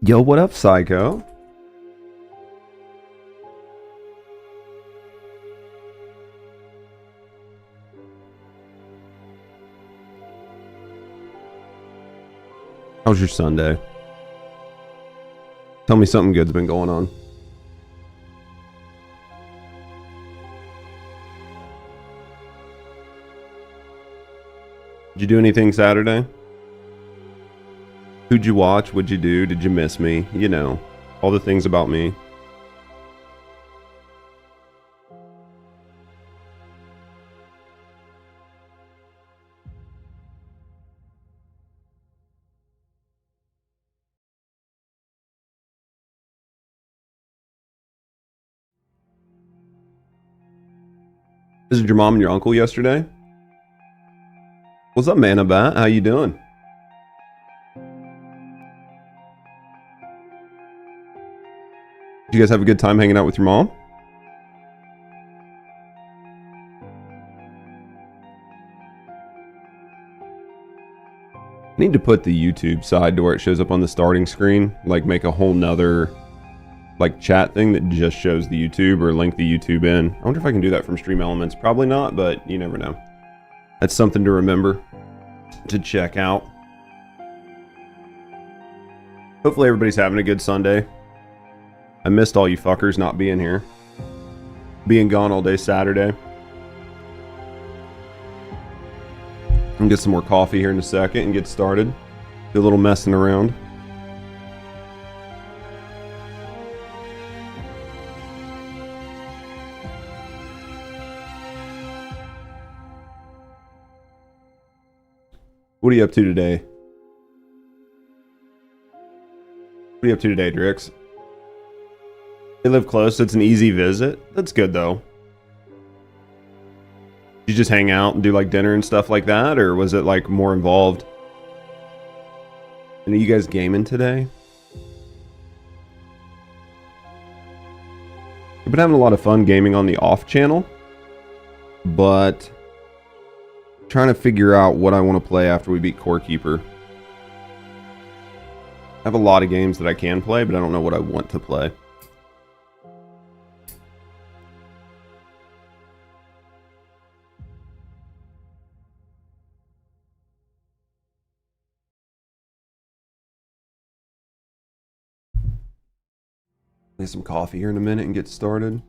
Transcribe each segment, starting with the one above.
Yo, what up, Psycho? How's your Sunday? Tell me something good's been going on. Did you do anything Saturday? Who'd you watch? What'd you do? Did you miss me? You know, all the things about me. Visited your mom and your uncle yesterday? What's up, man? About how you doing? Did you guys have a good time hanging out with your mom? I need to put the YouTube side to where it shows up on the starting screen. Like make a whole nother like chat thing that just shows the YouTube or link the YouTube in. I wonder if I can do that from Stream Elements. Probably not, but you never know. That's something to remember to check out. Hopefully everybody's having a good Sunday. I missed all you fuckers not being here. Being gone all day Saturday. I'm gonna get some more coffee here in a second and get started. Do a little messing around. What are you up to today? What are you up to today, Drix? They live close, so it's an easy visit. That's good, though. Did you just hang out and do, like, dinner and stuff like that? Or was it, like, more involved? And are you guys gaming today? I've been having a lot of fun gaming on the off channel. But trying to figure out what I want to play after we beat Core Keeper. I have a lot of games that I can play, but I don't know what I want to play. Get some coffee here in a minute and get started.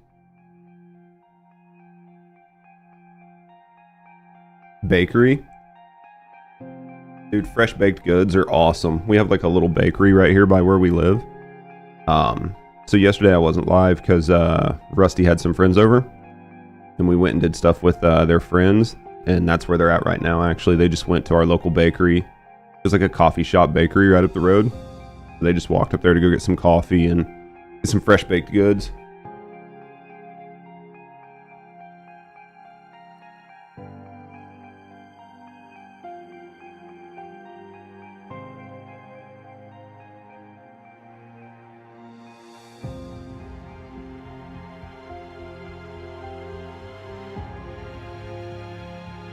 Bakery. Dude, fresh baked goods are awesome. We have like a little bakery right here by where we live. So yesterday I wasn't live because Rusty had some friends over. And we went and did stuff with their friends. And that's where they're at right now, actually. They just went to our local bakery. There's like a coffee shop bakery right up the road. They just walked up there to go get some coffee and get some fresh baked goods.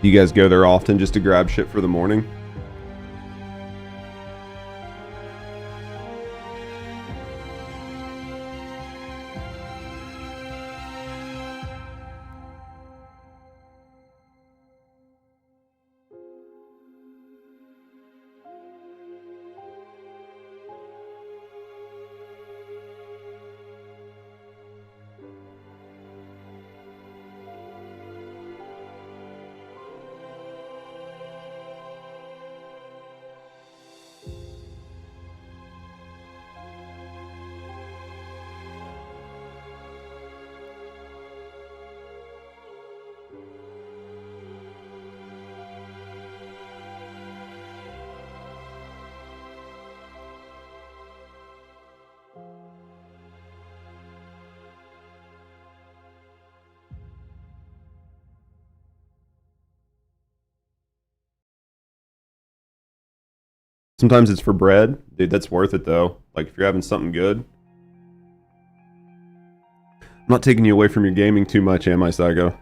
Do you guys go there often just to grab shit for the morning? Sometimes it's for bread. Dude, that's worth it though. Like if you're having something good. I'm not taking you away from your gaming too much, am I, Psycho?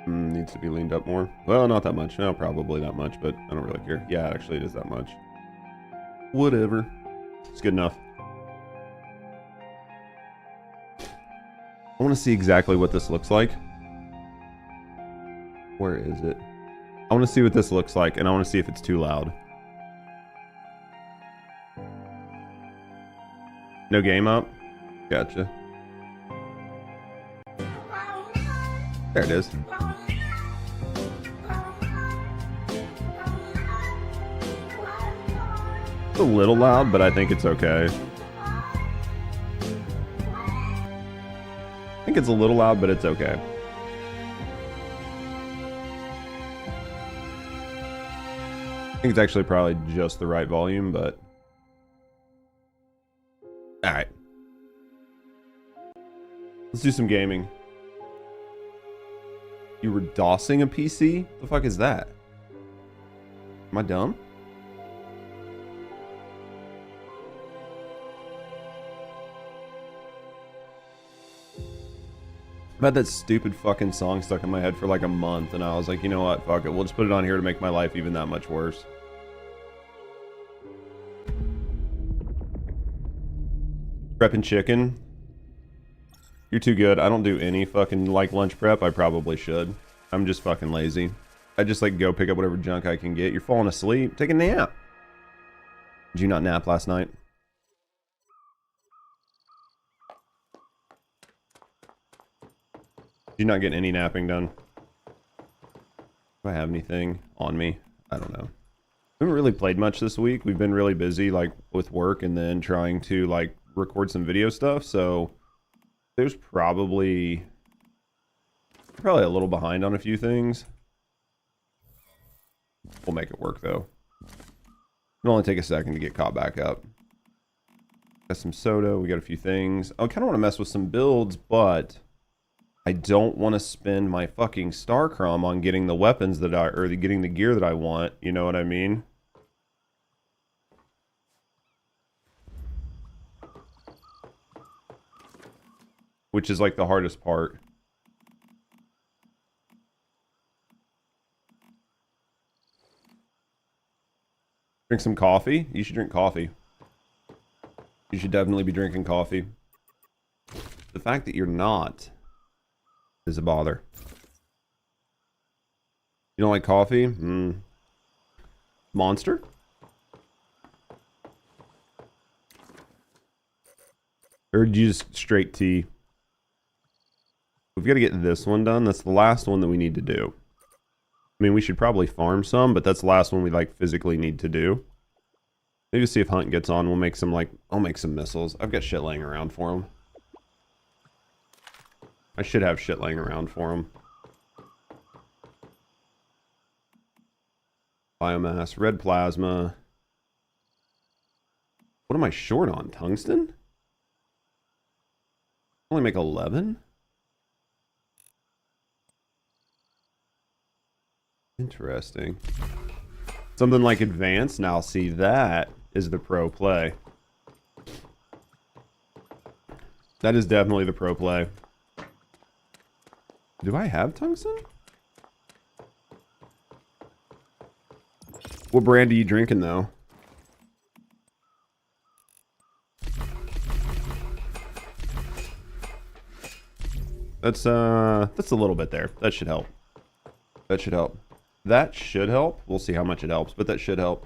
Needs to be leaned up. more. Well, not that much. No, probably that much, but I don't really care. Yeah, actually it is that much. Whatever. It's good enough. I want to see exactly what this looks like. Where is it? I want to see what this looks like, and I want to see if it's too loud. No game up? Gotcha. There it is. It's a little loud, but I think it's okay. I think it's a little loud, but it's okay. I think it's actually probably just the right volume, but... Alright. Let's do some gaming. You were DOSing a PC? The fuck is that? Am I dumb? I've had that stupid fucking song stuck in my head for like a month, and I was like, you know what, fuck it, we'll just put it on here to make my life even that much worse. Prepping chicken. You're too good. I don't do any fucking like lunch prep. I probably should. I'm just fucking lazy. I just like go pick up whatever junk I can get. You're falling asleep. Take a nap. Did you not nap last night? Did you not get any napping done? Do I have anything on me? I don't know. We haven't really played much this week. We've been really busy like with work and then trying to like record some video stuff, so there's probably a little behind on a few things. We'll make it work though. It'll only take a second to get caught back up. Got some soda, we got a few things. I kind of want to mess with some builds, but I don't want to spend my fucking star crumb on getting the weapons that getting the gear that I want, you know what I mean? Which is like the hardest part. Drink some coffee? You should drink coffee. You should definitely be drinking coffee. The fact that you're not is a bother. You don't like coffee? Monster? Or do you just straight tea? We've got to get this one done. That's the last one that we need to do. I mean, we should probably farm some, but that's the last one we like physically need to do. Maybe see if Hunt gets on. We'll make some like, I'll make some missiles. I've got shit laying around for him. I should have shit laying around for him. Biomass, red plasma. What am I short on? Tungsten? Only make 11? Interesting. Something like advanced. Now, see, that is the pro play. That is definitely the pro play. Do I have tungsten? What brand are you drinking, though? That's a little bit there. That should help. That should help. That should help. We'll see how much it helps, but that should help.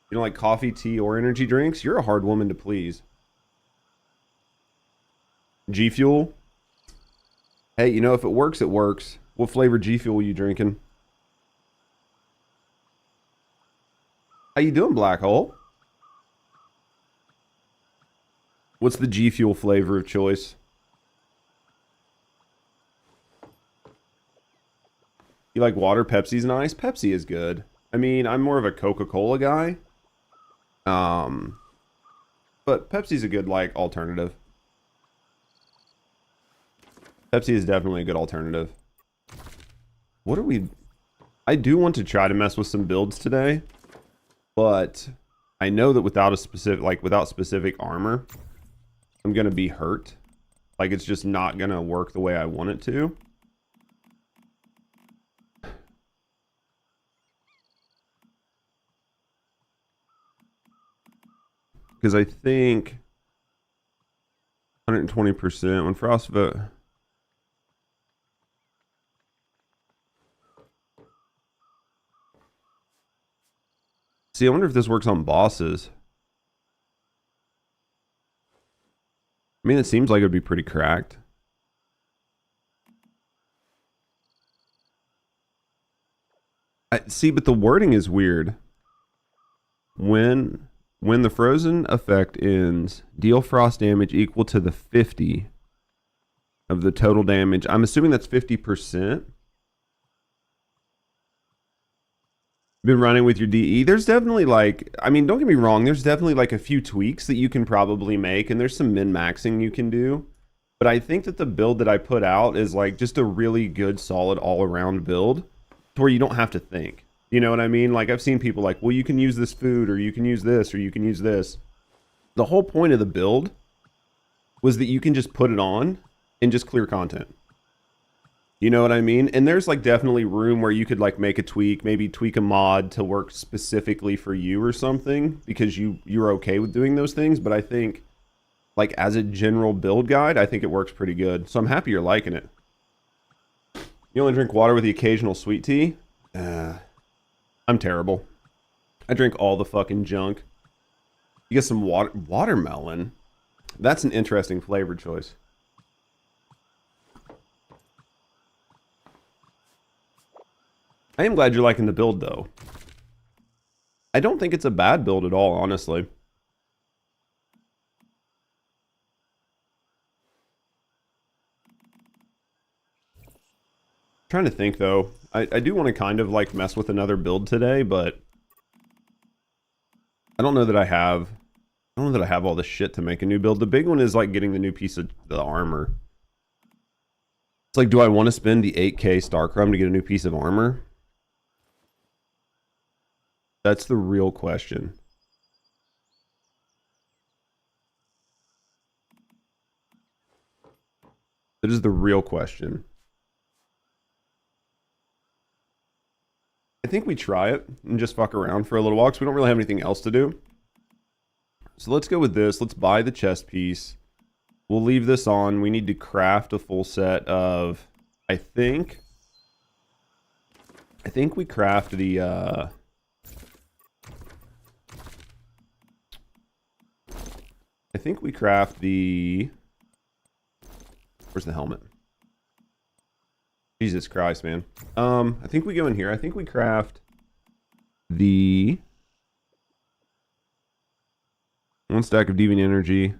You don't like coffee, tea, or energy drinks? You're a hard woman to please. G Fuel? Hey, you know, if it works, it works. What flavor G Fuel are you drinking? How you doing, Black Hole? What's the G Fuel flavor of choice? You like water? Pepsi's nice. Pepsi is good. I mean, I'm more of a Coca-Cola guy. But Pepsi's a good, like, alternative. Pepsi is definitely a good alternative. What are we... I do want to try to mess with some builds today. But I know that without a specific, like, without specific armor, I'm going to be hurt. Like, it's just not going to work the way I want it to. Because I think 120% when frostbite. See, I wonder if this works on bosses. I mean, it seems like it would be pretty cracked. See, but the wording is weird. When the frozen effect ends, deal frost damage equal to the 50 of the total damage. I'm assuming that's 50%. Been running with your DE. There's definitely like, I mean, don't get me wrong, there's definitely like a few tweaks that you can probably make, and there's some min-maxing you can do. But I think that the build that I put out is like just a really good, solid, all-around build to where you don't have to think. You know what I mean? Like, I've seen people like, well, you can use this food, or you can use this, or you can use this. The whole point of the build was that you can just put it on and just clear content. You know what I mean? And there's like definitely room where you could like make a tweak, maybe tweak a mod to work specifically for you or something, because you're okay with doing those things. But I think like as a general build guide, I think it works pretty good. So I'm happy you're liking it. You only drink water with the occasional sweet tea? I'm terrible. I drink all the fucking junk. You get some watermelon. That's an interesting flavor choice. I am glad you're liking the build, though. I don't think it's a bad build at all, honestly. Trying to think, though. I do want to kind of, like, mess with another build today, but I don't know that I have... I don't know that I have all this shit to make a new build. The big one is, like, getting the new piece of the armor. It's like, do I want to spend the 8K Starcrum to get a new piece of armor? That's the real question. That is the real question. I think we try it and just fuck around for a little while because we don't really have anything else to do. So let's go with this. Let's buy the chest piece. We'll leave this on. We need to craft a full set of... I think we craft the... I think we craft the... Where's the helmet? Jesus Christ, man. I think we go in here. I think we craft the... One stack of deviant energy.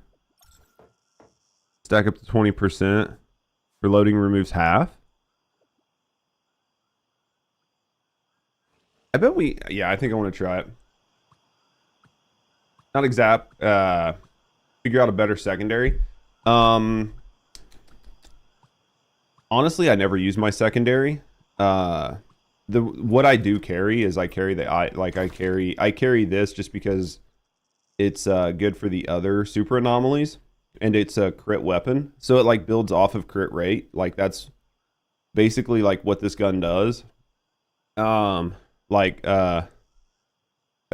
Stack up to 20%. Reloading removes half. I bet we... Yeah, I think I want to try it. Not exact... figure out a better secondary. Honestly, I never use my secondary. What I do carry is I carry I carry this just because it's good for the other super anomalies, and it's a crit weapon, so it like builds off of crit rate. Like that's basically like what this gun does. A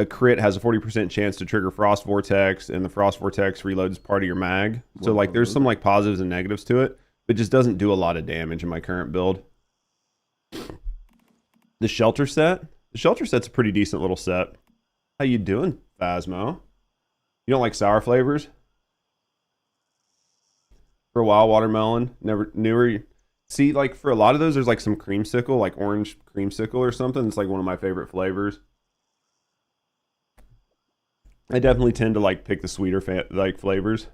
crit has a 40% chance to trigger Frost Vortex, and the Frost Vortex reloads part of your mag. So like there's some like positives and negatives to it, but it just doesn't do a lot of damage in my current build. The shelter set. The shelter set's a pretty decent little set. How you doing, Phasmo? You don't like sour flavors? For a while, watermelon. Newer. See, like for a lot of those, there's like some creamsicle, like orange creamsicle or something. It's like one of my favorite flavors. I definitely tend to like pick the sweeter flavors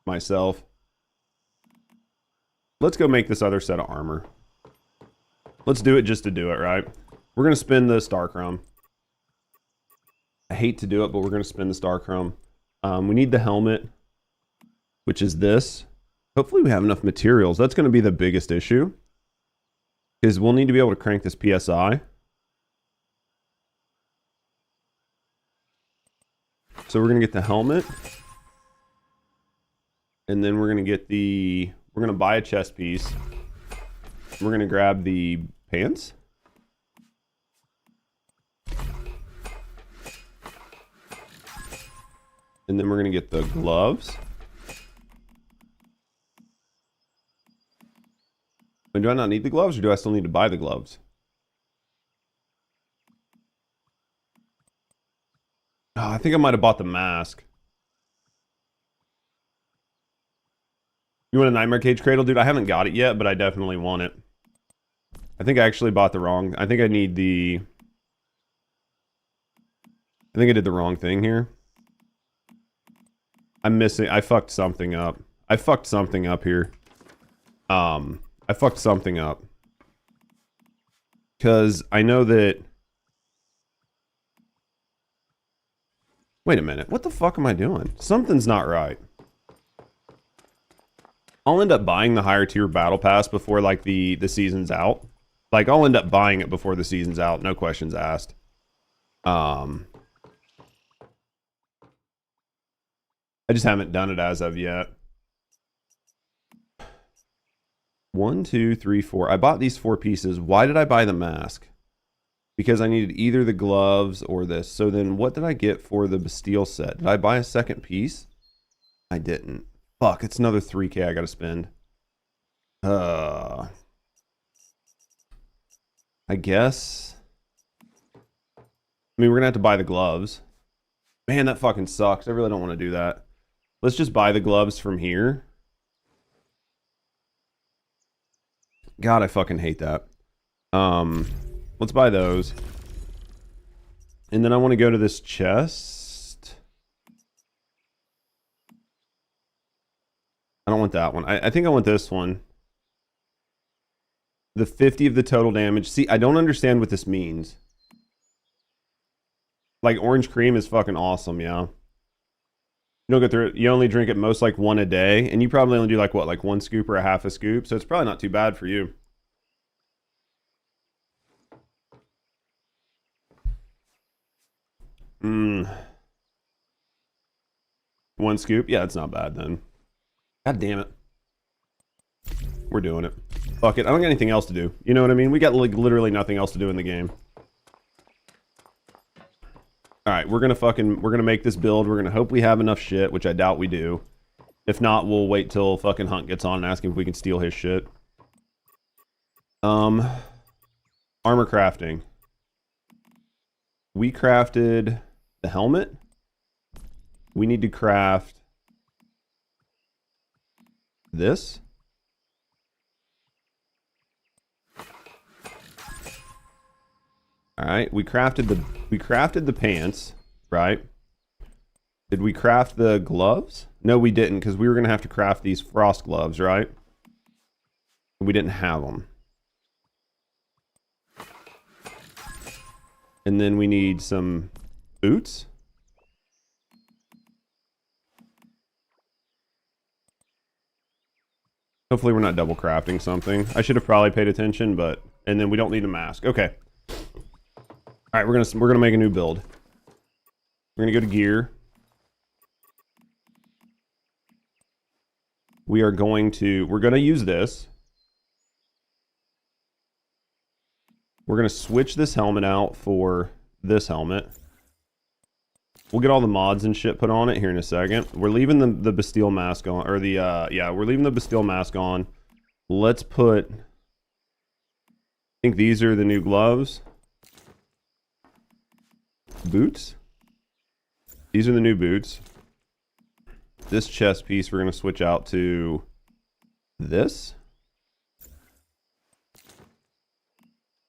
myself. Let's go make this other set of armor. Let's do it just to do it, right? We're going to spin the Starcrum. I hate to do it, but we're going to spin the Starcrum. We need the helmet, which is this. Hopefully we have enough materials. That's going to be the biggest issue, because we'll need to be able to crank this PSI. So we're going to get the helmet. And then we're going to get the We're going to buy a chest piece. We're going to grab the pants. And then we're going to get the gloves. And do I not need the gloves, or do I still need to buy the gloves? Oh, I think I might have bought the mask. You want a Nightmare Cage Cradle? Dude, I haven't got it yet, but I definitely want it. I think I actually bought the wrong... I think I need the... I think I did the wrong thing here. I'm missing... I fucked something up. I fucked something up here. I fucked something up. Because I know that... Wait a minute. What the fuck am I doing? Something's not right. I'll end up buying the higher tier battle pass before like the season's out. Like I'll end up buying it before the season's out, no questions asked. I just haven't done it as of yet. 1, 2, 3, 4. I bought these 4 pieces. Why did I buy the mask? Because I needed either the gloves or this. So then what did I get for the Bastille set? Did I buy a second piece? I didn't. Fuck, it's another 3K I gotta spend. I guess. I mean, we're gonna have to buy the gloves. Man, that fucking sucks. I really don't want to do that. Let's just buy the gloves from here. God, I fucking hate that. Let's buy those. And then I want to go to this chest. I don't want that one. I think I want this one. The 50 of the total damage. See, I don't understand what this means. Like, orange cream is fucking awesome, yeah. You don't get through it. You only drink it most like 1 a day. And you probably only do like, what, like 1 scoop or a half a scoop. So it's probably not too bad for you. Hmm. 1 scoop? Yeah, it's not bad then. God damn it. We're doing it. Fuck it. I don't got anything else to do. You know what I mean? We got like literally nothing else to do in the game. Alright, we're gonna make this build. We're gonna hope we have enough shit, which I doubt we do. If not, we'll wait till fucking Hunt gets on and ask him if we can steal his shit. Armor crafting. We crafted the helmet. We need to craft this. All right, we crafted the pants, right? Did we craft the gloves? No, we didn't, because we were gonna have to craft these frost gloves, right? We didn't have them. And then we need some boots. Hopefully we're not double crafting something. I should have probably paid attention, but... And then we don't need a mask. Okay. Alright, we're gonna make a new build. We're gonna go to gear. We're gonna use this. We're gonna switch this helmet out for this helmet. We'll get all the mods and shit put on it here in a second. We're leaving the Bastille mask on, or the, yeah, we're leaving the Bastille mask on. Let's put, I think these are the new gloves. Boots. These are the new boots. This chest piece we're going to switch out to this.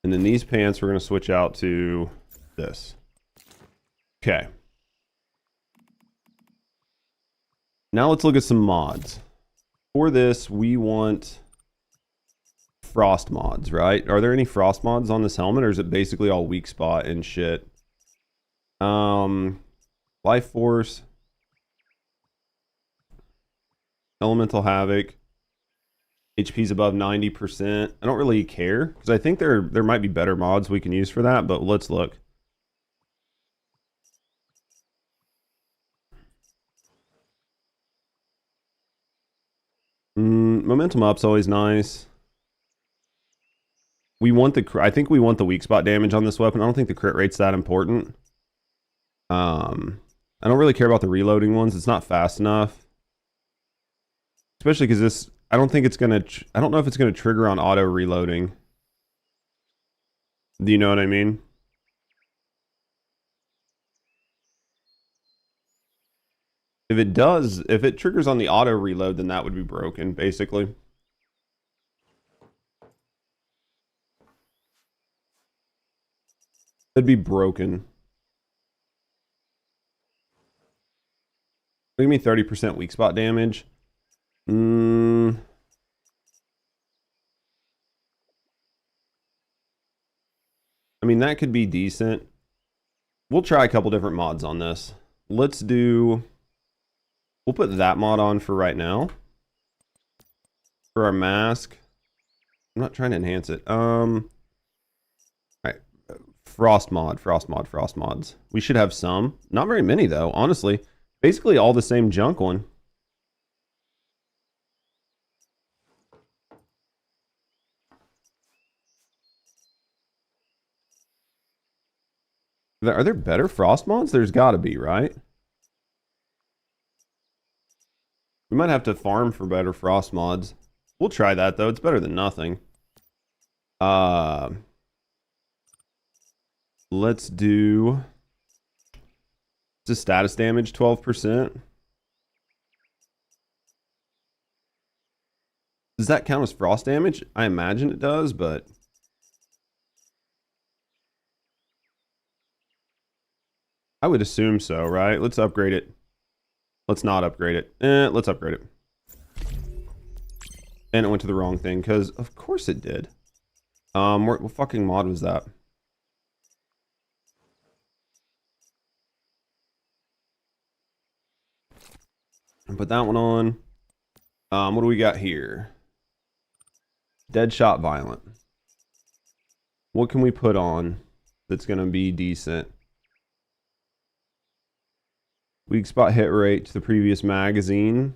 And then these pants we're going to switch out to this. Okay. Now let's look at some mods. For this, we want frost mods, right? Are there any frost mods on this helmet, or is it basically all weak spot and shit? Life Force, Elemental Havoc, HP's above 90%. I don't really care, because I think there might be better mods we can use for that, but let's look. momentum up's always nice. We want I think we want the weak spot damage on this weapon. I don't think the crit rate's that important. I don't really care about the reloading ones. It's not fast enough. Especially because this, I don't think it's gonna, I don't know if it's gonna trigger on auto reloading. Do you know what I mean? If it does, if it triggers on the auto reload, then that would be broken, basically. It'd be broken. Give me 30% weak spot damage. I mean, that could be decent. We'll try a couple different mods on this. Let's do... We'll put that mod on for right now. For our mask. I'm not trying to enhance it. Alright. Frost mods. We should have some. Not very many, though, honestly. Basically all the same junk one. Are there better frost mods? There's gotta be, right? We might have to farm for better frost mods. We'll try that, though. It's better than nothing. Let's do... It's a status damage, 12%. Does that count as frost damage? I imagine it does, but... I would assume so, right? Let's upgrade it. Let's not upgrade it. Let's upgrade it. And it went to the wrong thing, because of course it did. What fucking mod was that? Put that one on. What do we got here? Deadshot Violent. What can we put on that's going to be decent? Weak spot hit rate to the previous magazine.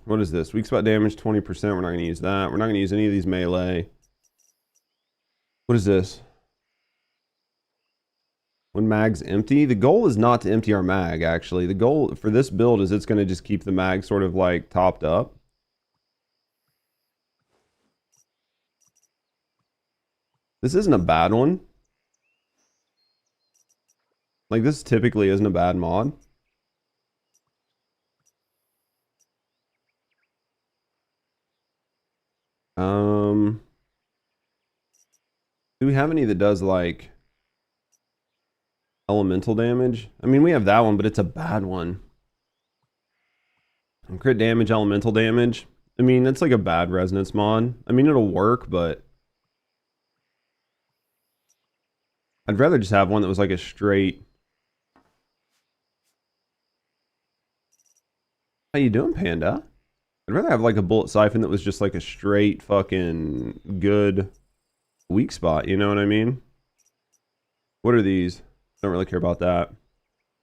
What is this? Weak spot damage 20%. We're not going to use that. We're not going to use any of these melee. What is this? When mag's empty, the goal is not to empty our mag, actually. The goal for this build is it's going to just keep the mag sort of like topped up. This isn't a bad one. Like, this typically isn't a bad mod. Do we have any that does, like, elemental damage? I mean, we have that one, but it's a bad one. Crit damage, elemental damage. I mean, it's like a bad resonance mod. I mean, it'll work, but... I'd rather just have one that was like a straight... How you doing, Panda? I'd rather have like a bullet siphon that was just like a straight fucking good weak spot, you know what I mean? What are these? Don't really care about that.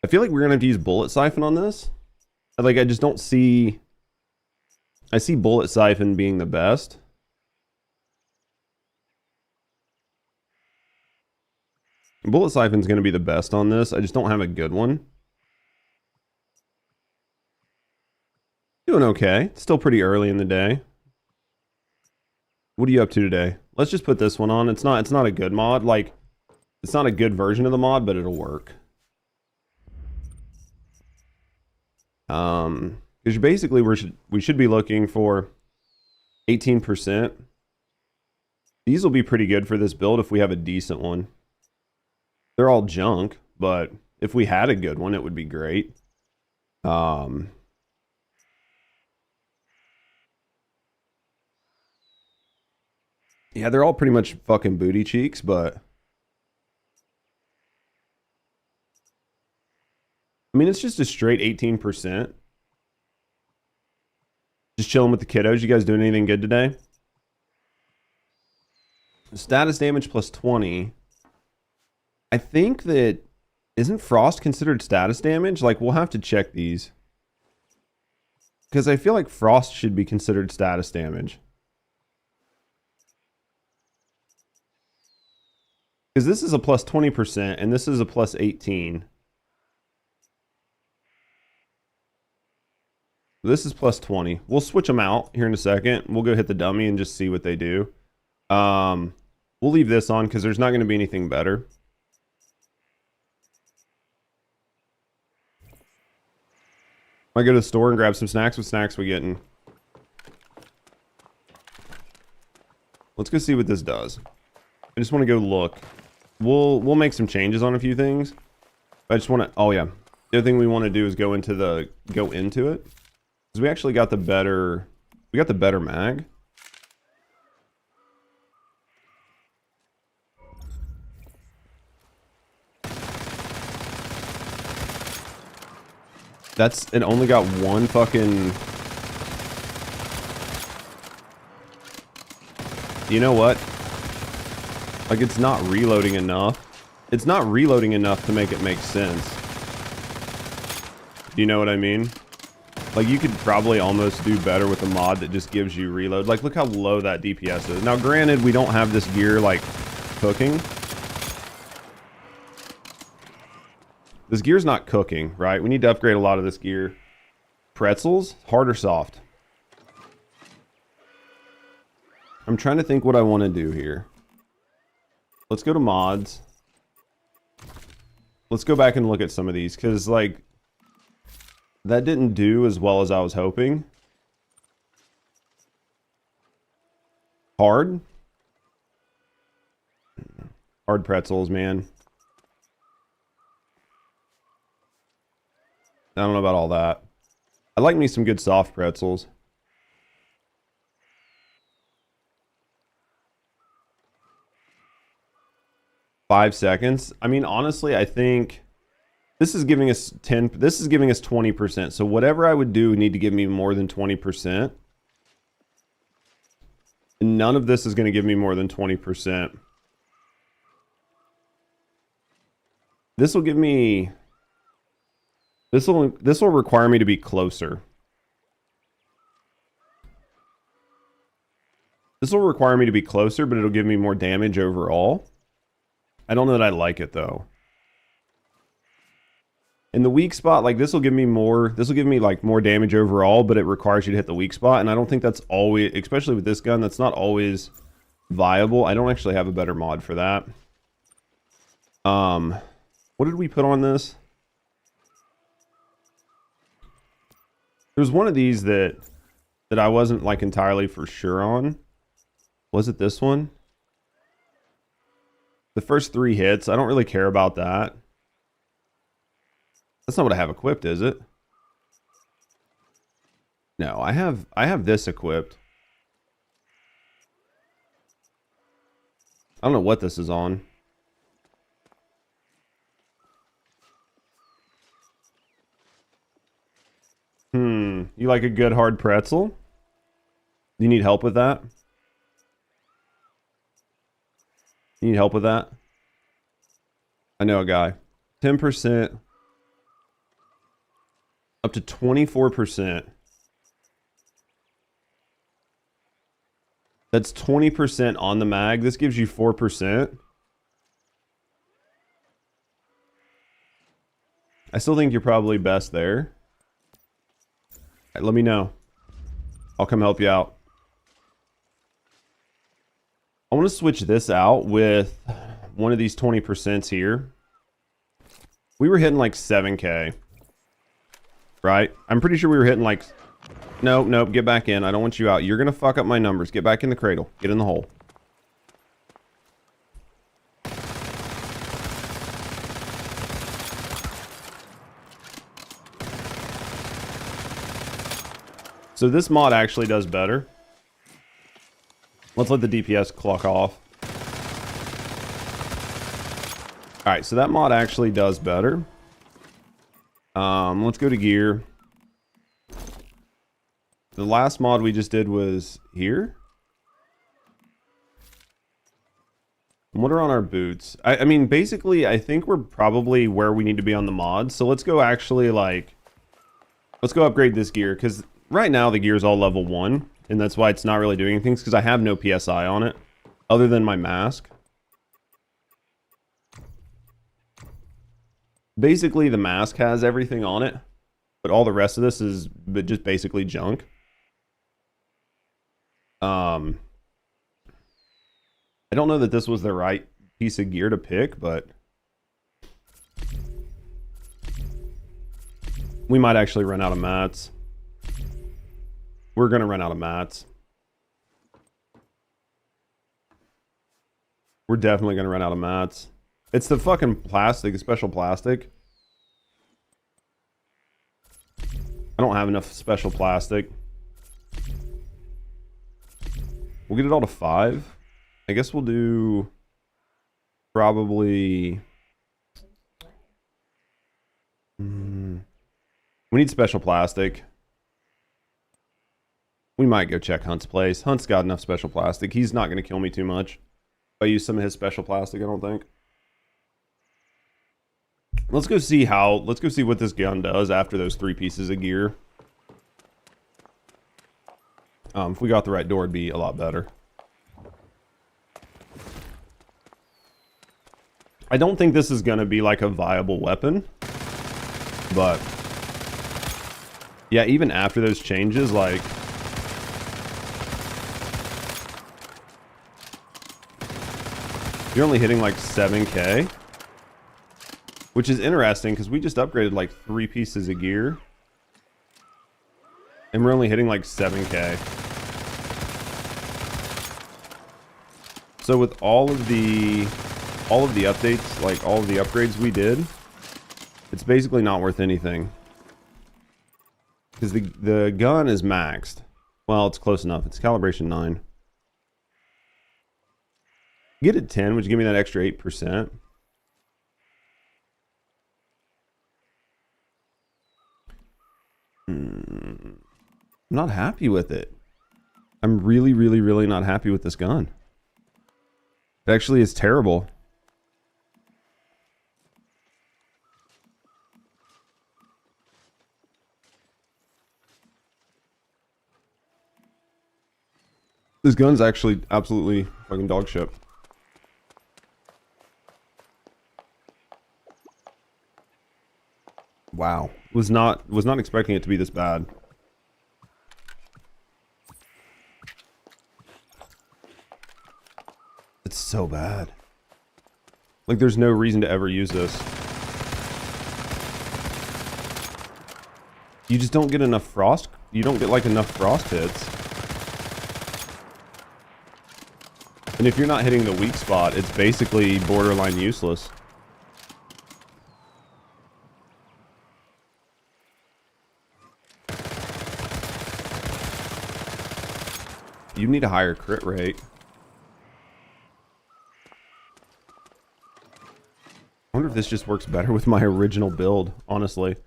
I feel like we're gonna have to use bullet siphon on this. Like, I just don't see... I see bullet siphon being the best. Bullet siphon's gonna be the best on this. I just don't have a good one. Doing okay. It's still pretty early in the day. What are you up to today? Let's just put this one on. It's not a good mod. Like, it's not a good version of the mod, but it'll work. Because basically we should be looking for 18%. These will be pretty good for this build if we have a decent one. They're all junk, but if we had a good one, it would be great. Yeah, they're all pretty much fucking booty cheeks, but... I mean, it's just a straight 18%. Just chilling with the kiddos. You guys doing anything good today? Status damage plus 20. I think that Isn't frost considered status damage? Like, we'll have to check these. Because I feel like frost should be considered status damage. Because this is a plus 20% and this is a plus 18. This is plus 20. We'll switch them out here in a second. We'll go hit the dummy and just see what they do. We'll leave this on because there's not going to be anything better. I go to the store and grab some snacks. What snacks we getting? Let's go see what this does. I just want to go look. We'll make some changes on a few things. I just want to. Oh yeah, the other thing we want to do is go into it because we actually got the better. We got the better mag. It only got one fucking... You know what? Like, it's not reloading enough. It's not reloading enough to make it make sense. Do you know what I mean? Like, you could probably almost do better with a mod that just gives you reload. Like, look how low that DPS is. Now, granted, we don't have this gear, like, cooking. This gear's not cooking, right? We need to upgrade a lot of this gear. Pretzels, hard or soft? I'm trying to think what I want to do here. Let's go to mods. Let's go back and look at some of these, because, like, that didn't do as well as I was hoping. Hard? Hard pretzels, man. I don't know about all that. I like me some good soft pretzels. Five seconds. I mean, honestly, I think this is giving us 10. This is giving us 20%. So whatever I would do would need to give me more than 20%. And none of this is going to give me more than 20%. This will give me... This will require me to be closer. This will require me to be closer, but it'll give me more damage overall. I don't know that I like it though. In the weak spot, like this will give me like more damage overall, but it requires you to hit the weak spot, and I don't think that's always, especially with this gun, that's not always viable. I don't actually have a better mod for that. What did we put on this? There's one of these that I wasn't like entirely for sure on. Was it this one? The first 3 hits, I don't really care about that. That's not what I have equipped, is it? No, I have this equipped. I don't know what this is on. You like a good hard pretzel? Do you need help with that? You need help with that? I know a guy. 10%. Up to 24%. That's 20% on the mag. This gives you 4%. I still think you're probably best there. Right, let me know. I'll come help you out. I want to switch this out with one of these 20% here. We were hitting like 7K. Right? I'm pretty sure we were hitting like... Nope, get back in. I don't want you out. You're going to fuck up my numbers. Get back in the cradle. Get in the hole. So this mod actually does better. Let's let the DPS clock off. Alright, so that mod actually does better. Let's go to gear. The last mod we just did was here. What are on our boots? I mean, basically, I think we're probably where we need to be on the mods. So let's go actually, like... Let's go upgrade this gear, because right now the gear is all level 1. And that's why it's not really doing anything, because I have no PSI on it, other than my mask. Basically, the mask has everything on it, but all the rest of this is just basically junk. I don't know that this was the right piece of gear to pick, but we might actually run out of mats. We're gonna run out of mats. We're definitely gonna run out of mats. It's the fucking plastic, the special plastic. I don't have enough special plastic. We'll get it all to 5. I guess we'll do probably... we need special plastic. We might go check Hunt's place. Hunt's got enough special plastic. He's not going to kill me too much if I use some of his special plastic, I don't think. Let's go see what this gun does after those 3 pieces of gear. If we got the right door, it'd be a lot better. I don't think this is going to be like a viable weapon, but yeah, even after those changes, like, you're only hitting like 7k, which is interesting because we just upgraded like 3 pieces of gear and we're only hitting like 7k. So with all of the updates, like all of the upgrades we did, it's basically not worth anything. Because the gun is maxed. Well, it's close enough. It's calibration 9. Get it 10, which give me that extra 8%. I'm not happy with it. I'm really, really, really not happy with this gun. It actually is terrible. This gun's actually absolutely fucking dog shit. Wow. Was not expecting it to be this bad. It's so bad. Like, there's no reason to ever use this. You just don't get enough frost. You don't get like enough frost hits. And if you're not hitting the weak spot, it's basically borderline useless. You need a higher crit rate. I wonder if this just works better with my original build, honestly.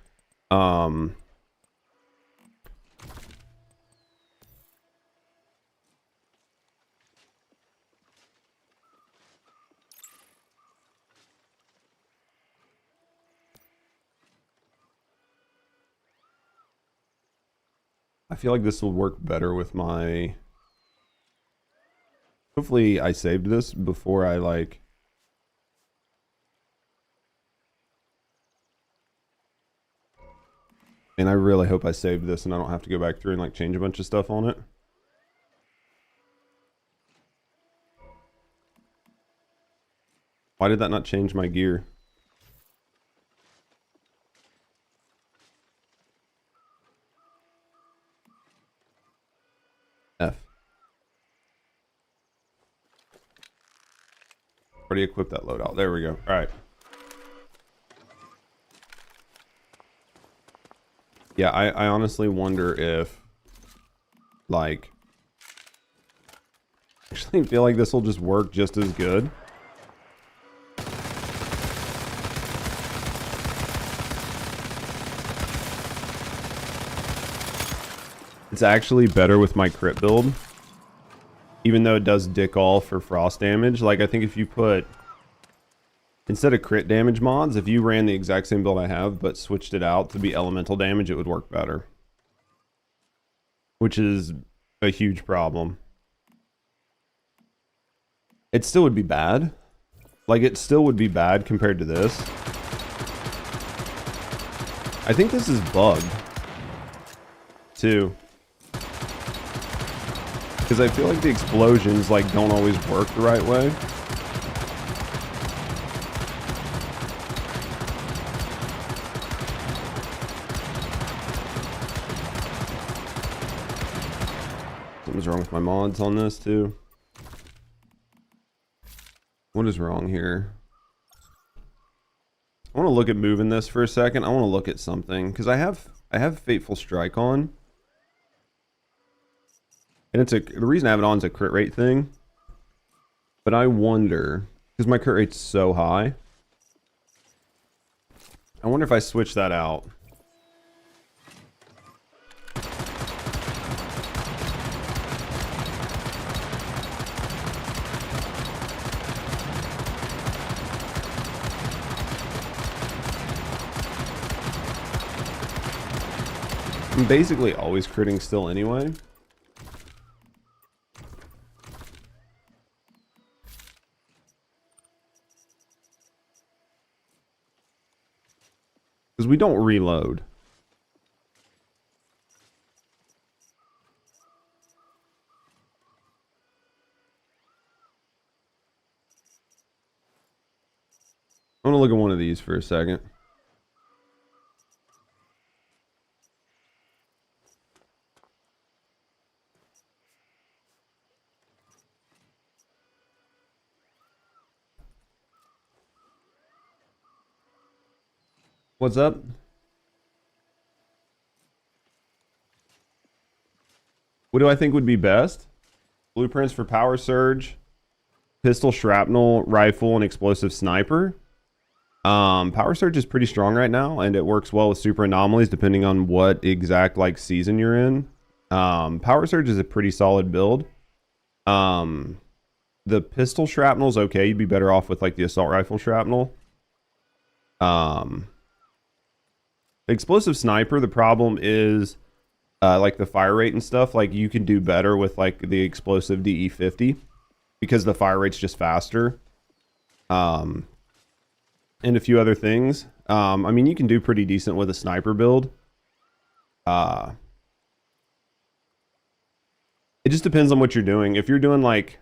I feel like this will work better with my... Hopefully I saved this before I like... And I really hope I saved this and I don't have to go back through and like change a bunch of stuff on it. Why did that not change my gear? F. Already equipped that loadout. There we go. All right. Yeah, I honestly wonder if, like, I actually feel like this will just work just as good. It's actually better with my crit build. Even though it does dick all for frost damage. Like, I think if you put, instead of crit damage mods, if you ran the exact same build I have, but switched it out to be elemental damage, it would work better. Which is a huge problem. It still would be bad. Like, it still would be bad compared to this. I think this is bugged, too. Because I feel like the explosions, like, don't always work the right way. Something's wrong with my mods on this, too. What is wrong here? I want to look at moving this for a second. I want to look at something because I have Fateful Strike on, and the reason I have it on is a crit rate thing. But I wonder, because my crit rate's so high, I wonder if I switch that out. I'm basically always critting still anyway. Because we don't reload. I want to look at one of these for a second. What's up? What do I think would be best? Blueprints for Power Surge, Pistol, Shrapnel, Rifle, and Explosive Sniper. Power Surge is pretty strong right now, and it works well with Super Anomalies depending on what exact like season you're in. Power Surge is a pretty solid build. The Pistol Shrapnel is okay. You'd be better off with like the Assault Rifle Shrapnel. Explosive Sniper, the problem is like the fire rate and stuff. Like you can do better with like the explosive DE50 because the fire rate's just faster. And a few other things. I mean, you can do pretty decent with a sniper build. It just depends on what you're doing. If you're doing like,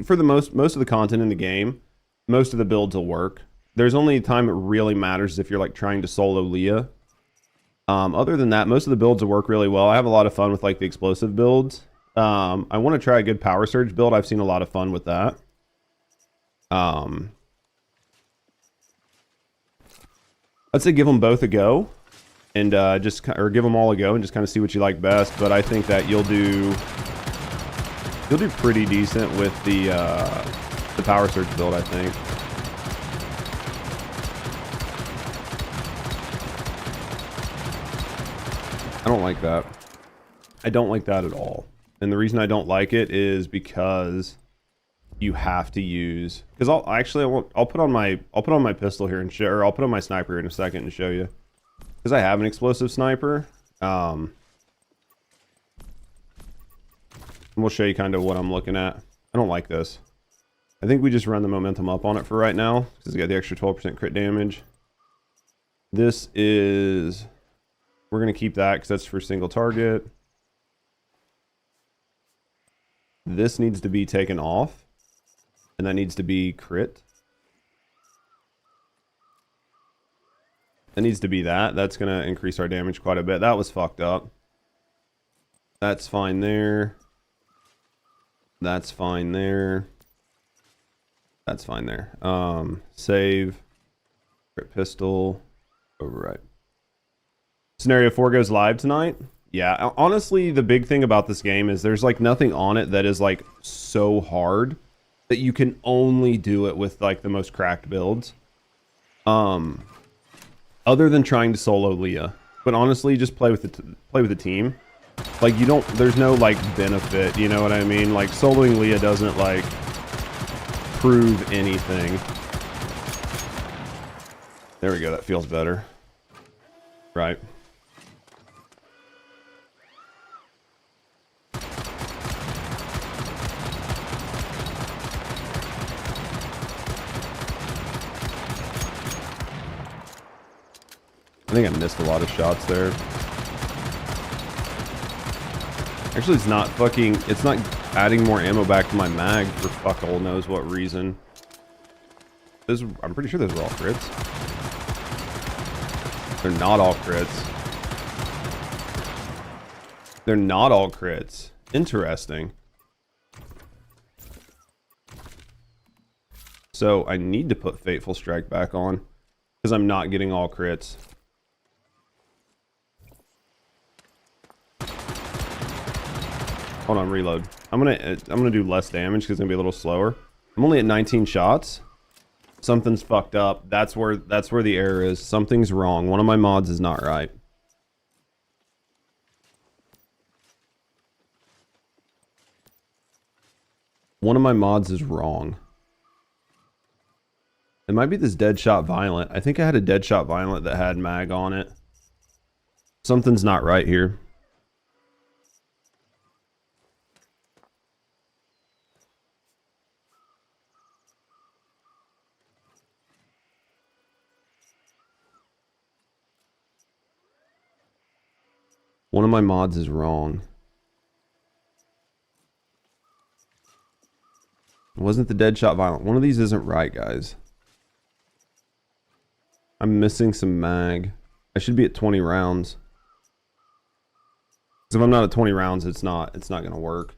for the most of the content in the game, most of the builds will work. There's only time it really matters if you're like trying to solo Leah. Other than that, most of the builds will work really well. I have a lot of fun with like the explosive builds. I want to try a good Power Surge build. I've seen a lot of fun with that. I'd say give them both a go, and or give them all a go and just kind of see what you like best. But I think that you'll do pretty decent with the Power Surge build, I think. I don't like that. I don't like that at all. And the reason I don't like it is because you have to use, because I'll put on my pistol here and show, or I'll put on my sniper in a second and show you, because I have an explosive sniper. And we'll show you kind of what I'm looking at. I don't like this. I think we just run the momentum up on it for right now because it's got the extra 12% crit damage. This is, we're going to keep that because that's for single target. This needs to be taken off, and that needs to be crit. That needs to be that. That's going to increase our damage quite a bit. That was fucked up. That's fine there. That's fine there. That's fine there. Save. Crit pistol. Override. Scenario 4 goes live tonight. Yeah, honestly, the big thing about this game is there's like nothing on it that is like so hard that you can only do it with like the most cracked builds. Other than trying to solo Leah. But honestly, just play with the team. Like, you don't, there's no, like, benefit, you know what I mean? Like, soloing Leah doesn't, like, prove anything. There we go, that feels better. Right. I think I missed a lot of shots there. Actually, it's not fucking... It's not adding more ammo back to my mag for fuck all knows what reason. I'm pretty sure those were all crits. They're not all crits. They're not all crits. Interesting. So, I need to put Fateful Strike back on. Because I'm not getting all crits. Hold on, reload. I'm gonna do less damage because it's gonna be a little slower. I'm only at 19 shots. Something's fucked up. That's where the error is. Something's wrong. One of my mods is not right. One of my mods is wrong. It might be this Deadshot Violent. I think I had a Deadshot Violent that had mag on it. Something's not right here. One of my mods is wrong. It wasn't the Deadshot Violent. One of these isn't right, guys. I'm missing some mag. I should be at 20 rounds. Because if I'm not at 20 rounds, it's not gonna work.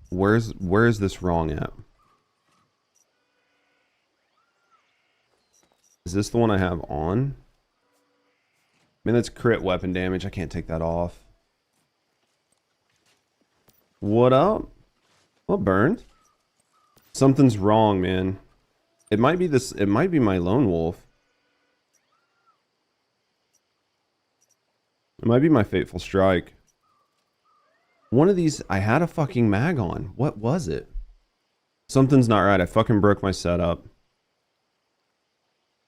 Where is this wrong at? Is this the one I have on? I mean, that's crit weapon damage. I can't take that off. What up? Well, burned. Something's wrong, man. It might be this. It might be my lone wolf. It might be my Fateful Strike. One of these, I had a fucking mag on. What was it? Something's not right. I fucking broke my setup.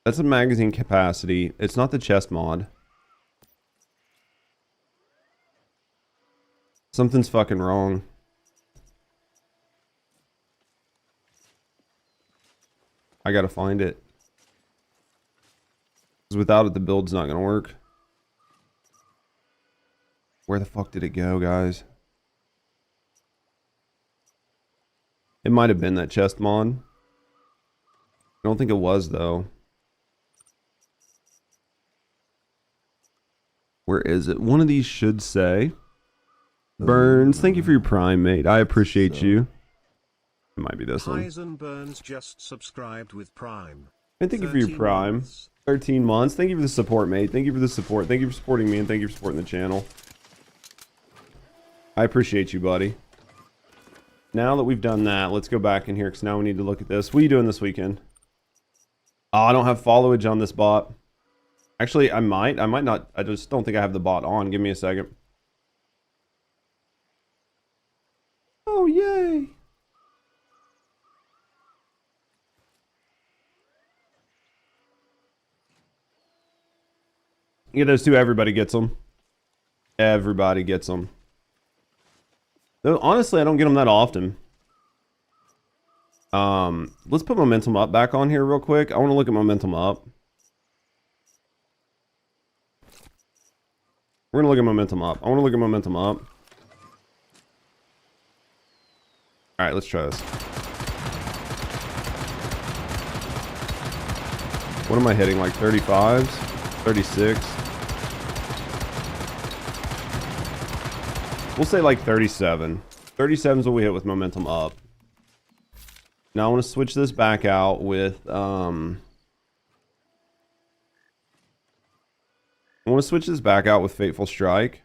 That's a magazine capacity. It's not the chest mod. Something's fucking wrong. I gotta find it. Because without it, the build's not gonna work. Where the fuck did it go, guys? It might have been that chest mod. I don't think it was, though. Where is it? One of these should say... Burns, thank you for your prime, mate. I appreciate you. It might be this one. Burns just subscribed with prime. And thank you for your prime. 13 months. Thank you for the support, mate. Thank you for the support. Thank you for supporting me, and thank you for supporting the channel. I appreciate you, buddy. Now that we've done that, let's go back in here, because now we need to look at this. What are you doing this weekend? Oh, I don't have followage on this bot. Actually, I might not. I just don't think I have the bot on. Give me a second. Oh, yay. Yeah, those two, everybody gets them. Everybody gets them. Though, honestly, I don't get them that often. Let's put momentum up back on here real quick. I want to look at momentum up. We're going to look at momentum up. I want to look at momentum up. Alright, let's try this. What am I hitting? Like 35s? 36? We'll say like 37. 37 is what we hit with momentum up. Now I want to switch this back out with... I want to switch this back out with Fateful Strike.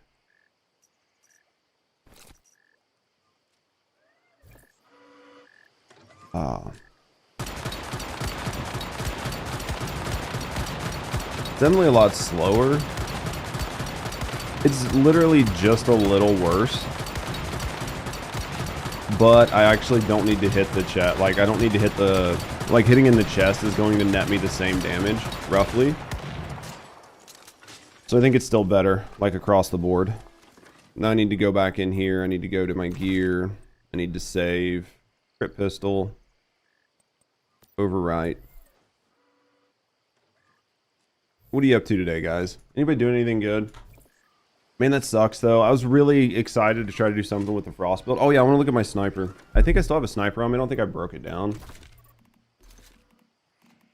definitely a lot slower. It's literally just a little worse. But I actually don't need to hit the chest. Like, I don't need to hit the... Like, hitting in the chest is going to net me the same damage, roughly. So I think it's still better, like, across the board. Now I need to go back in here. I need to go to my gear. I need to save. Crit pistol. Overwrite. What are you up to today, guys? Anybody doing anything good? Man, that sucks, though. I was really excited to try to do something with the frost build. Oh, yeah, I want to look at my sniper. I think I still have a sniper on me. I don't think I broke it down.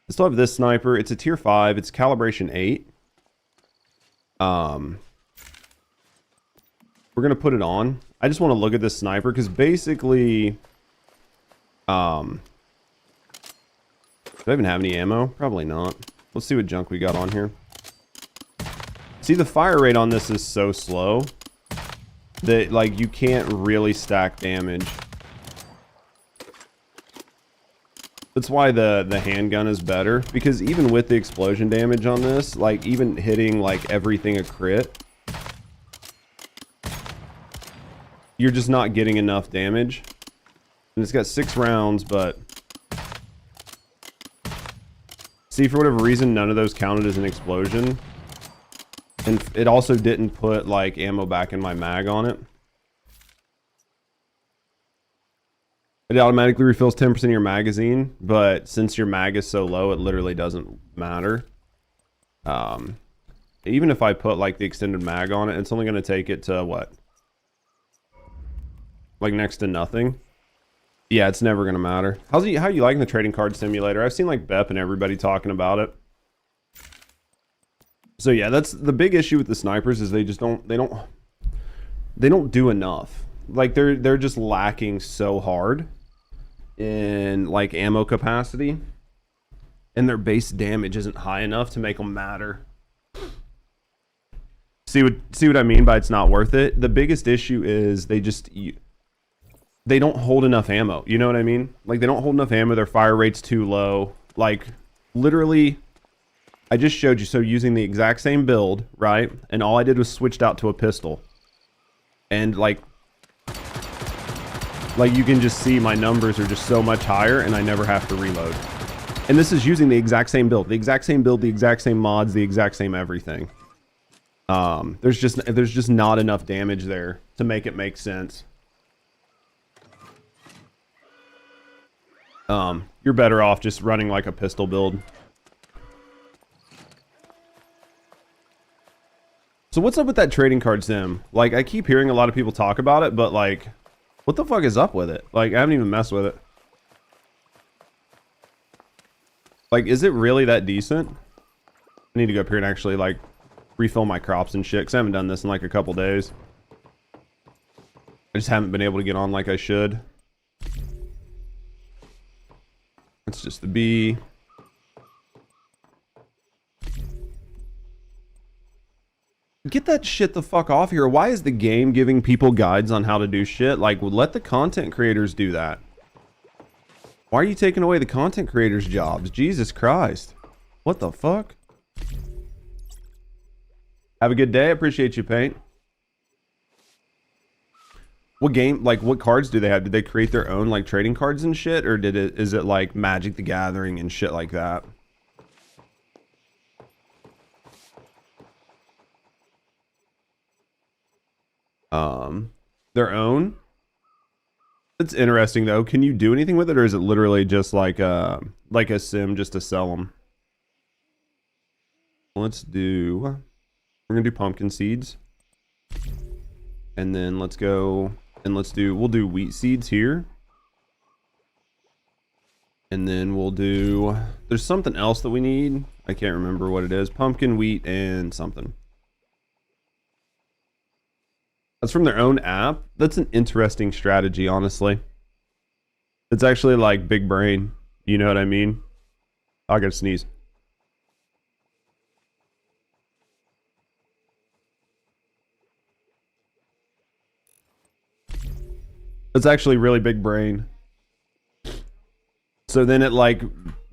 I still have this sniper. It's a tier 5. It's calibration 8. We're going to put it on. I just want to look at this sniper, because basically... do I even have any ammo? Probably not. Let's see what junk we got on here. See, the fire rate on this is so slow that, like, you can't really stack damage. That's why the handgun is better, because even with the explosion damage on this, like, even hitting, like, everything a crit, you're just not getting enough damage. And it's got 6 rounds, but... See, for whatever reason, none of those counted as an explosion. And it also didn't put, like, ammo back in my mag on it. It automatically refills 10% of your magazine, but since your mag is so low, it literally doesn't matter. Even if I put, like, the extended mag on it, it's only going to take it to, what? Like, next to nothing. Yeah, it's never going to matter. How you liking the trading card simulator? I've seen, like, Bep and everybody talking about it. So yeah, that's the big issue with the snipers, is they just don't do enough. Like, they're just lacking so hard in, like, ammo capacity, and their base damage isn't high enough to make them matter. See what I mean by it's not worth it? The biggest issue is they don't hold enough ammo. You know what I mean? Like, they don't hold enough ammo. Their fire rate's too low. Like, literally, I just showed you. So using the exact same build, right? And all I did was switched out to a pistol. And, like you can just see my numbers are just so much higher, and I never have to reload. And this is using the exact same build. The exact same build, the exact same mods, the exact same everything. There's just not enough damage there to make it make sense. You're better off just running like a pistol build. So what's up with that trading card sim? Like, I keep hearing a lot of people talk about it, but, like, what the fuck is up with it? Like, I haven't even messed with it. Like, is it really that decent? I need to go up here and actually, like, refill my crops and shit, because I haven't done this in, like, a couple days. I just haven't been able to get on like I should. It's just the B. Get that shit the fuck off here. Why is the game giving people guides on how to do shit? Like, let the content creators do that. Why are you taking away the content creators' jobs? Jesus Christ. What the fuck? Have a good day. I appreciate you, Paint. What game, like, what cards do they have? Did they create their own, like, trading cards and shit? Or is it like Magic the Gathering and shit like that? Their own? It's interesting, though. Can you do anything with it, or is it literally just like a sim just to sell them? We're gonna do pumpkin seeds. And then let's go and we'll do wheat seeds here. And then there's something else that we need. I can't remember what it is. Pumpkin, wheat, and something. That's from their own app. That's an interesting strategy, honestly. It's actually like big brain. You know what I mean? I gotta sneeze. It's actually really big brain. So then it, like,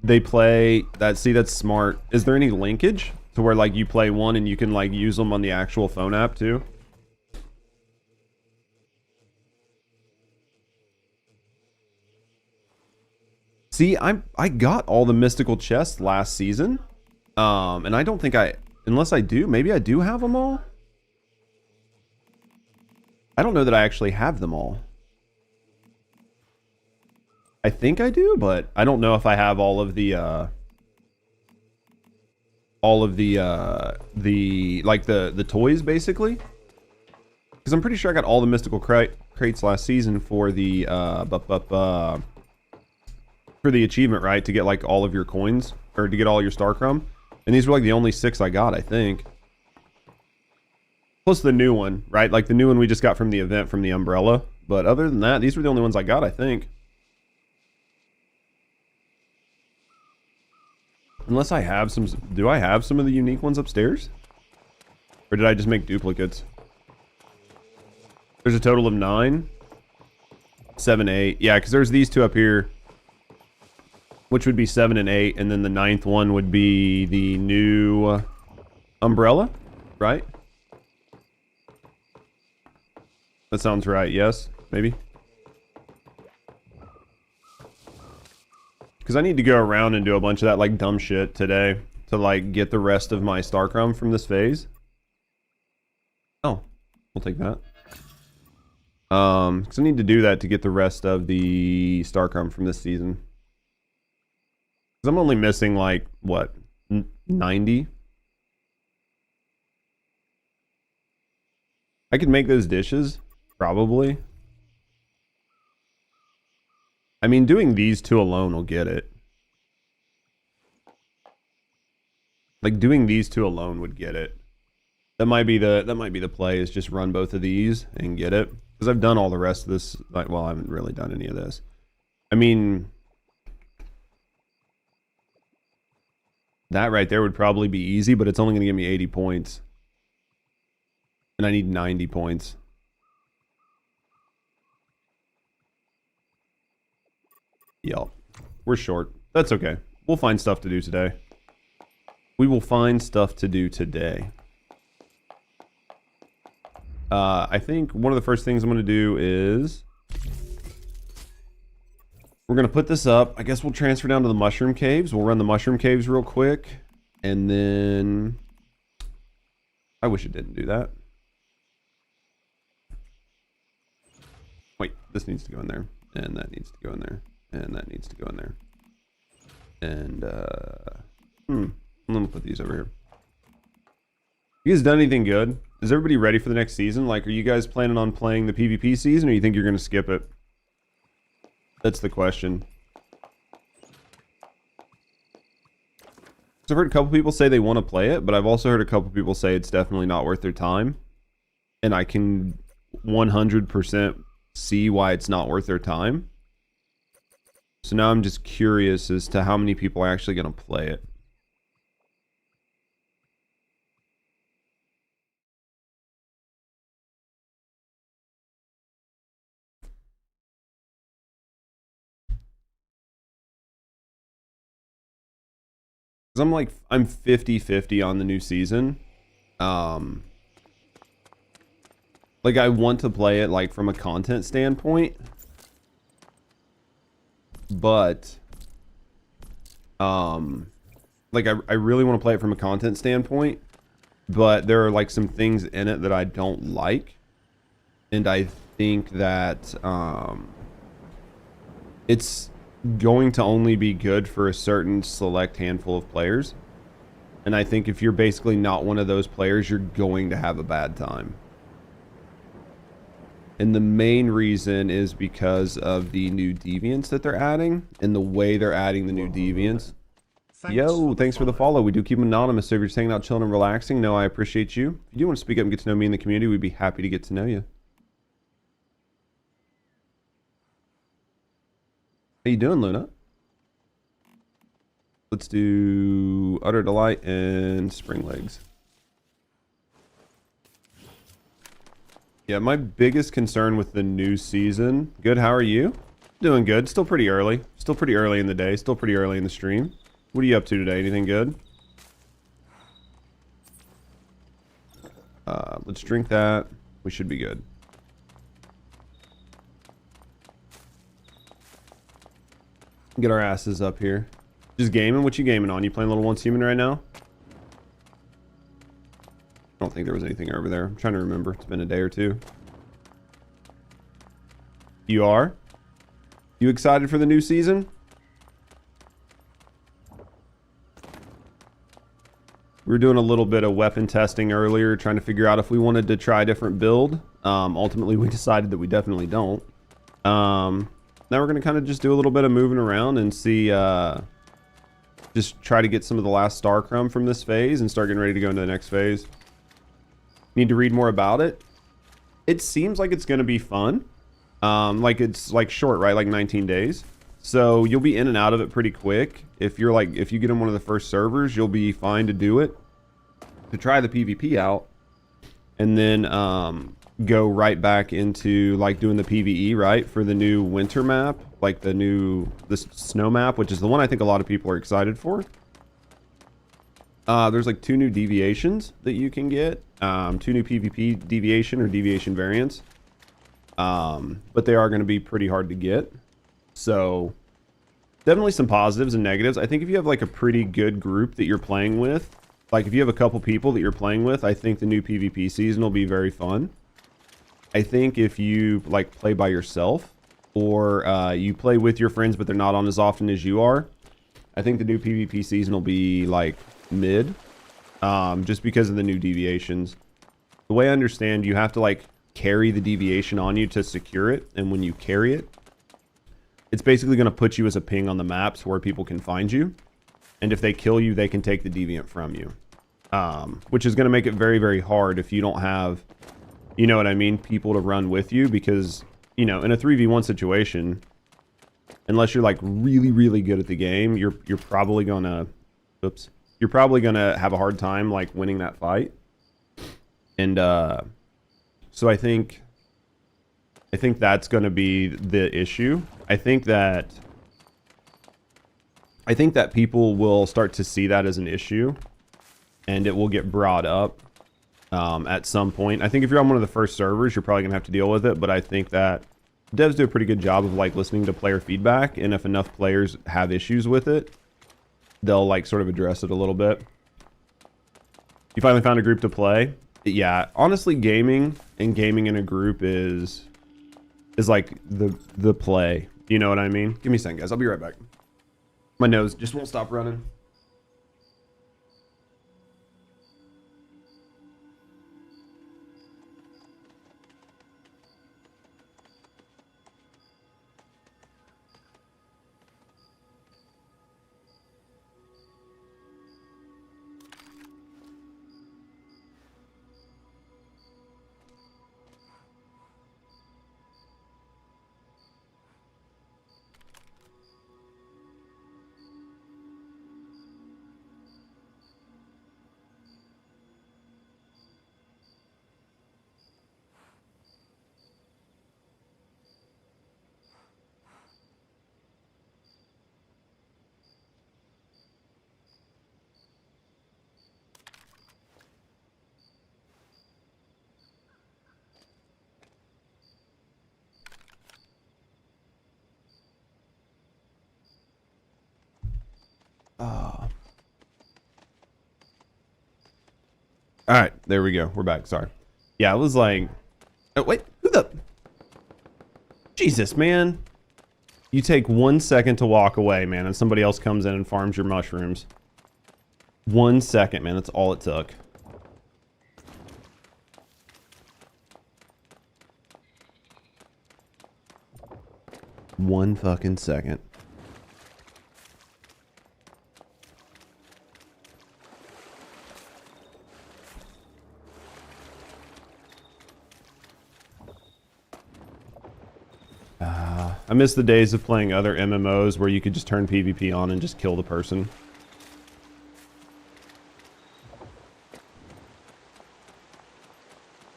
they play that. See, that's smart. Is there any linkage? To where like you play one and you can like use them on the actual phone app too. See, I got all the mystical chests last season. And I don't think unless I do, maybe I do have them all. I don't know that I actually have them all. I think I do, but I don't know if I have all of the like the toys basically. Because I'm pretty sure I got all the mystical crates last season for the for the achievement, right? To get like all of your coins or to get all your star crumb. And these were like the only 6 I got, I think. Plus the new one, right? Like the new one we just got from the event from the umbrella. But other than that, these were the only ones I got, I think. Unless I have some... Do I have some of the unique ones upstairs? Or did I just make duplicates? There's a total of 9. 7, 8. Yeah, because there's these 2 up here. Which would be 7 and 8. And then the 9th one would be the new umbrella, right? That sounds right, yes? Maybe? Because I need to go around and do a bunch of that, like, dumb shit today to, like, get the rest of my star crumb from this phase. Oh, we'll take that. Because I need to do that to get the rest of the star crumb from this season. Because I'm only missing, like, what, 90? I could make those dishes, probably. I mean, doing these 2 alone will get it. Like, doing these 2 alone would get it. That might be the play, is just run both of these and get it. Because I've done all the rest of this. Like, well, I haven't really done any of this. I mean, that right there would probably be easy, but it's only going to give me 80 points. And I need 90 points. Yep. We're short. That's okay. We'll find stuff to do today. We will find stuff to do today. I think one of the first things I'm going to do is... We're going to put this up. I guess we'll transfer down to the mushroom caves. We'll run the mushroom caves real quick. And then... I wish it didn't do that. Wait, this needs to go in there. And that needs to go in there. And that needs to go in there. And, I'm gonna put these over here. You guys done anything good? Is everybody ready for the next season? Like, are you guys planning on playing the PvP season, or you think you're gonna skip it? That's the question. So I've heard a couple people say they want to play it, but I've also heard a couple people say it's definitely not worth their time. And I can 100% see why it's not worth their time. So now I'm just curious as to how many people are actually going to play it. Because I'm 50-50 on the new season. Like, I want to play it, like, from a content standpoint. But, like, I really want to play it from a content standpoint. But there are, like, some things in it that I don't like. And I think that, it's going to only be good for a certain select handful of players. And I think if you're basically not one of those players, you're going to have a bad time. And the main reason is because of the new deviants that they're adding and the way they're adding the new deviants. Thanks for the follow. We do keep them anonymous, so if you're just hanging out, chilling, and relaxing, no, I appreciate you. If you do want to speak up and get to know me in the community, we'd be happy to get to know you. How you doing, Luna? Let's do Utter Delight and Spring Legs. Yeah, my biggest concern with the new season... Good, how are you? Doing good. Still pretty early. Still pretty early in the day. Still pretty early in the stream. What are you up to today? Anything good? Let's drink that. We should be good. Get our asses up here. Just gaming? What you gaming on? You playing Little Once Human right now? I don't think there was anything over there. I'm trying to remember. It's been a day or two. You are? You excited for the new season? We were doing a little bit of weapon testing earlier, trying to figure out if we wanted to try a different build. Ultimately, we decided that we definitely don't. Now we're going to kind of just do a little bit of moving around and see, just try to get some of the last star crumb from this phase and start getting ready to go into the next phase. Need to read more about it. It seems like it's going to be fun. Like it's like short, right? Like 19 days. So you'll be in and out of it pretty quick. If you're like, if you get in one of the first servers, you'll be fine to do it, to try the PvP out, and then go right back into like doing the PvE, right, for the new winter map, like the snow map, which is the one I think a lot of people are excited for. There's like 2 new deviations that you can get, 2 new PvP deviation or deviation variants, but they are going to be pretty hard to get. So definitely some positives and negatives. I think if you have like a pretty good group that you're playing with, like if you have a couple people that you're playing with, I think the new PvP season will be very fun. I think if you like play by yourself, or you play with your friends but they're not on as often as you are, I think the new PvP season will be like mid, just because of the new deviations. The way I understand, you have to like carry the deviation on you to secure it, and when you carry it, it's basically going to put you as a ping on the maps where people can find you. And if they kill you, they can take the deviant from you. Which is going to make it very, very hard if you don't have, you know what I mean, people to run with you. Because, you know, in a 3v1 situation, unless you're like really, really good at the game, you're probably going to, oops, you're probably going to have a hard time like winning that fight. And so I think that's going to be the issue. I think that people will start to see that as an issue, and it will get brought up at some point. I think if you're on one of the first servers, you're probably gonna have to deal with it, but I think that devs do a pretty good job of like listening to player feedback, and if enough players have issues with it, they'll like sort of address it a little bit. You finally found a group to play? Yeah, honestly, gaming and gaming in a group is like the play. You know what I mean? Give me a second, guys. I'll be right back. My nose just won't stop running. All right, there we go. We're back. Sorry. Yeah, I was like, oh, wait, who the? Jesus, man. You take 1 second to walk away, man, and somebody else comes in and farms your mushrooms. 1 second, man. That's all it took. One fucking second. I miss the days of playing other MMOs where you could just turn PvP on and just kill the person.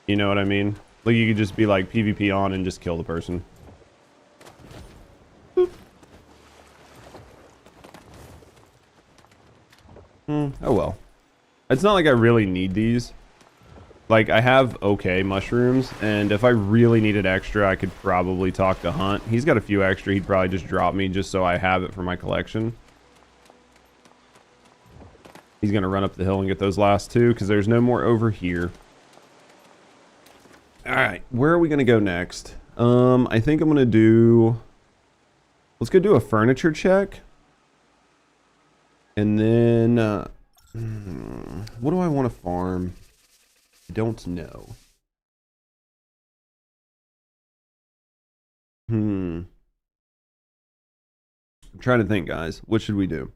You know what I mean? Like you could just be like PvP on and just kill the person. Boop. Oh well. It's not like I really need these. Like, I have okay mushrooms, and if I really needed extra, I could probably talk to Hunt. He's got a few extra. He'd probably just drop me just so I have it for my collection. He's going to run up the hill and get those last two, because there's no more over here. Alright, where are we going to go next? I think I'm going to do... Let's go do a furniture check. And then... what do I want to farm? Don't know. I'm trying to think, guys. What should we do?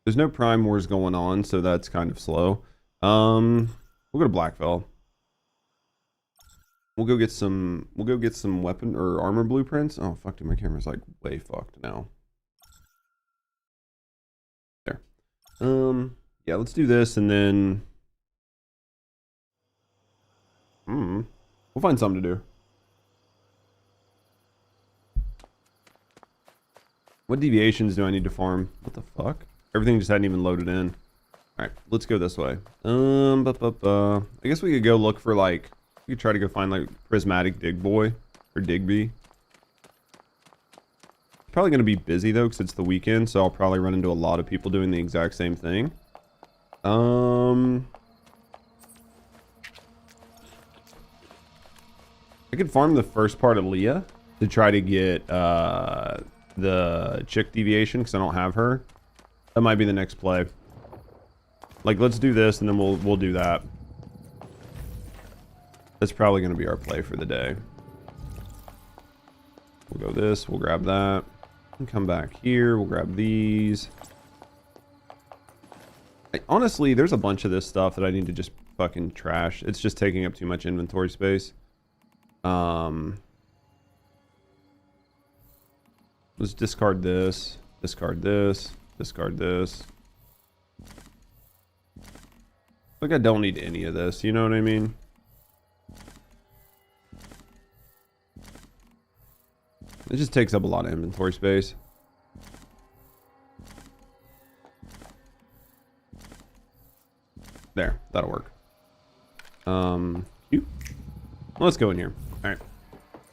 There's no Prime Wars going on, so that's kind of slow. We'll go to Blackfell. We'll go get some weapon or armor blueprints. Oh fuck, dude, my camera's like way fucked now. There. Yeah, let's do this and then we'll find something to do. What deviations do I need to farm? What the fuck? Everything just hadn't even loaded in. Alright, let's go this way. I guess we could go look for like, we could try to go find like Prismatic Dig Boy or Digby. Probably going to be busy though because it's the weekend, so I'll probably run into a lot of people doing the exact same thing. I could farm the first part of Leah to try to get the chick deviation because I don't have her. That might be the next play. Like, let's do this and then we'll do that. That's probably going to be our play for the day. We'll go this, we'll grab that. And come back here, we'll grab these. Honestly, there's a bunch of this stuff that I need to just fucking trash. It's just taking up too much inventory space. Let's discard this, discard this, discard this. Like, I don't need any of this, you know what I mean? It just takes up a lot of inventory space. There, that'll work. Let's go in here. Alright.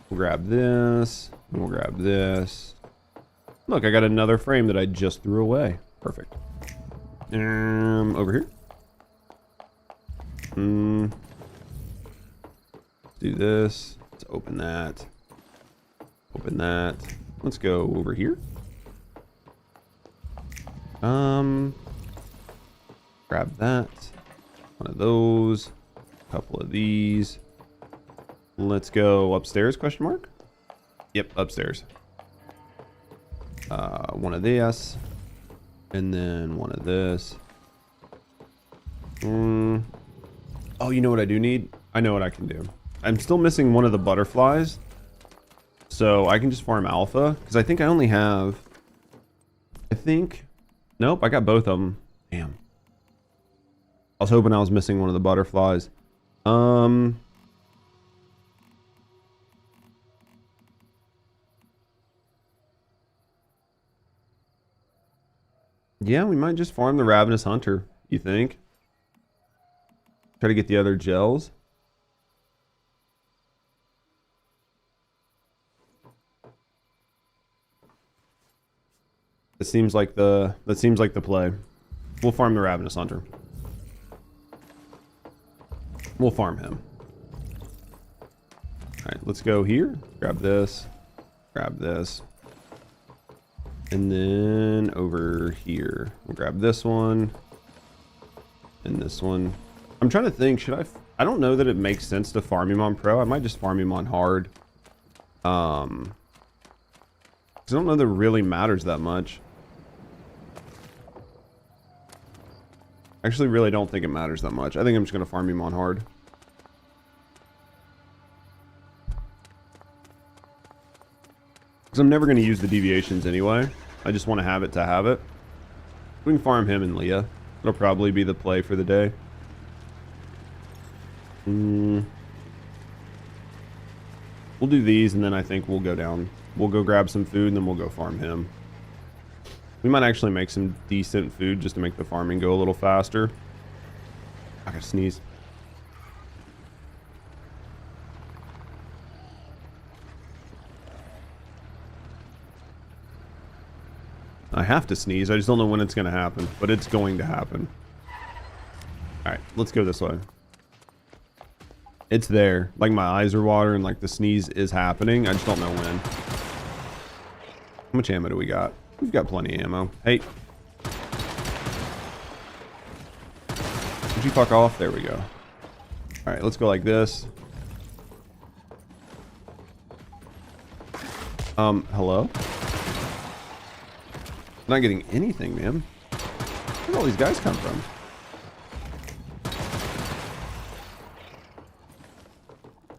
We'll grab this. And we'll grab this. Look, I got another frame that I just threw away. Perfect. Over here. Let's do this. Let's open that. Open that. Let's go over here. Grab that. One of those. A couple of these. Let's go upstairs, question mark? Yep, upstairs. One of this. And then one of this. Oh, you know what I do need? I know what I can do. I'm still missing one of the butterflies. So I can just farm alpha. Because I think I only have... Nope, I got both of them. Damn. I was hoping I was missing one of the butterflies. Yeah, we might just farm the Ravenous Hunter, you think? Try to get the other gels. That seems like the play. We'll farm the Ravenous Hunter. We'll farm him. Alright, let's go here. Grab this. Grab this. And then over here. We'll grab this one. And this one. I'm trying to think, should I don't know that it makes sense to farm him on pro. I might just farm him on hard. 'Cause I don't know that it really matters that much. I actually really don't think it matters that much. I think I'm just going to farm him on hard. Because I'm never going to use the deviations anyway. I just want to have it to have it. We can farm him and Leah. It'll probably be the play for the day. We'll do these and then I think we'll go down. We'll go grab some food and then we'll go farm him. We might actually make some decent food just to make the farming go a little faster. I gotta sneeze. I have to sneeze. I just don't know when it's going to happen, but it's going to happen. All right, let's go this way. It's there. Like, my eyes are watering, like the sneeze is happening. I just don't know when. How much ammo do we got? We've got plenty of ammo. Hey. Would you fuck off? There we go. All right, let's go like this. Hello? Not getting anything, man. Where all these guys come from?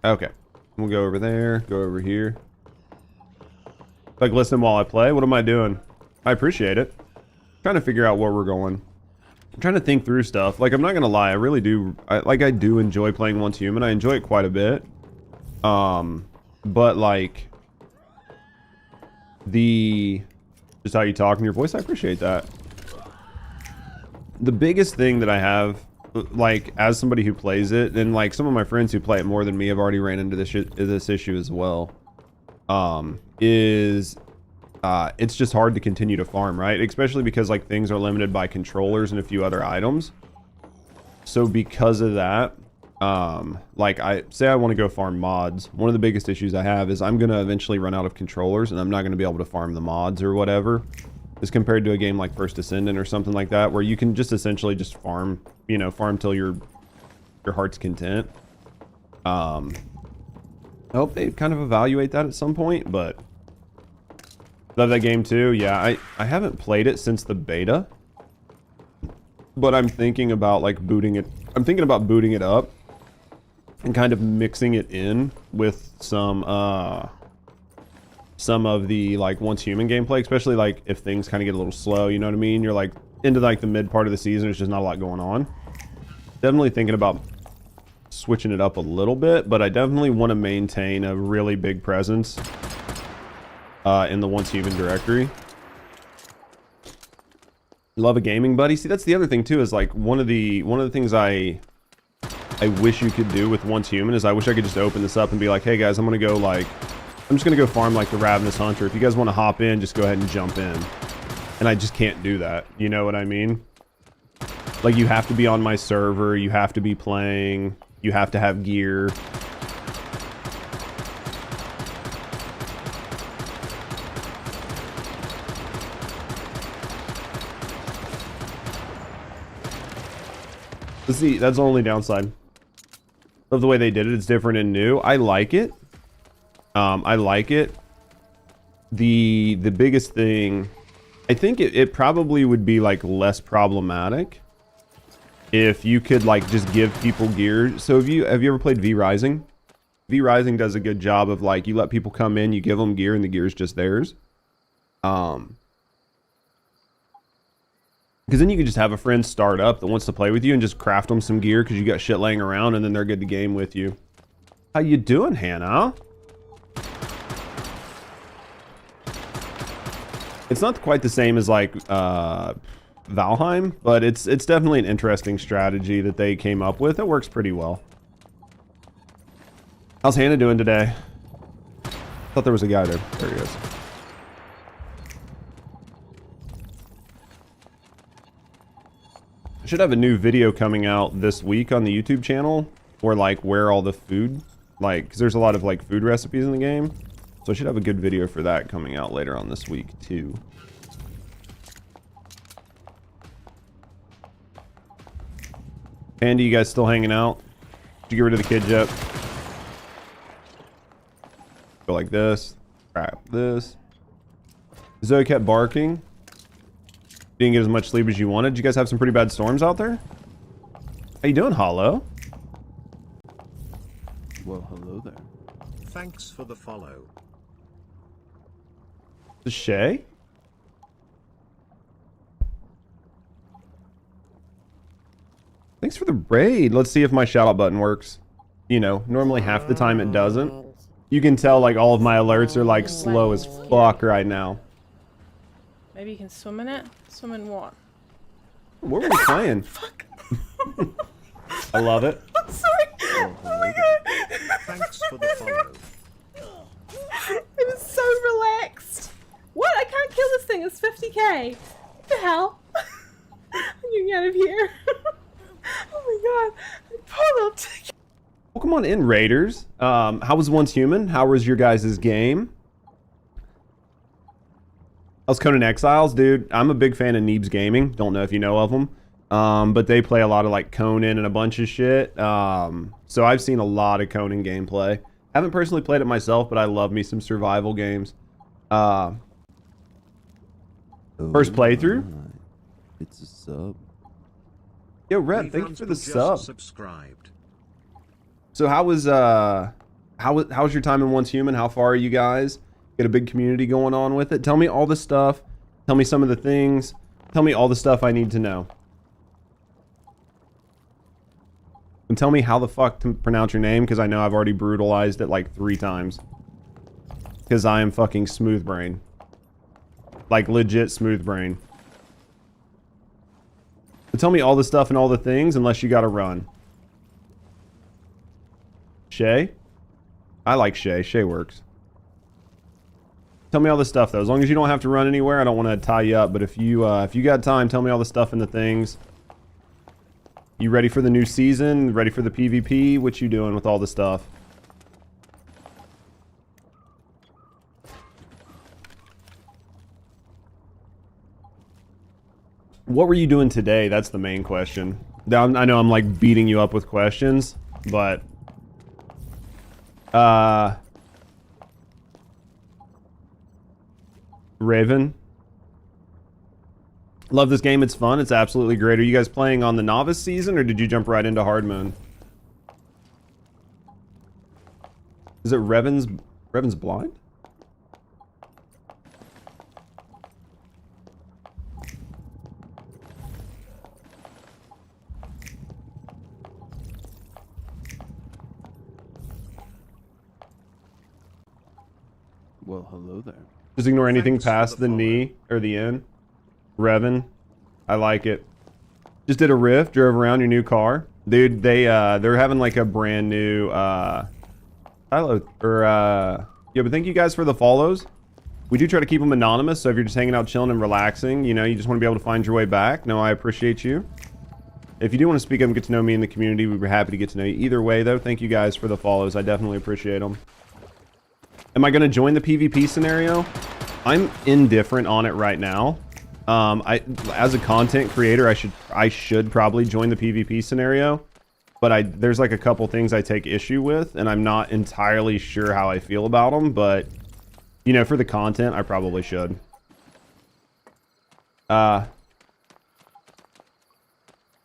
Okay. We'll go over there, go over here. Like, listen while I play. What am I doing? I appreciate it. I'm trying to figure out where we're going. I'm trying to think through stuff. Like, I'm not gonna lie, I really do. I do enjoy playing Once Human. I enjoy it quite a bit. But like just how you talk in your voice, I appreciate that. The biggest thing that I have, like, as somebody who plays it, and like some of my friends who play it more than me have already ran into this issue as well, is it's just hard to continue to farm, right? Especially because like things are limited by controllers and a few other items. So because of that, like I want to go farm mods. One of the biggest issues I have is I'm going to eventually run out of controllers and I'm not going to be able to farm the mods or whatever, as compared to a game like First Ascendant or something like that, where you can just essentially just farm, you know, farm till your heart's content. I hope they kind of evaluate that at some point, but love that game too. Yeah, I haven't played it since the beta, but I'm thinking about like booting it. I'm thinking about booting it up and kind of mixing it in with some of the like Once Human gameplay, especially like if things kind of get a little slow, you know what I mean? You're like into like the mid part of the season, there's just not a lot going on. Definitely thinking about switching it up a little bit, but I definitely want to maintain a really big presence in the Once Human directory. Love a gaming buddy. See, that's the other thing too, is like one of the things I wish you could do with Once Human is I wish I could just open this up and be like, hey guys, I'm just gonna go farm like the Ravenous Hunter. If you guys want to hop in, just go ahead and jump in. And I just can't do that. You know what I mean? Like, you have to be on my server, you have to be playing, you have to have gear. See, that's the only downside of the way they did it. It's different and new. I like it. I like it. The biggest thing, I think it probably would be like less problematic if you could like just give people gear. So have you ever played V Rising? V Rising does a good job of like, you let people come in, you give them gear, and the gear is just theirs. Because then you can just have a friend start up that wants to play with you and just craft them some gear because you got shit laying around, and then they're good to game with you. How you doing, Hannah? It's not quite the same as like Valheim, but it's definitely an interesting strategy that they came up with. It works pretty well. How's Hannah doing today? Thought there was a guy there. There he is. I should have a new video coming out this week on the YouTube channel, or like where all the food, like, because there's a lot of like food recipes in the game. So I should have a good video for that coming out later on this week too. Andy, you guys still hanging out? Did you get rid of the kids yet? Go like this. Crap, this. Zoe kept barking. Didn't get as much sleep as you wanted. Did you guys have some pretty bad storms out there? How you doing, Hollow? Well, hello there. Thanks for the follow. Is Shay? Thanks for the raid. Let's see if my shout out button works. You know, normally half the time it doesn't. You can tell like all of my alerts are like slow as fuck right now. Maybe you can swim in it? Swim in what? What were we playing? Fuck. I love it. I'm sorry. Oh my god. Thanks for the follow. It was so relaxed. What? I can't kill this thing. It's 50k. What the hell? I'm getting out of here. Oh my god. Portal ticket. Welcome on in, Raiders. How was Once Human? How was your guys' game? How's Conan Exiles, dude? I'm a big fan of Neebs Gaming. Don't know if you know of them. But they play a lot of like Conan and a bunch of shit. So I've seen a lot of Conan gameplay. Haven't personally played it myself, but I love me some survival games. First playthrough. It's a sub. Yo, Rep, thank you for the sub. Subscribed. So how was your time in Once Human? How far are you guys? Get a big community going on with it. Tell me all the stuff. Tell me some of the things. Tell me all the stuff I need to know. And tell me how the fuck to pronounce your name, because I know I've already brutalized it like 3 times. Because I am fucking smooth brain. Like legit smooth brain. So tell me all the stuff and all the things, unless you gotta run. Shay? I like Shay. Shay works. Tell me all the stuff though. As long as you don't have to run anywhere, I don't want to tie you up. But if you got time, tell me all the stuff and the things. You ready for the new season? Ready for the PvP? What you doing with all the stuff? What were you doing today? That's the main question. Now, I know I'm like beating you up with questions, but Raven. Love this game. It's fun. It's absolutely great. Are you guys playing on the novice season, or did you jump right into hard mode? Is it Revan's blind? Well, hello there. Just ignore anything Thanks for past the the knee or the end. Revan, I like it. Just did a riff, drove around your new car, dude. They're having like a brand new yeah. But thank you guys for the follows. We do try to keep them anonymous, so if you're just hanging out, chilling, and relaxing, you know, you just want to be able to find your way back. No, I appreciate you. If you do want to speak up and get to know me in the community, we'd be happy to get to know you. Either way, though, thank you guys for the follows. I definitely appreciate them. Am I going to join the PvP scenario? I'm indifferent on it right now. As a content creator, I should probably join the PvP scenario, but there's like a couple things I take issue with, and I'm not entirely sure how I feel about them. But you know, for the content, I probably should.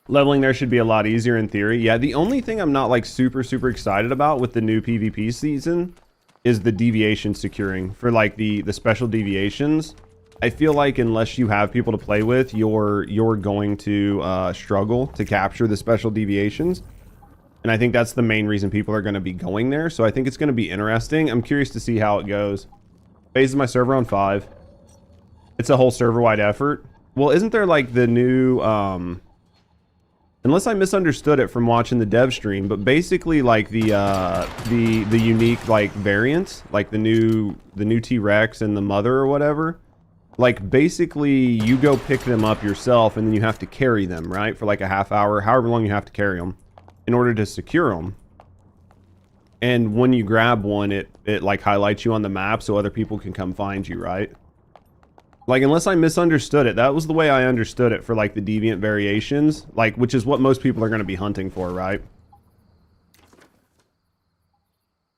Leveling there should be a lot easier in theory. Yeah, the only thing I'm not like super excited about with the new PvP season is the deviation securing for like the special deviations. I feel like unless you have people to play with, you're going to struggle to capture the special deviations. And I think that's the main reason people are going to be going there. So I think it's going to be interesting. I'm curious to see how it goes. Phase is my server on 5. It's a whole server-wide effort. Well, isn't there like the new unless I misunderstood it from watching the dev stream, but basically like the unique like variants, like the new T-Rex and the mother or whatever, like basically you go pick them up yourself and then you have to carry them, right? For like a half hour, however long you have to carry them in order to secure them. And when you grab one, it like highlights you on the map so other people can come find you, right? Like, unless I misunderstood it, that was the way I understood it for like the deviant variations, like, which is what most people are going to be hunting for, right?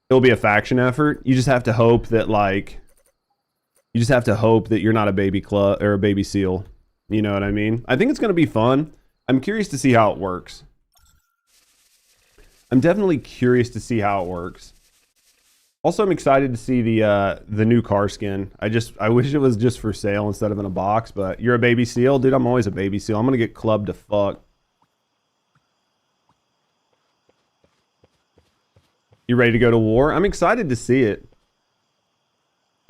It'll be a faction effort. You just have to hope that like, you're not a baby club or a baby seal. You know what I mean? I think it's going to be fun. I'm curious to see how it works. I'm definitely curious to see how it works. Also, I'm excited to see the new car skin. I wish it was just for sale instead of in a box, but you're a baby seal? Dude, I'm always a baby seal. I'm gonna get clubbed to fuck. You ready to go to war? I'm excited to see it.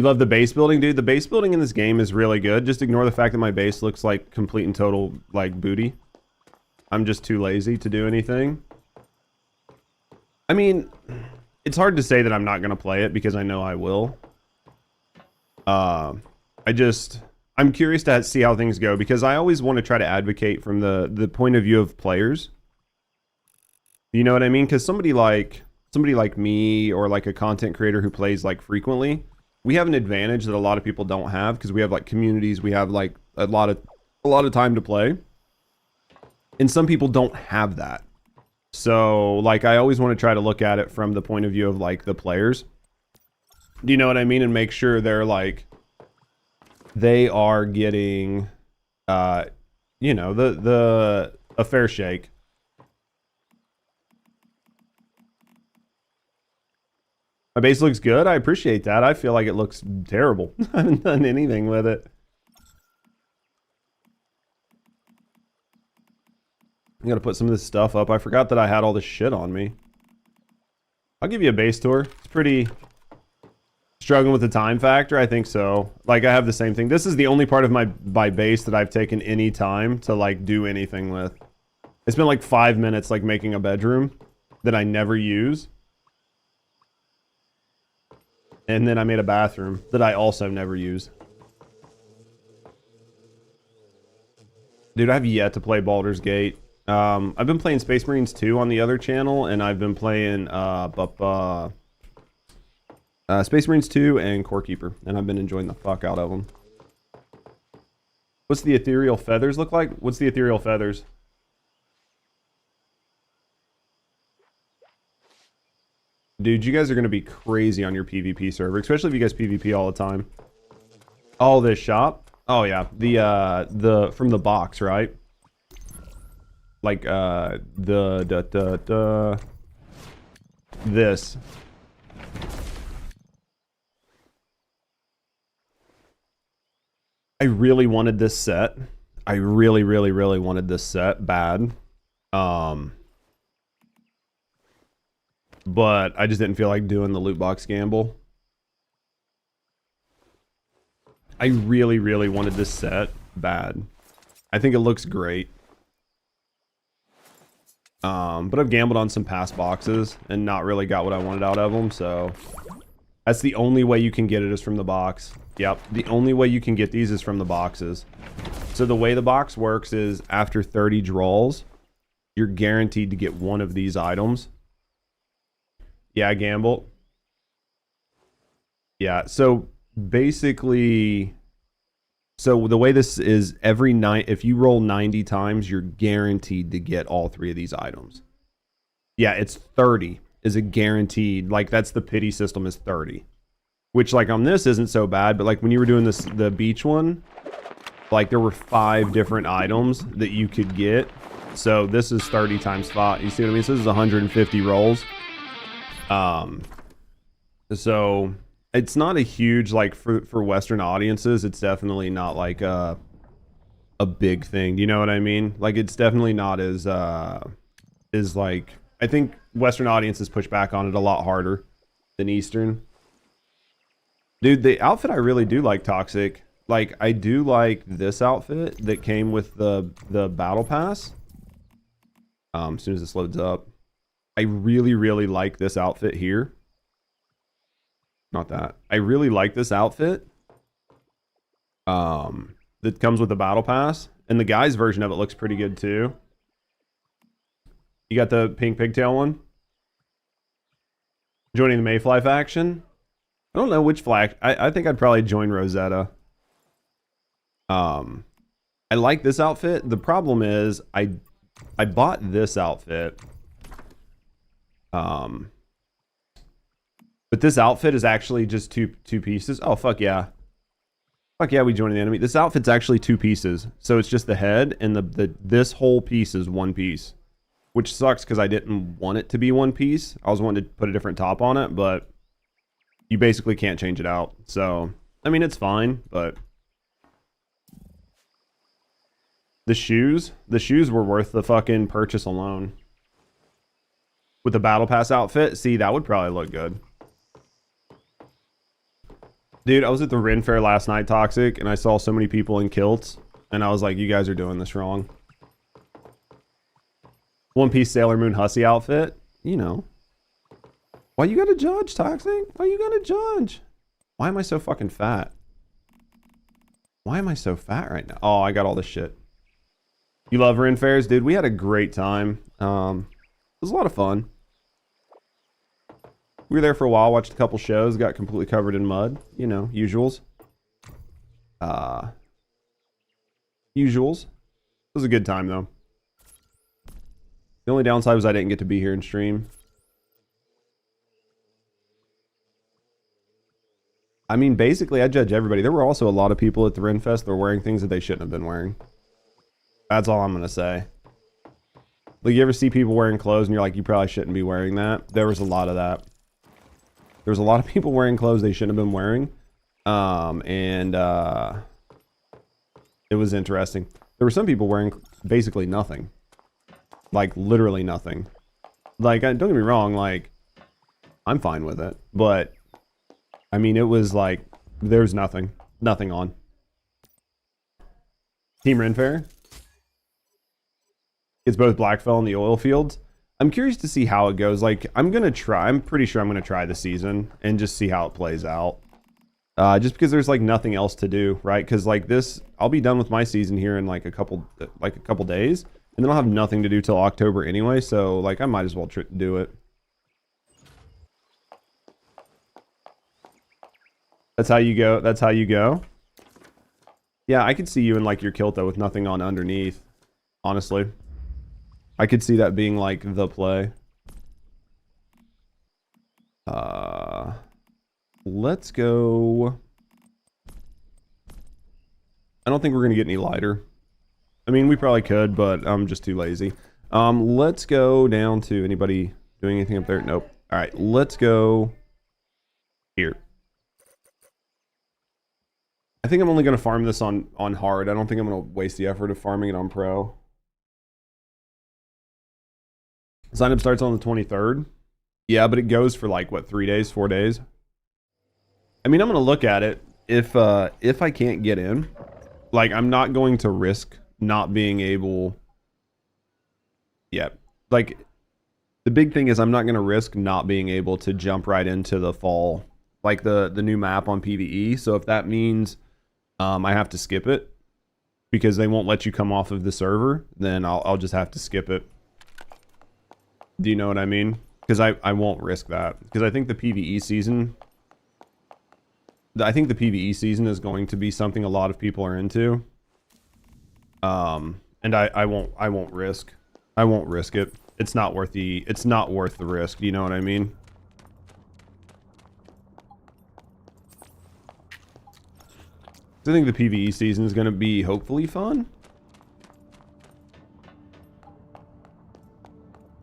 You love the base building, dude? The base building in this game is really good. Just ignore the fact that my base looks like complete and total, like, booty. I'm just too lazy to do anything. I mean, it's hard to say that I'm not going to play it because I know I will. I'm curious to see how things go because I always want to try to advocate from the point of view of players. You know what I mean? Because somebody like me or like a content creator who plays like frequently, we have an advantage that a lot of people don't have because we have like communities, we have like a lot of time to play. And some people don't have that. So like I always want to try to look at it from the point of view of like the players. Do you know what I mean? And make sure they're like they are getting you know, a fair shake. My base looks good. I appreciate that. I feel like it looks terrible. I haven't done anything with it. I gotta put some of this stuff up. I forgot that I had all this shit on me. I'll give you a base tour. It's pretty... Struggling with the time factor? I think so. Like, I have the same thing. This is the only part of my base that I've taken any time to, like, do anything with. It's been, like, 5 minutes, like, making a bedroom that I never use. And then I made a bathroom that I also never use. Dude, I have yet to play Baldur's Gate. I've been playing Space Marines 2 on the other channel, and I've been playing Space Marines 2 and Core Keeper, and I've been enjoying the fuck out of them. What's the ethereal feathers look like? What's the ethereal feathers? Dude, you guys are going to be crazy on your PvP server, especially if you guys PvP all the time. Oh, this shop? Oh, yeah. The from the box, right? Like, this. I really wanted this set. I really wanted this set bad. But I just didn't feel like doing the loot box gamble. I really wanted this set bad. I think it looks great. But I've gambled on some past boxes and not really got what I wanted out of them, so that's the only way you can get it is from the box. Yep, the only way you can get these is from the boxes. So the way the box works is after 30 draws, you're guaranteed to get one of these items. Yeah, I gambled. Yeah, so basically, so the way this is every night, if you roll 90 times, you're guaranteed to get all three of these items. Yeah, it's 30 is a guaranteed, like that's the pity system is 30. Which like on this isn't so bad, but like when you were doing this, the beach one, like there were 5 different items that you could get. So this is 30 times 5. You see what I mean? So this is 150 rolls. So it's not a huge, like for Western audiences, it's definitely not like a big thing. Do you know what I mean? Like it's definitely not as like, I think Western audiences push back on it a lot harder than Eastern. Dude, the outfit I really do like, Toxic. Like I do like this outfit that came with the battle pass. As soon as this loads up. I really like this outfit here. Not that. I really like this outfit. That comes with the battle pass. And the guy's version of it looks pretty good too. You got the pink pigtail one? Joining the Mayfly faction? I don't know which flag. I think I'd probably join Rosetta. I like this outfit. The problem is I bought this outfit. But this outfit is actually just two pieces. Oh, fuck yeah. Fuck yeah, we joined the enemy. This outfit's actually 2 pieces. So it's just the head and this whole piece is 1 piece. Which sucks because I didn't want it to be 1 piece. I was wanting to put a different top on it, but you basically can't change it out. So, I mean, it's fine, but the shoes were worth the fucking purchase alone. With the battle pass outfit, see, that would probably look good. Dude, I was at the Ren Fair last night, Toxic, and I saw so many people in kilts, and I was like, you guys are doing this wrong. One Piece Sailor Moon hussy outfit, you know. Why you gotta judge, Toxic? Why you gotta judge? Why am I so fucking fat? Why am I so fat right now? Oh, I got all this shit. You love Ren Fairs? Dude, we had a great time. It was a lot of fun. We were there for a while, watched a couple shows, got completely covered in mud. You know, usuals. Usuals. It was a good time, though. The only downside was I didn't get to be here and stream. I mean, basically, I judge everybody. There were also a lot of people at the Ren Fest that were wearing things that they shouldn't have been wearing. That's all I'm going to say. Like, you ever see people wearing clothes and you're like, you probably shouldn't be wearing that? There was a lot of that. There was a lot of people wearing clothes they shouldn't have been wearing. It was interesting. There were some people wearing basically nothing. Like, literally nothing. Like, don't get me wrong, like, I'm fine with it. But, I mean, it was like, there's nothing. Nothing on. Team Ren Fair. It's both Blackfell and the oil fields. I'm curious to see how it goes. Like, I'm pretty sure I'm going to try the season and just see how it plays out. Just because there's, like, nothing else to do, right? Because, like, I'll be done with my season here in, like, a couple days. And then I'll have nothing to do till October anyway. So, like, I might as well do it. That's how you go. That's how you go. Yeah, I could see you in, like, your kilt, though, with nothing on underneath. Honestly. I could see that being, like, the play. Let's go. I don't think we're going to get any lighter. I mean, we probably could, but I'm just too lazy. Let's go down to anybody doing anything up there. Nope. All right, let's go here. I think I'm only going to farm this on hard. I don't think I'm going to waste the effort of farming it on pro. Sign up starts on the 23rd. Yeah, but it goes for like, what, 3 days, 4 days? I mean, I'm going to look at it. If I can't get in, like, I'm not going to risk not being able. Yeah, like, the big thing is I'm not going to risk not being able to jump right into the fall, like the new map on PvE. So if that means I have to skip it because they won't let you come off of the server, then I'll just have to skip it. Do you know what I mean? Because I won't risk that. Because I think the PvE season. I think the PvE season is going to be something a lot of people are into. And I won't risk. I won't risk it. It's not worth the risk. Do you know what I mean? I think the PvE season is going to be hopefully fun.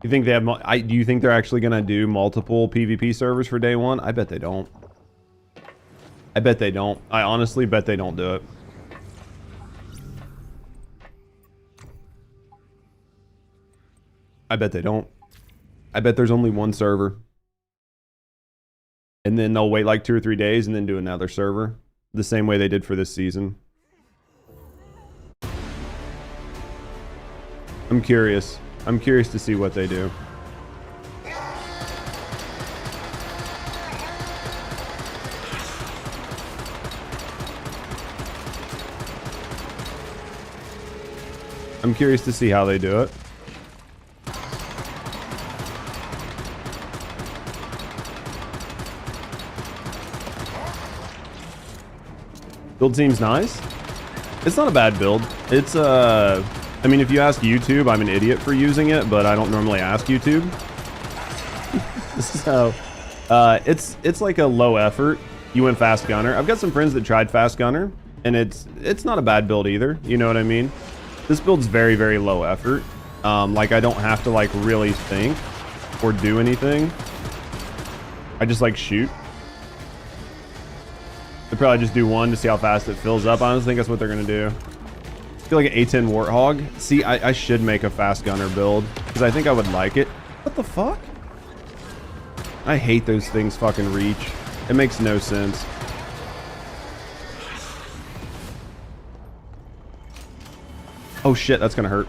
You think they have? Do you think they're actually going to do multiple PvP servers for day one? I bet they don't. I bet they don't. I honestly bet they don't do it. I bet they don't. I bet there's only one server. And then they'll wait like 2 or 3 days and then do another server. The same way they did for this season. I'm curious. I'm curious to see what they do. I'm curious to see how they do it. Build seems nice. It's not a bad build. It's I mean, if you ask YouTube, I'm an idiot for using it, but I don't normally ask YouTube. So, it's like a low effort. You went fast gunner. I've got some friends that tried fast gunner, and it's not a bad build either. You know what I mean? This build's very, very low effort. Like, I don't have to, like, really think or do anything. I just, like, shoot. They'll probably just do one to see how fast it fills up. I honestly think that's what they're going to do. I feel like an A10 Warthog. See, I should make a fast gunner build because I think I would like it. What the fuck? I hate those things fucking reach. It makes no sense. Oh shit, that's gonna hurt.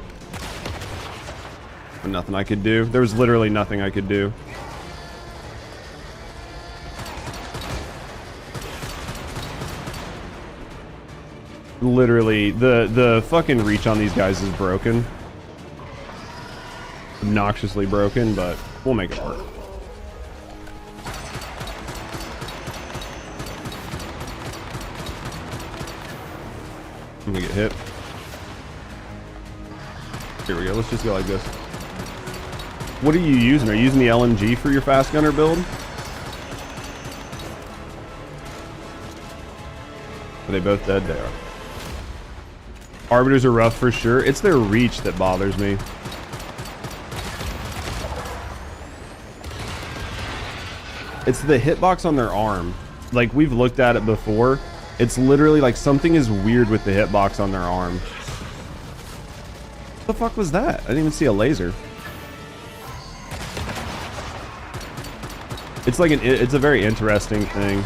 But nothing I could do. There was literally nothing I could do. Literally, the fucking reach on these guys is broken. Obnoxiously broken, but we'll make it work. I'm gonna get hit. Here we go. Let's just go like this. What are you using? Are you using the LMG for your fast gunner build? Are they both dead? They are. Arbiters are rough for sure. It's their reach that bothers me. It's the hitbox on their arm. Like, we've looked at it before. It's literally like something is weird with the hitbox on their arm. What the fuck was that? I didn't even see a laser. It's like it's a very interesting thing.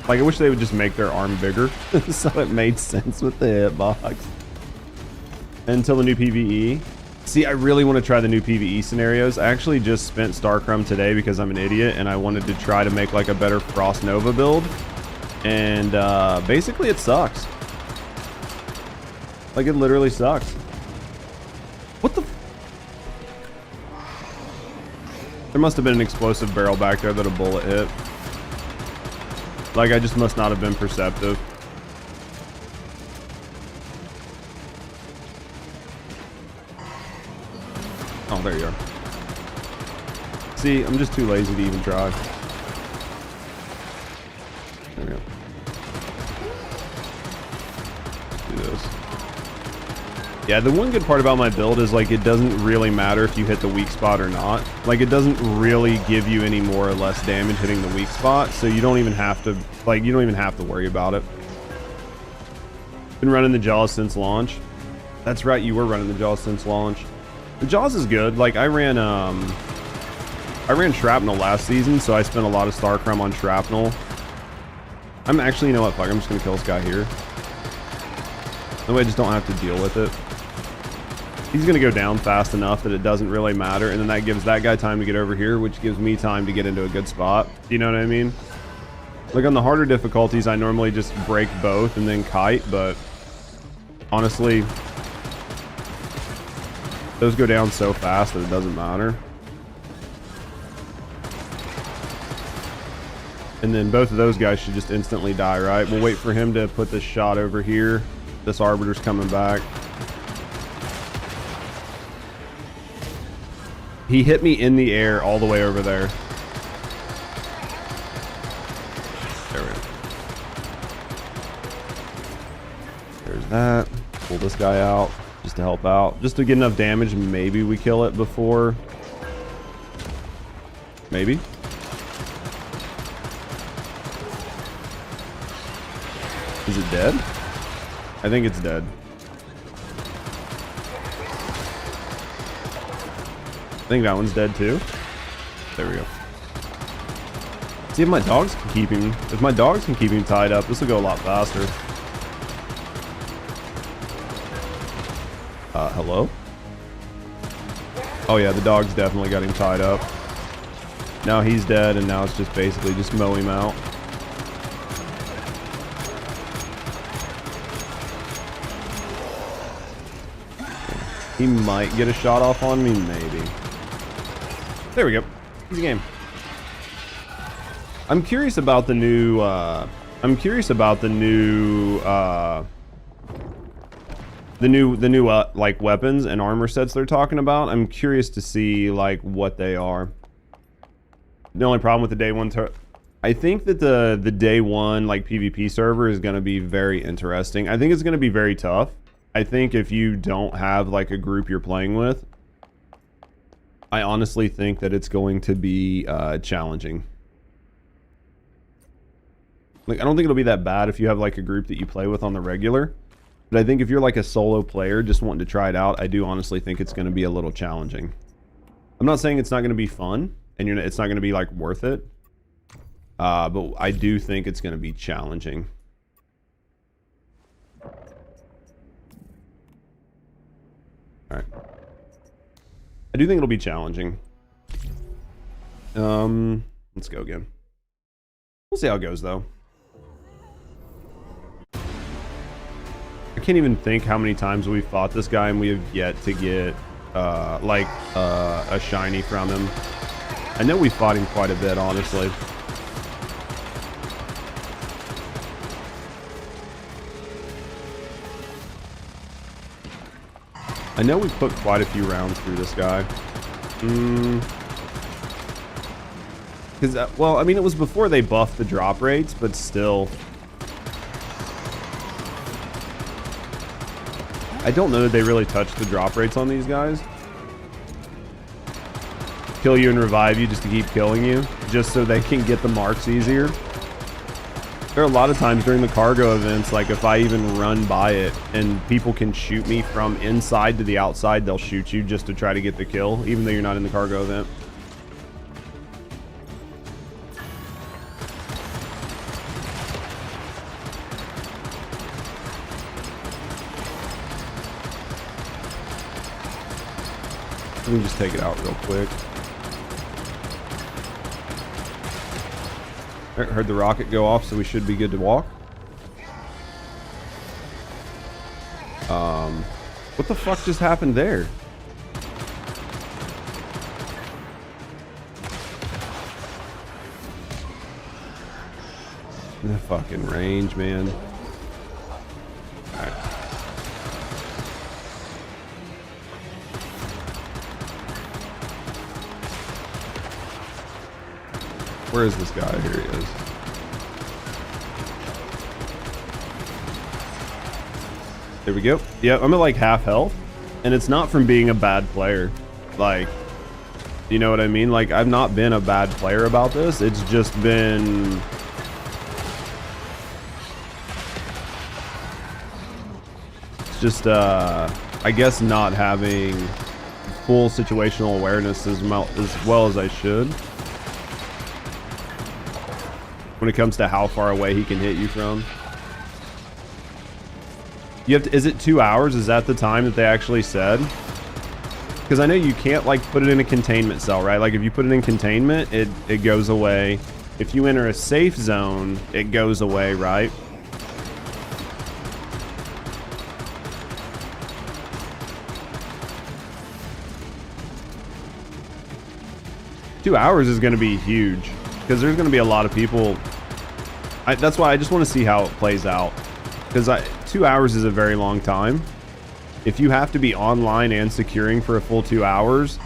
Like, I wish they would just make their arm bigger so it made sense with the hitbox. Until the new PvE. See, I really want to try the new PvE scenarios. I actually just spent Starcrum today because I'm an idiot and I wanted to try to make like a better Frost Nova build. And basically it sucks. Like, it literally sucks. What the? There must have been an explosive barrel back there that a bullet hit. Like, I just must not have been perceptive. Oh, there you are. See, I'm just too lazy to even try. There we go. Let's do this. Yeah, the one good part about my build is, like, it doesn't really matter if you hit the weak spot or not. Like, it doesn't really give you any more or less damage hitting the weak spot, so you don't even have to, like, you don't even have to worry about it. Been running the Jaws since launch. That's right, you were running the Jaws since launch. The Jaws is good. Like, I ran Shrapnel last season, so I spent a lot of Starcrum on Shrapnel. I'm actually, you know what, fuck, I'm just gonna kill this guy here. That way I just don't have to deal with it. He's gonna go down fast enough that it doesn't really matter, and then that gives that guy time to get over here, which gives me time to get into a good spot. You know what I mean? Like, on the harder difficulties, I normally just break both and then kite, but honestly, those go down so fast that it doesn't matter. And then both of those guys should just instantly die, right? We'll wait for him to put this shot over here. This Arbiter's coming back. He hit me in the air all the way over there. There we go. There's that. Pull this guy out just to help out. Just to get enough damage, maybe we kill it before. Maybe. Is it dead? I think it's dead. I think that one's dead too. There we go. See if my dogs can keep him. If my dogs can keep him tied up, this will go a lot faster. Hello? Oh yeah, the dogs definitely got him tied up. Now he's dead, and now it's just basically just mow him out. He might get a shot off on me, maybe. There we go. Easy game. I'm curious about the new, like, weapons and armor sets they're talking about. I'm curious to see, like, what they are. The only problem with the day one, I think that the day one, like, PvP server is going to be very interesting. I think it's going to be very tough. I think if you don't have, like, a group you're playing with, I honestly think that it's going to be challenging. Like, I don't think it'll be that bad if you have, like, a group that you play with on the regular. But I think if you're, like, a solo player just wanting to try it out, I do honestly think it's going to be a little challenging. I'm not saying it's not going to be fun, and it's not going to be, like, worth it. But I do think it's going to be challenging. Alright. I do think it'll be challenging. Let's go again. We'll see how it goes, though. I can't even think how many times we've fought this guy and we have yet to get, a shiny from him. I know we fought him quite a bit, honestly. I know we put quite a few rounds through this guy. Because, well, I mean, it was before they buffed the drop rates, but still. I don't know that they really touched the drop rates on these guys. Kill you and revive you just to keep killing you, just so they can get the marks easier. There are a lot of times during the cargo events, like if I even run by it and people can shoot me from inside to the outside, they'll shoot you just to try to get the kill, even though you're not in the cargo event. Let me just take it out real quick. Heard the rocket go off, so we should be good to walk. What the fuck just happened there? The fucking range, man. Alright. Where is this guy? Here he is. There we go. Yep, I'm at like half health. And it's not from being a bad player. Like, you know what I mean? Like, I've not been a bad player about this. It's just been... It's just, I guess not having full situational awareness as well as I should. When it comes to how far away he can hit you from. You have to, is it 2 hours? Is that the time that they actually said? Because I know you can't like put it in a containment cell, right? Like if you put it in containment, it goes away. If you enter a safe zone, it goes away, right? $2 is going to be huge because there's going to be a lot of people. That's why I just want to see how it plays out, because 2 hours is a very long time. If you have to be online and securing for a full 2 hours,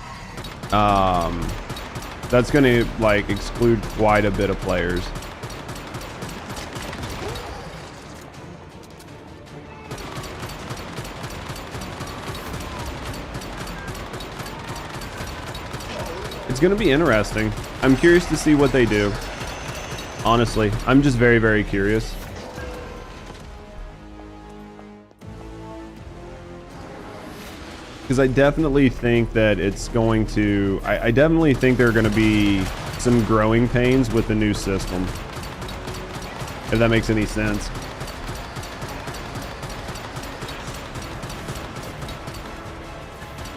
that's going to like exclude quite a bit of players. It's going to be interesting. I'm curious to see what they do. Honestly, I'm just very, very curious. Because I definitely think that it's going to... I definitely think there are going to be some growing pains with the new system. If that makes any sense.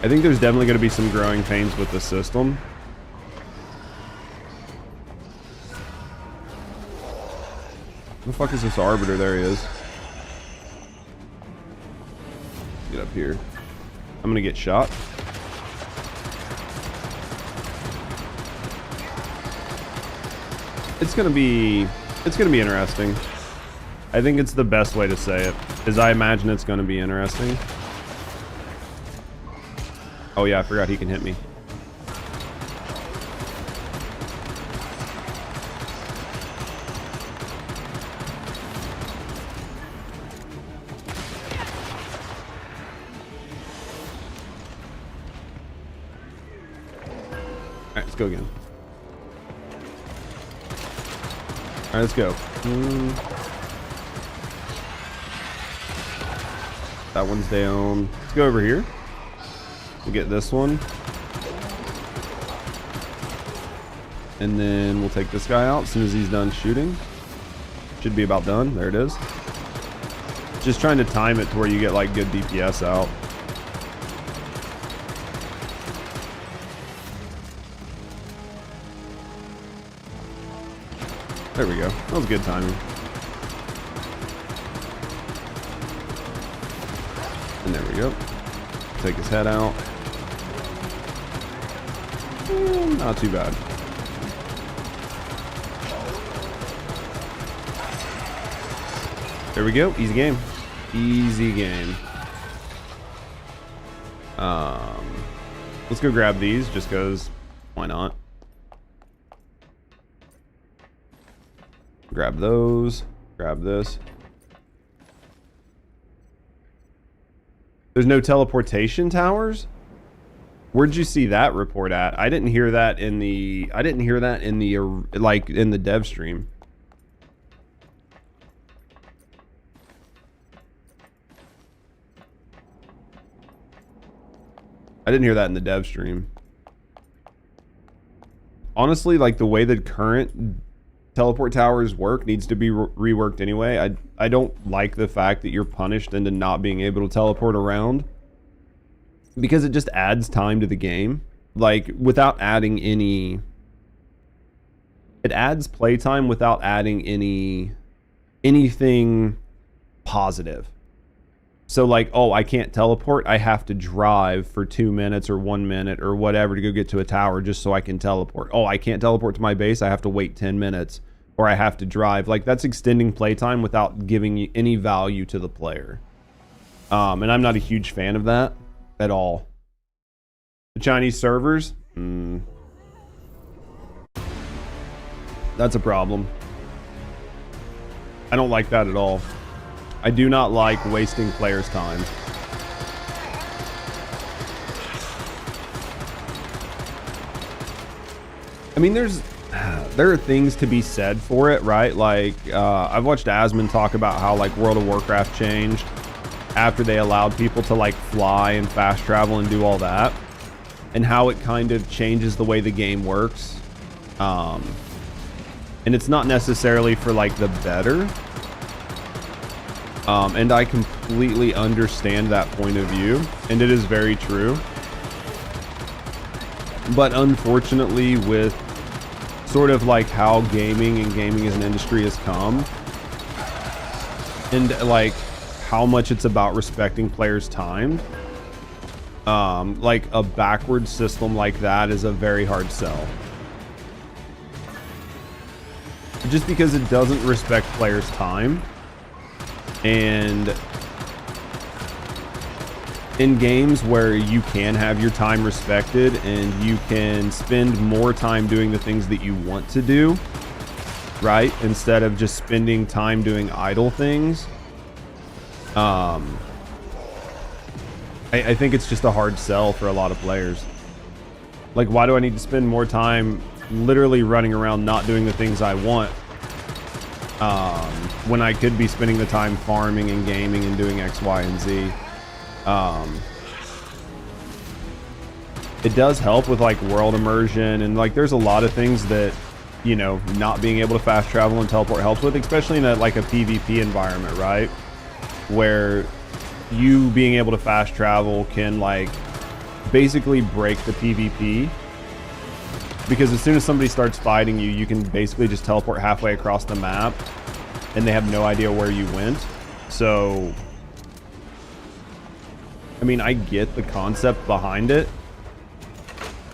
I think there's definitely going to be some growing pains with the system. Where the fuck is this arbiter? There he is. Get up here. I'm gonna get shot. It's gonna be interesting. I think it's the best way to say it, is I imagine it's gonna be interesting. Oh yeah, I forgot he can hit me. Alright, let's go again. Alright, let's go. That one's down. Let's go over here. We'll get this one. And then we'll take this guy out as soon as he's done shooting. Should be about done. There it is. Just trying to time it to where you get like good DPS out. There we go. That was good timing. And there we go. Take his head out. Not too bad. There we go. Easy game. Easy game. Let's go grab these just because why not? Grab those. Grab this. There's no teleportation towers? Where'd you see that report at? I didn't hear that in the like in the dev stream. I didn't hear that in the dev stream. Honestly, like the way that current teleport towers work needs to be reworked anyway. I don't like the fact that you're punished into not being able to teleport around, because it just adds time to the game. Like without adding any, it adds playtime without adding anything positive. So like, oh, I can't teleport. I have to drive for 2 minutes or 1 minute or whatever to go get to a tower just so I can teleport. Oh, I can't teleport to my base. I have to wait 10 minutes or I have to drive. Like that's extending playtime without giving you any value to the player. And I'm not a huge fan of that at all. The Chinese servers, that's a problem. I don't like that at all. I do not like wasting players' time. I mean, there are things to be said for it, right? Like, I've watched Asmon talk about how, like, World of Warcraft changed after they allowed people to, like, fly and fast travel and do all that, and how it kind of changes the way the game works. And it's not necessarily for, like, the better. And I completely understand that point of view, and it is very true. But unfortunately, with sort of like how gaming as an industry has come, and like how much it's about respecting players' time, like a backward system like that is a very hard sell. Just because it doesn't respect players' time. And in games where you can have your time respected and you can spend more time doing the things that you want to do, right? Instead of just spending time doing idle things. I think it's just a hard sell for a lot of players. Like, why do I need to spend more time literally running around not doing the things I want? When I could be spending the time farming and gaming and doing X, Y, and Z. It does help with like world immersion, and like there's a lot of things that, you know, not being able to fast travel and teleport helps with, especially in like a PvP environment, right? Where you being able to fast travel can like basically break the PvP. Because as soon as somebody starts fighting you, you can basically just teleport halfway across the map and they have no idea where you went. So, I mean, I get the concept behind it,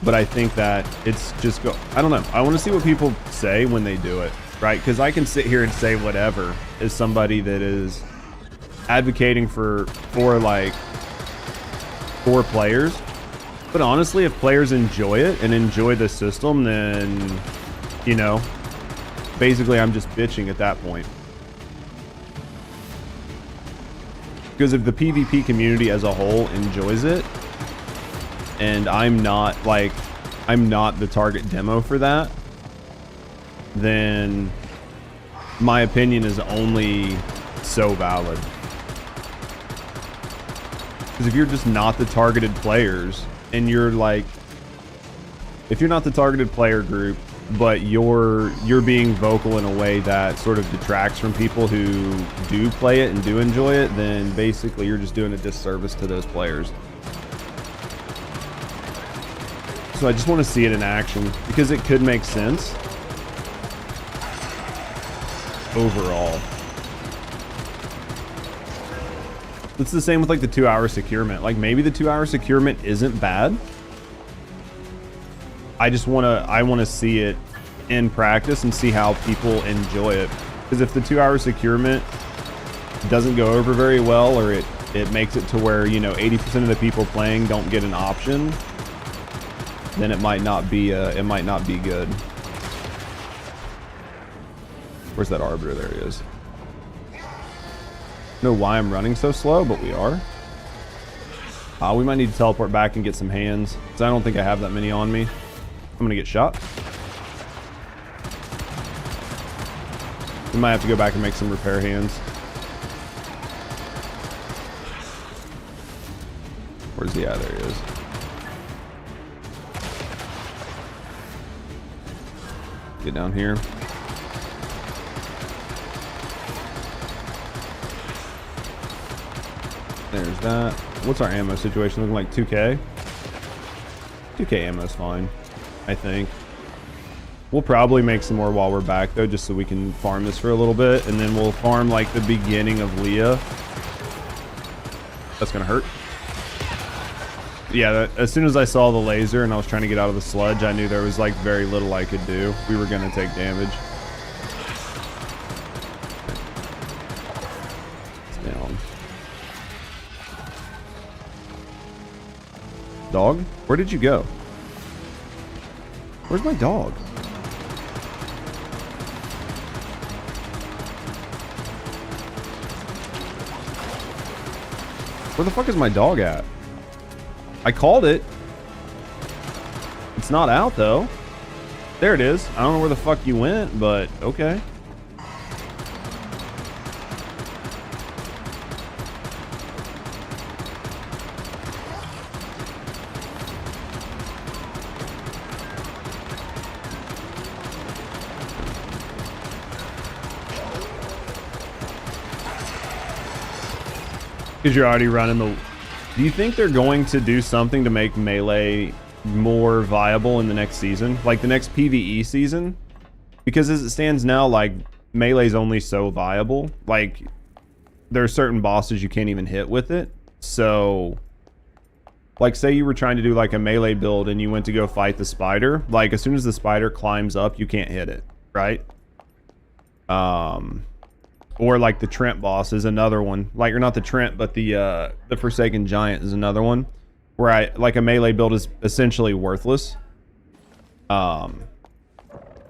but I think that it's just I don't know. I want to see what people say when they do it, right? Because I can sit here and say whatever as somebody that is advocating for players. But honestly, if players enjoy it and enjoy the system, then, you know, basically I'm just bitching at that point. Because if the PvP community as a whole enjoys it, and I'm not the target demo for that, then my opinion is only so valid. Because if you're just not the targeted players, and you're like, if you're not the targeted player group, but you're being vocal in a way that sort of detracts from people who do play it and do enjoy it, then basically you're just doing a disservice to those players. So I just want to see it in action because it could make sense. overall. It's the same with like the 2-hour securement. Like maybe the 2-hour securement isn't bad. I want to see it in practice and see how people enjoy it. Because if the 2-hour securement doesn't go over very well, or it makes it to where, you know, 80% of the people playing don't get an option, then it might not be good. Where's that arbiter? There he is. Know why I'm running so slow, but we are. We might need to teleport back and get some hands, because I don't think I have that many on me. I'm gonna get shot. We might have to go back and make some repair hands. Where's he at? There he is. Get down here. There's that. What's our ammo situation looking like? 2K? 2K ammo's fine, I think. We'll probably make some more while we're back though, just so we can farm this for a little bit, and then we'll farm like the beginning of Leah. That's gonna hurt. Yeah, as soon as I saw the laser and I was trying to get out of the sludge, I knew there was like very little I could do. We were gonna take damage. It's down. Dog? Where did you go? Where's my dog? Where the fuck is my dog at? I called it. It's not out though. There it is. I don't know where the fuck you went, but okay. Because you're already running the... Do you think they're going to do something to make Melee more viable in the next season? Like the next PvE season? Because as it stands now, like, Melee's only so viable. Like, there are certain bosses you can't even hit with it. So, like, say you were trying to do, like, a Melee build and you went to go fight the spider. Like, as soon as the spider climbs up, you can't hit it, right? Or like the Trent boss is another one. Like, or not the Trent, but the Forsaken Giant is another one. Where like a Melee build is essentially worthless.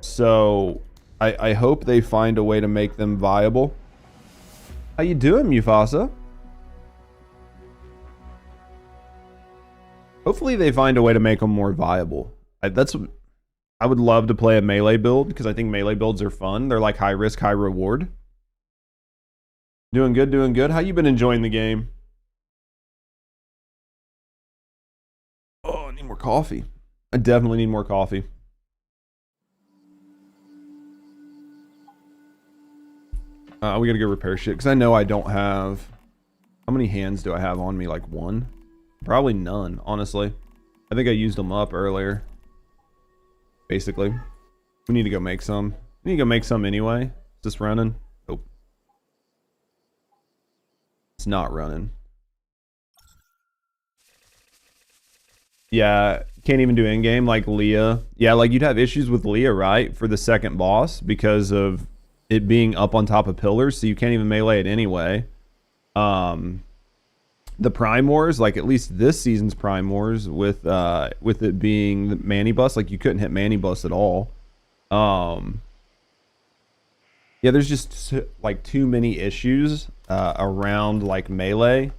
So I hope they find a way to make them viable. How you doing, Mufasa? Hopefully they find a way to make them more viable. I would love to play a Melee build, because I think Melee builds are fun. They're like high risk, high reward. Doing good, doing good. How you been enjoying the game? Oh, I need more coffee. I definitely need more coffee. We gotta go repair shit, because I know I don't have... How many hands do I have on me? Like one? Probably none, honestly. I think I used them up earlier. Basically. We need to go make some. We need to go make some anyway. Is this running? Nope. It's not running. Yeah, can't even do in-game like Leah. Yeah, like you'd have issues with Leah, right? For the second boss, because of it being up on top of pillars, so you can't even melee it anyway. The Prime Wars, like at least this season's Prime Wars, with it being the Manny Bus, like you couldn't hit Manny Bus at all. Yeah, there's just like too many issues around like melee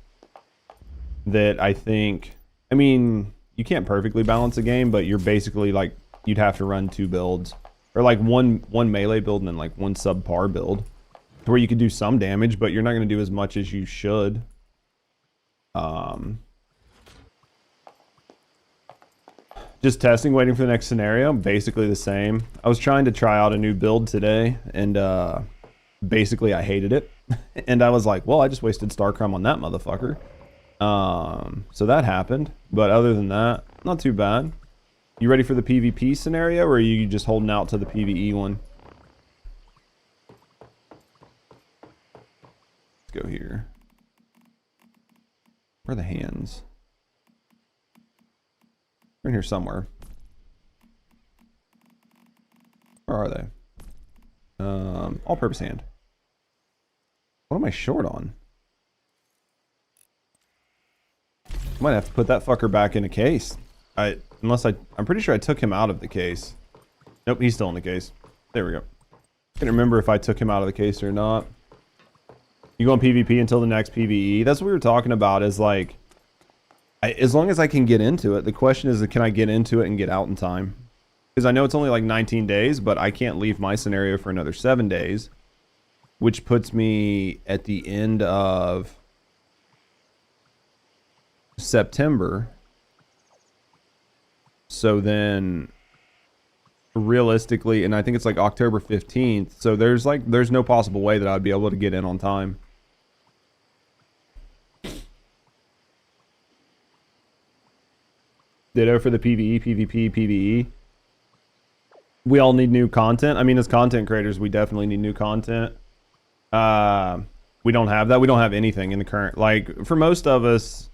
that I think, I mean, you can't perfectly balance a game, but you're basically like, you'd have to run two builds, or like one melee build and then like one subpar build, to where you could do some damage, but you're not going to do as much as you should. Just testing, waiting for the next scenario. Basically the same. I was trying to try out a new build today, and basically I hated it. And I was like, well, I just wasted Star Crumb on that motherfucker. So that happened. But other than that, not too bad. You ready for the PvP scenario, or are you just holding out to the PvE one? here somewhere. Where are they? All-purpose hand. What am I short on? Might have to put that fucker back in a case. I'm pretty sure I took him out of the case. Nope, he's still in the case. There we go. I can't remember if I took him out of the case or not. You go on PvP until the next PvE. That's what we were talking about, is like, as long as I can get into it. The question is, can I get into it and get out in time? Because I know it's only like 19 days, but I can't leave my scenario for another 7 days. Which puts me at the end of September. So then, realistically, and I think it's like October 15th. So there's no possible way that I'd be able to get in on time. Ditto for the PvE, PvP, PvE. We all need new content. I mean, as content creators, we definitely need new content. We don't have that. We don't have anything in the current, like, for most of us,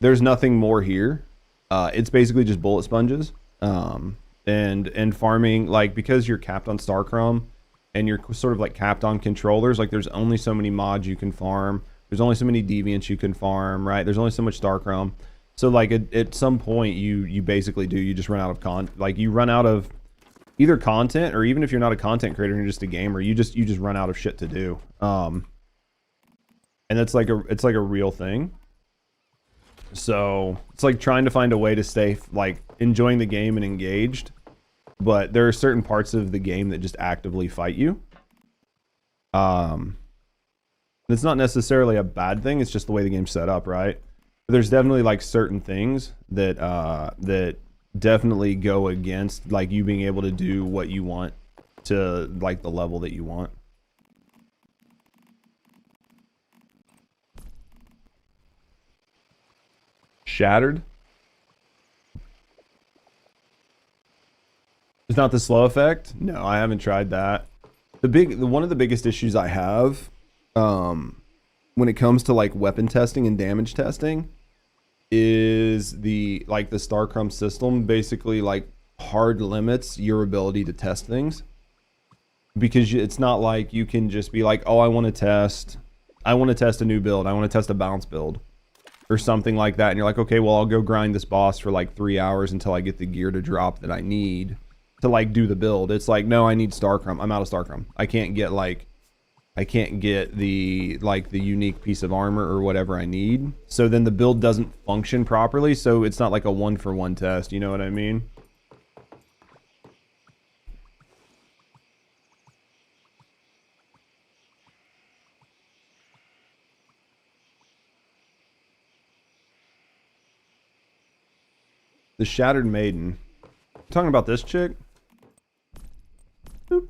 there's nothing more here. It's basically just bullet sponges. And farming, like, because you're capped on Starcrum and you're sort of like capped on controllers, like there's only so many mods you can farm. There's only so many deviants you can farm, right? There's only so much Starcrum. So like at some point you basically you just run out of you run out of either content, or even if you're not a content creator and you're just a gamer, you just run out of shit to do. And that's like it's like a real thing. So it's like trying to find a way to stay like enjoying the game and engaged, but there are certain parts of the game that just actively fight you. It's not necessarily a bad thing, it's just the way the game's set up, right? But there's definitely like certain things that that definitely go against like you being able to do what you want to like the level that you want. Shattered. It's not the slow effect. No, I haven't tried that. One of the biggest issues I have when it comes to like weapon testing and damage testing is the Starcrum system basically like hard limits your ability to test things, because it's not like you can just be like, oh, I want to test a new build, I want to test a bounce build or something like that, and you're like, okay, well, I'll go grind this boss for like 3 hours until I get the gear to drop that I need to like do the build. It's like, no, I need Starcrum. I'm out of Starcrum. I can't get the the unique piece of armor or whatever I need. So then the build doesn't function properly. So it's not like a 1-for-1 test. You know what I mean? The Shattered Maiden. Talking about this chick? Boop.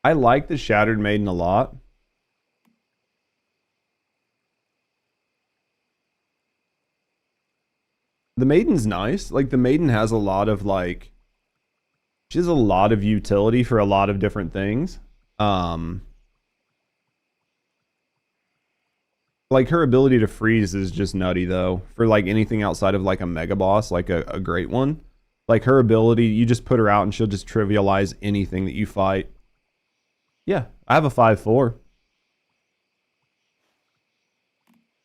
I like the Shattered Maiden a lot. The Maiden's nice. Like, the Maiden has a lot of, like... She has a lot of utility for a lot of different things. Like, her ability to freeze is just nutty, though. For, like, anything outside of, like, a mega boss, like a great one. Like, her ability, you just put her out and she'll just trivialize anything that you fight. Yeah, I have a 5-4.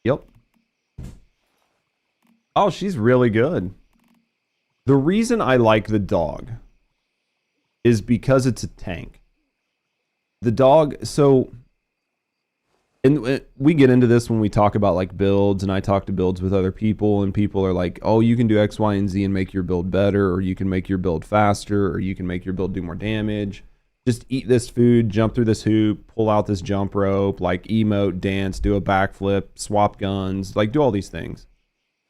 Yep. Oh, she's really good. The reason I like the dog is because it's a tank. The dog, so... And we get into this when we talk about like builds, and I talk to builds with other people, and people are like, oh, you can do X, Y, and Z and make your build better, or you can make your build faster, or you can make your build do more damage. Just eat this food, jump through this hoop, pull out this jump rope, like emote, dance, do a backflip, swap guns, like do all these things.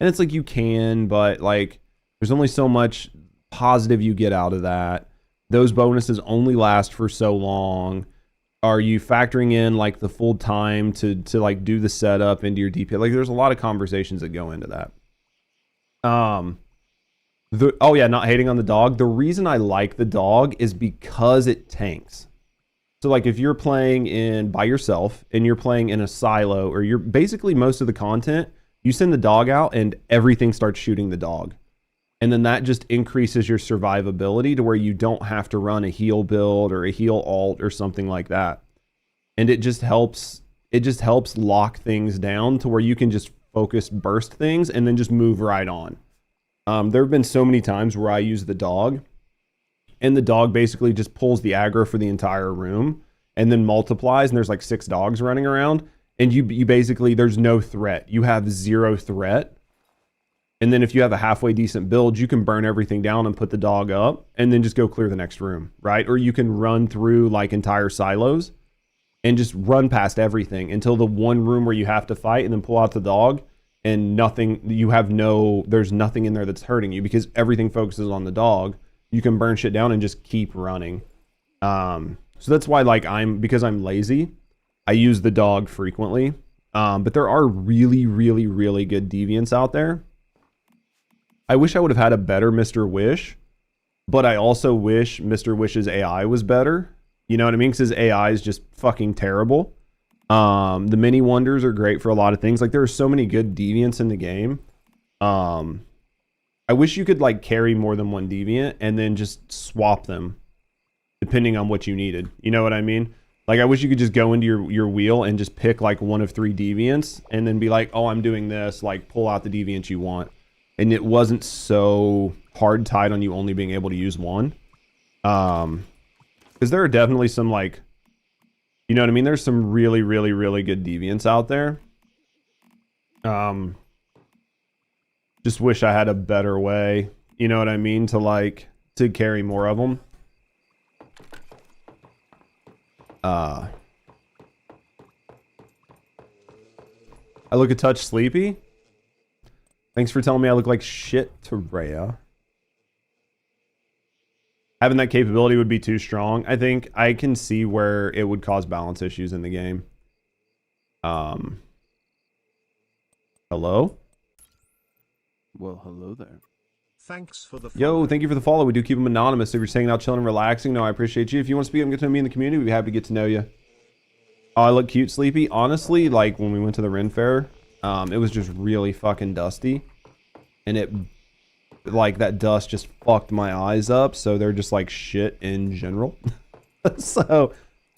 And it's like you can, but like there's only so much positive you get out of that. Those bonuses only last for so long. Are you factoring in like the full time to like do the setup into your DP? Like there's a lot of conversations that go into that. Oh yeah, not hating on the dog. The reason I like the dog is because it tanks. So like if you're playing by yourself and you're playing in a silo, or you're basically most of the content, You send the dog out and everything starts shooting the dog. And then that just increases your survivability to where you don't have to run a heal build or a heal alt or something like that. And it just helps lock things down to where you can just focus burst things and then just move right on. There have been so many times where I use the dog and the dog basically just pulls the aggro for the entire room and then multiplies, and there's like 6 dogs running around, and you basically, there's no threat. You have 0 threat. And then if you have a halfway decent build, you can burn everything down and put the dog up and then just go clear the next room, right? Or you can run through like entire silos and just run past everything until the one room where you have to fight, and then pull out the dog, and there's nothing in there that's hurting you because everything focuses on the dog. You can burn shit down and just keep running. So that's why, like, because I'm lazy, I use the dog frequently. But there are really, really, really good deviants out there. I wish I would have had a better Mr. Wish, but I also wish Mr. Wish's AI was better. You know what I mean? Because his AI is just fucking terrible. The mini wonders are great for a lot of things. Like, there are so many good deviants in the game. I wish you could like carry more than one deviant and then just swap them depending on what you needed. You know what I mean? Like, I wish you could just go into your wheel and just pick like one of 3 deviants and then be like, oh, I'm doing this, like pull out the deviant you want. And it wasn't so hard tied on you only being able to use one. Because there are definitely some like, you know what I mean? There's some really, really, really good deviants out there. Just wish I had a better way, you know what I mean, to carry more of them. I look a touch sleepy. Thanks for telling me I look like shit to Rhea. Having that capability would be too strong. I think I can see where it would cause balance issues in the game. Hello? Well, hello there. Thanks for the follow. Yo, thank you for the follow. We do keep them anonymous. If you're staying out chilling and relaxing, no, I appreciate you. If you want to speak up and get to know me in the community, we'd be happy to get to know you. Oh, I look cute, Sleepy. Honestly, like when we went to the Ren Fair, it was just really fucking dusty. And it, like, that dust just fucked my eyes up. So they're just like shit in general. So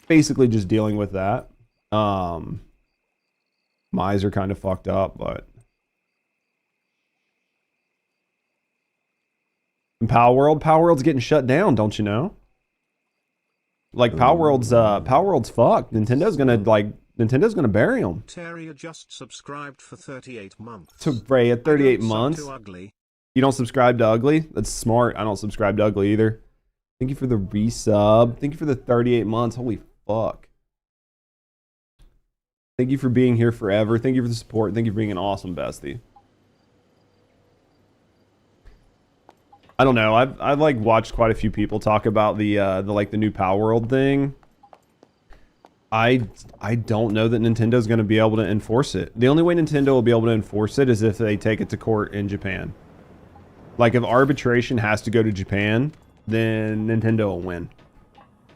basically just dealing with that. My eyes are kind of fucked up, but. And Power World's getting shut down, don't you know? Like Power World's fucked. Nintendo's gonna bury them. Terry just subscribed for 38 months. To Ray at 38 I don't sub months. to Ugly. You don't subscribe to Ugly? That's smart. I don't subscribe to Ugly either. Thank you for the resub. Thank you for the 38 months. Holy fuck. Thank you for being here forever. Thank you for the support. Thank you for being an awesome bestie. I don't know. I've like watched quite a few people talk about the new Power World thing. I don't know that Nintendo's going to be able to enforce it. The only way Nintendo will be able to enforce it is if they take it to court in Japan. Like, if arbitration has to go to Japan, then Nintendo will win.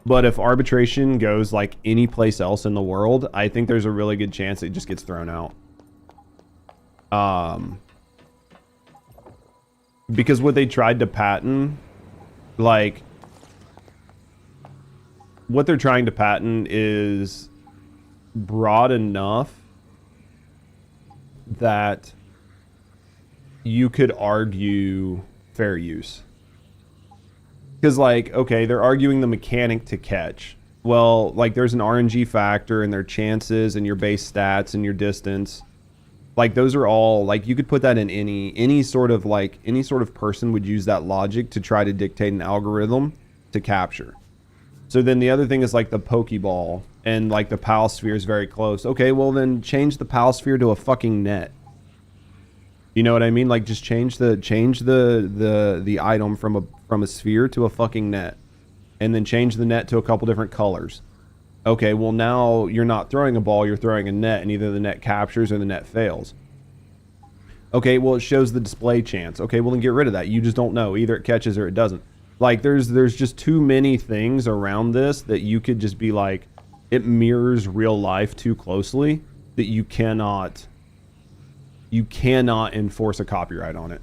But if arbitration goes like any place else in the world, I think there's a really good chance it just gets thrown out. Because what they tried to patent, like, what they're trying to patent is broad enough that you could argue fair use. Because, like, okay, they're arguing the mechanic to catch. Well, like, there's an RNG factor and their chances and your base stats and your distance. Like, those are all, like, you could put that in any sort of person would use that logic to try to dictate an algorithm to capture. So then the other thing is, like, the Pokeball and, like, the Pal Sphere is very close. Okay, well, then change the Pal Sphere to a fucking net. You know what I mean? Like, just change the item from a sphere to a fucking net. And then change the net to a couple different colors. Okay, well, now you're not throwing a ball, you're throwing a net, and either the net captures or the net fails. Okay, well, it shows the display chance. Okay, well, then get rid of that. You just don't know. Either it catches or it doesn't. Like, there's just too many things around this that you could just be like, it mirrors real life too closely that you cannot You cannot enforce a copyright on it.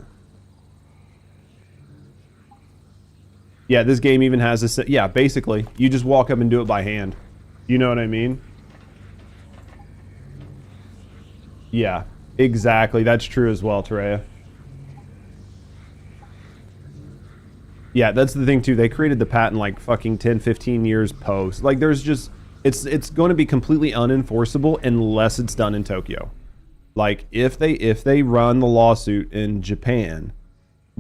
Yeah, this game even has this. Yeah, basically, you just walk up and do it by hand. You know what I mean? Yeah, exactly. That's true as well, Terea. Yeah, that's the thing too. They created the patent like fucking 10, 15 years post. Like there's just, it's going to be completely unenforceable unless it's done in Tokyo. Like if they run the lawsuit in Japan,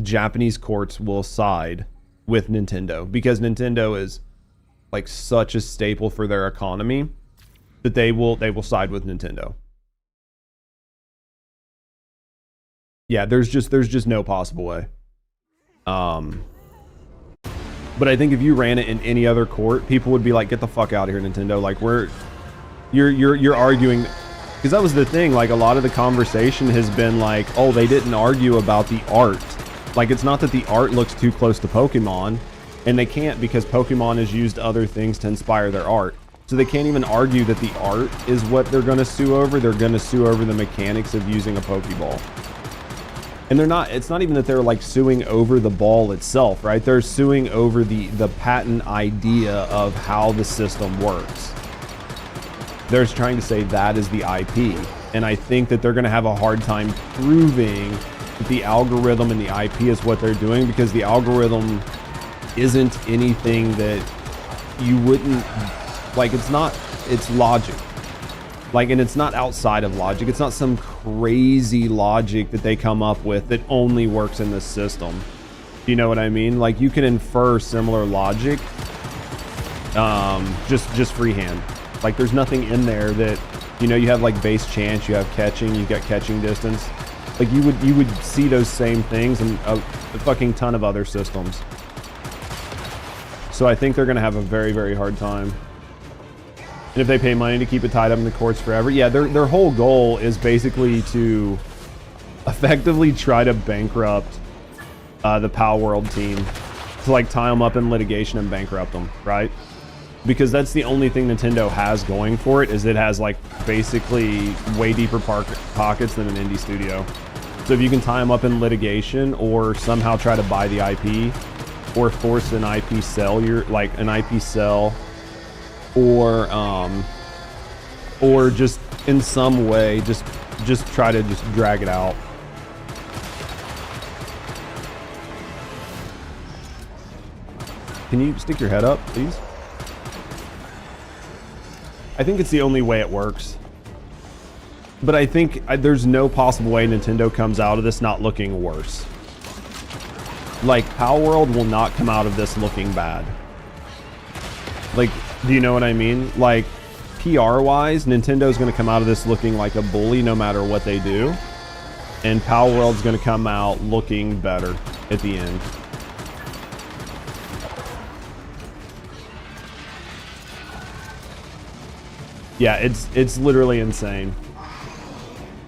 Japanese courts will side with Nintendo because Nintendo is like such a staple for their economy that they will side with Nintendo. Yeah, there's just no possible way. But I think if you ran it in any other court, people would be like, "Get the fuck out of here, Nintendo!" Like, you're arguing, because that was the thing. Like, a lot of the conversation has been like, "Oh, they didn't argue about the art." Like, it's not that the art looks too close to Pokemon, and they can't because Pokemon has used other things to inspire their art. So they can't even argue that the art is what they're going to sue over. They're going to sue over the mechanics of using a Pokeball. And they're not, it's not even that they're like suing over the ball itself, right? They're suing over the patent idea of how the system works. They're just trying to say that is the IP. And I think that they're going to have a hard time proving that the algorithm and the IP is what they're doing, because the algorithm isn't anything that you wouldn't, like, it's not, it's logic. Like, and it's not outside of logic. It's not some crazy logic that they come up with that only works in this system. You know what I mean? Like, you can infer similar logic, just freehand. Like, there's nothing in there that, you know, you have like base chance, you have catching, you got catching distance. Like, you would see those same things in a fucking ton of other systems. So I think they're gonna have a very, very hard time. And if they pay money to keep it tied up in the courts forever, yeah, their whole goal is basically to effectively try to bankrupt the Power World team, to like tie them up in litigation and bankrupt them, right? Because that's the only thing Nintendo has going for it, is it has like basically way deeper pockets than an indie studio. So if you can tie them up in litigation or somehow try to buy the IP or force an IP sell, or just in some way just try to just drag it out. Can you stick your head up, please? I think it's the only way it works. But I think there's no possible way Nintendo comes out of this not looking worse. Like, Power World will not come out of this looking bad. Like, do you know what I mean? Like, PR-wise, Nintendo's going to come out of this looking like a bully no matter what they do. And Power World's going to come out looking better at the end. Yeah, it's literally insane.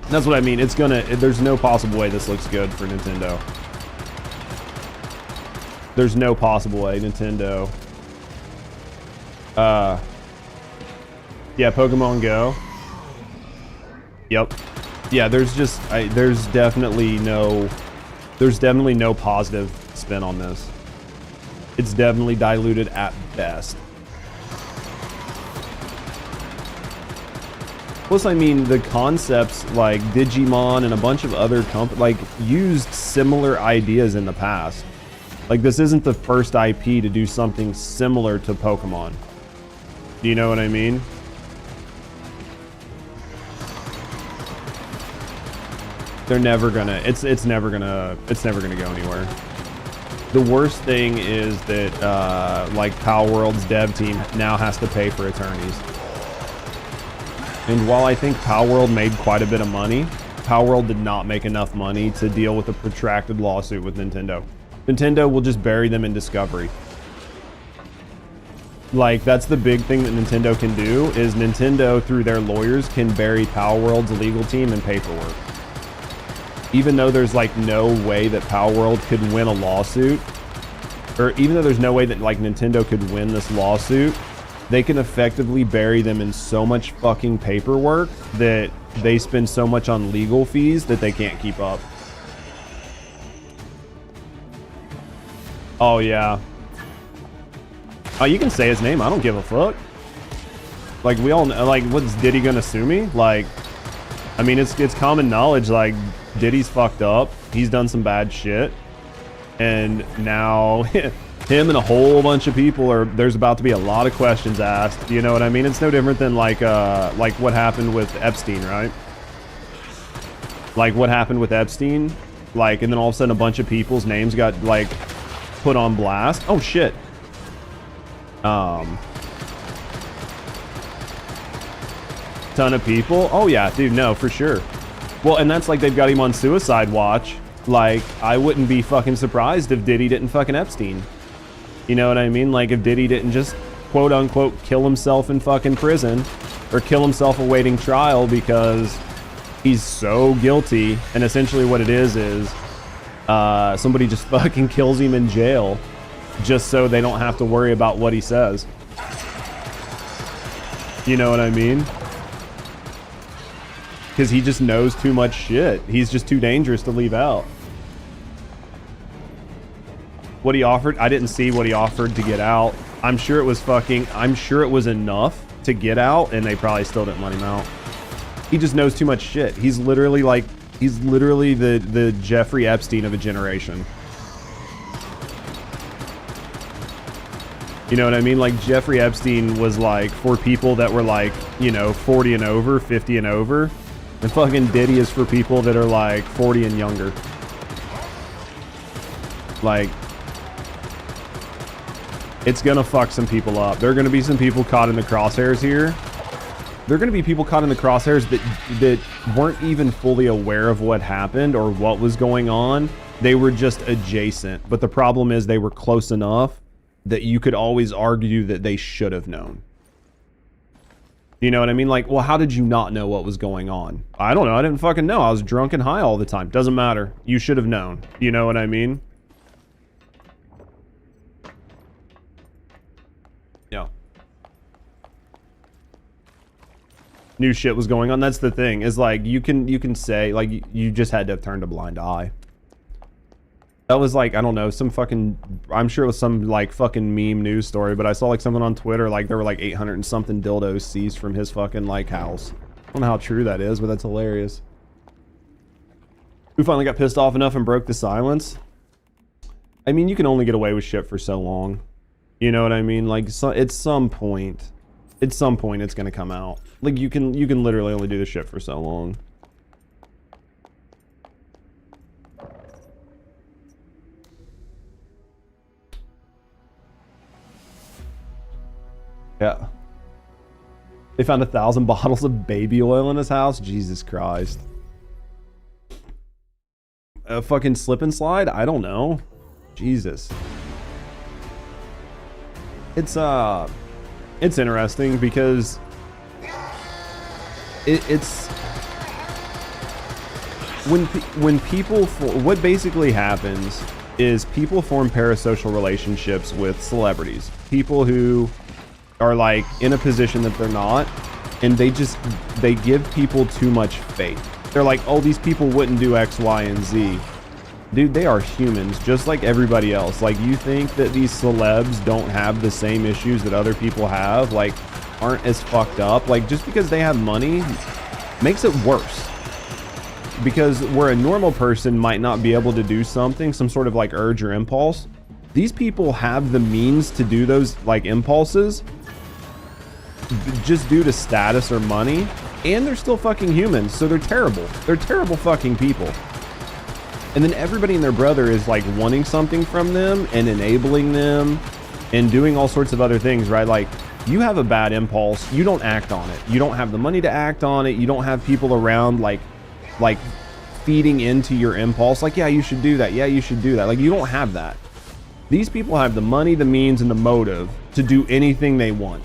That's what I mean. It's gonna, there's no possible way this looks good for Nintendo. There's no possible way Nintendo. Yeah, Pokemon Go. Yep. Yeah, there's just, there's definitely no positive spin on this. It's definitely diluted at best. Plus, I mean, the concepts like Digimon and a bunch of other used similar ideas in the past. Like, this isn't the first IP to do something similar to Pokemon. Do you know what I mean? They're never gonna, it's never gonna go anywhere. The worst thing is that, like, Power World's dev team now has to pay for attorneys. And while I think Power World made quite a bit of money, Power World did not make enough money to deal with a protracted lawsuit with Nintendo. Nintendo will just bury them in discovery. Like, that's the big thing that Nintendo can do, is Nintendo, through their lawyers, can bury Power World's legal team in paperwork. Even though there's, like, no way that Power World could win a lawsuit, or even though there's no way that, like, Nintendo could win this lawsuit, they can effectively bury them in so much fucking paperwork that they spend so much on legal fees that they can't keep up. Oh, yeah. Oh, you can say his name. I don't give a fuck. Like, we all know, like, what's Diddy gonna sue me? Like, I mean, it's common knowledge, like, Diddy's fucked up. He's done some bad shit. And now, him and a whole bunch of people there's about to be a lot of questions asked. You know what I mean? It's no different than, like what happened with Epstein, right? Like, what happened with Epstein? Like, and then all of a sudden a bunch of people's names got, like, put on blast. Oh, shit. Ton of people. Oh yeah, dude, no, for sure. Well, and that's like they've got him on suicide watch. Like, I wouldn't be fucking surprised if Diddy didn't fucking Epstein. You know what I mean? Like, if Diddy didn't just quote unquote kill himself in fucking prison or kill himself awaiting trial because he's so guilty, and essentially what it is somebody just fucking kills him in jail just so they don't have to worry about what he says. You know what I mean? Because he just knows too much shit. He's just too dangerous to leave out. What he offered, I didn't see what he offered to get out. I'm sure it was enough to get out, and they probably still didn't let him out. He just knows too much shit. He's literally the Jeffrey Epstein of a generation. You know what I mean? Like, Jeffrey Epstein was like for people that were like, you know, 40 and over, 50 and over. And fucking Diddy is for people that are like 40 and younger. Like, it's gonna fuck some people up. There are gonna be some people caught in the crosshairs here. There are gonna be people caught in the crosshairs that weren't even fully aware of what happened or what was going on. They were just adjacent. But the problem is they were close enough that you could always argue that they should have known. You know what I mean? Like, well, how did you not know what was going on? I don't know. I didn't fucking know. I was drunk and high all the time. Doesn't matter. You should have known. You know what I mean? Yeah. New shit was going on. That's the thing. Is like, you can say, like, you just had to have turned a blind eye. That was like, I don't know, some fucking, I'm sure it was some like fucking meme news story, but I saw like someone on Twitter, like there were like 800 and something dildos seized from his fucking like house. I don't know how true that is, but that's hilarious. Who finally got pissed off enough and broke the silence? I mean, you can only get away with shit for so long. You know what I mean? Like, so, at some point it's gonna come out. Like, you can literally only do this shit for so long. Yeah. They found 1,000 bottles of baby oil in his house. Jesus Christ. A fucking slip and slide? I don't know. Jesus. It's interesting because it's when people, what basically happens is people form parasocial relationships with celebrities. People who are like in a position that they're not, and they give people too much faith. They're like, oh, these people wouldn't do X, Y, and Z. Dude, they are humans just like everybody else. Like, you think that these celebs don't have the same issues that other people have, like aren't as fucked up? Like, just because they have money makes it worse. Because where a normal person might not be able to do something, some sort of like urge or impulse, these people have the means to do those like impulses just due to status or money, and they're still fucking humans, so they're terrible. They're terrible fucking people. And then everybody and their brother is like wanting something from them and enabling them and doing all sorts of other things, right? Like, you have a bad impulse, you don't act on it. You don't have the money to act on it. You don't have people around like feeding into your impulse. Like, yeah, you should do that. Yeah, you should do that. Like, you don't have that. These people have the money, the means, and the motive to do anything they want.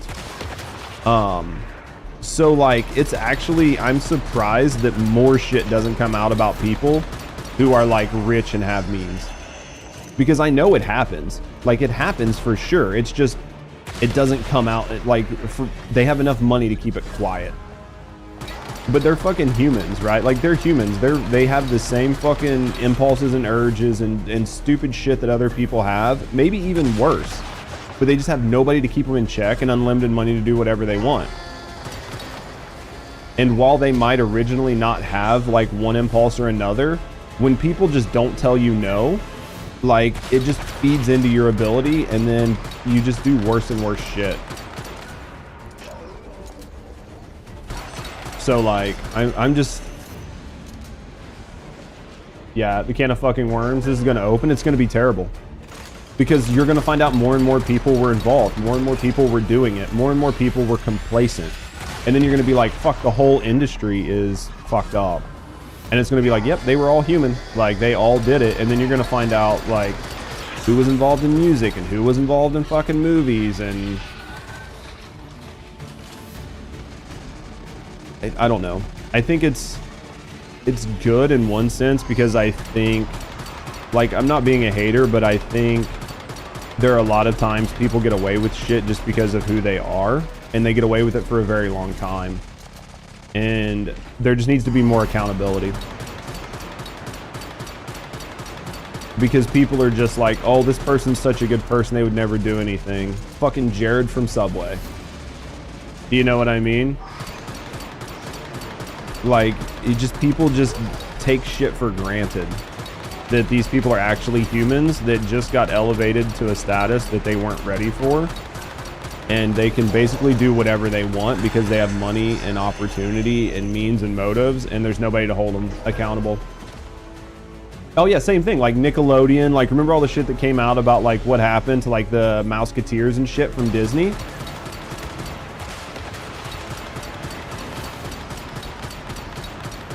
So like, it's actually, I'm surprised that more shit doesn't come out about people who are like rich and have means, because I know it happens. Like, it happens for sure. It's just it doesn't come out like they have enough money to keep it quiet. But they're fucking humans, right? Like they're humans. They have the same fucking impulses and urges and stupid shit that other people have, maybe even worse. But they just have nobody to keep them in check and unlimited money to do whatever they want. And while they might originally not have like one impulse or another, when people just don't tell you no, like it just feeds into your ability and then you just do worse and worse shit. So like, I'm just, yeah, the can of fucking worms is gonna open. It's gonna be terrible because you're gonna find out more and more people were involved, more and more people were doing it, more and more people were complacent. And then you're gonna be like, fuck, the whole industry is fucked up. And it's gonna be like, yep, they were all human. Like they all did it. And then you're gonna find out like who was involved in music and who was involved in fucking movies and I don't know. I think it's good in one sense because I think, like, I'm not being a hater, but I think there are a lot of times people get away with shit just because of who they are, and they get away with it for a very long time. And there just needs to be more accountability. Because people are just like, oh, this person's such a good person, they would never do anything. Fucking Jared from Subway. Do you know what I mean? Like, people just take shit for granted that these people are actually humans that just got elevated to a status that they weren't ready for, and they can basically do whatever they want because they have money and opportunity and means and motives, and there's nobody to hold them accountable. Oh yeah, same thing, like Nickelodeon, like remember all the shit that came out about like what happened to like the Mouseketeers and shit from Disney?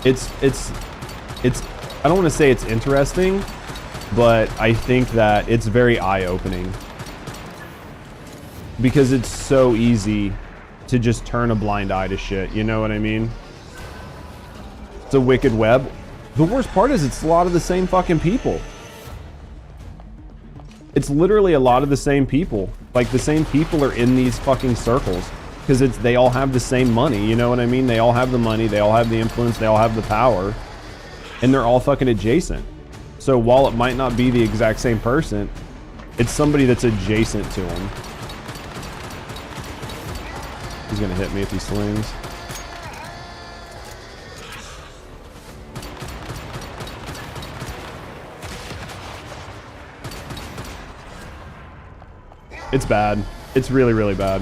It's I don't want to say it's interesting, but I think that it's very eye-opening because it's so easy to just turn a blind eye to shit, you know what I mean? It's a wicked web. The worst part is it's a lot of the same fucking people. It's literally a lot of the same people. Like the same people are in these fucking circles. Because they all have the same money, you know what I mean? They all have the money, they all have the influence, they all have the power, and they're all fucking adjacent. So while it might not be the exact same person, it's somebody that's adjacent to him. He's gonna hit me if he swings. It's bad. It's really, really bad.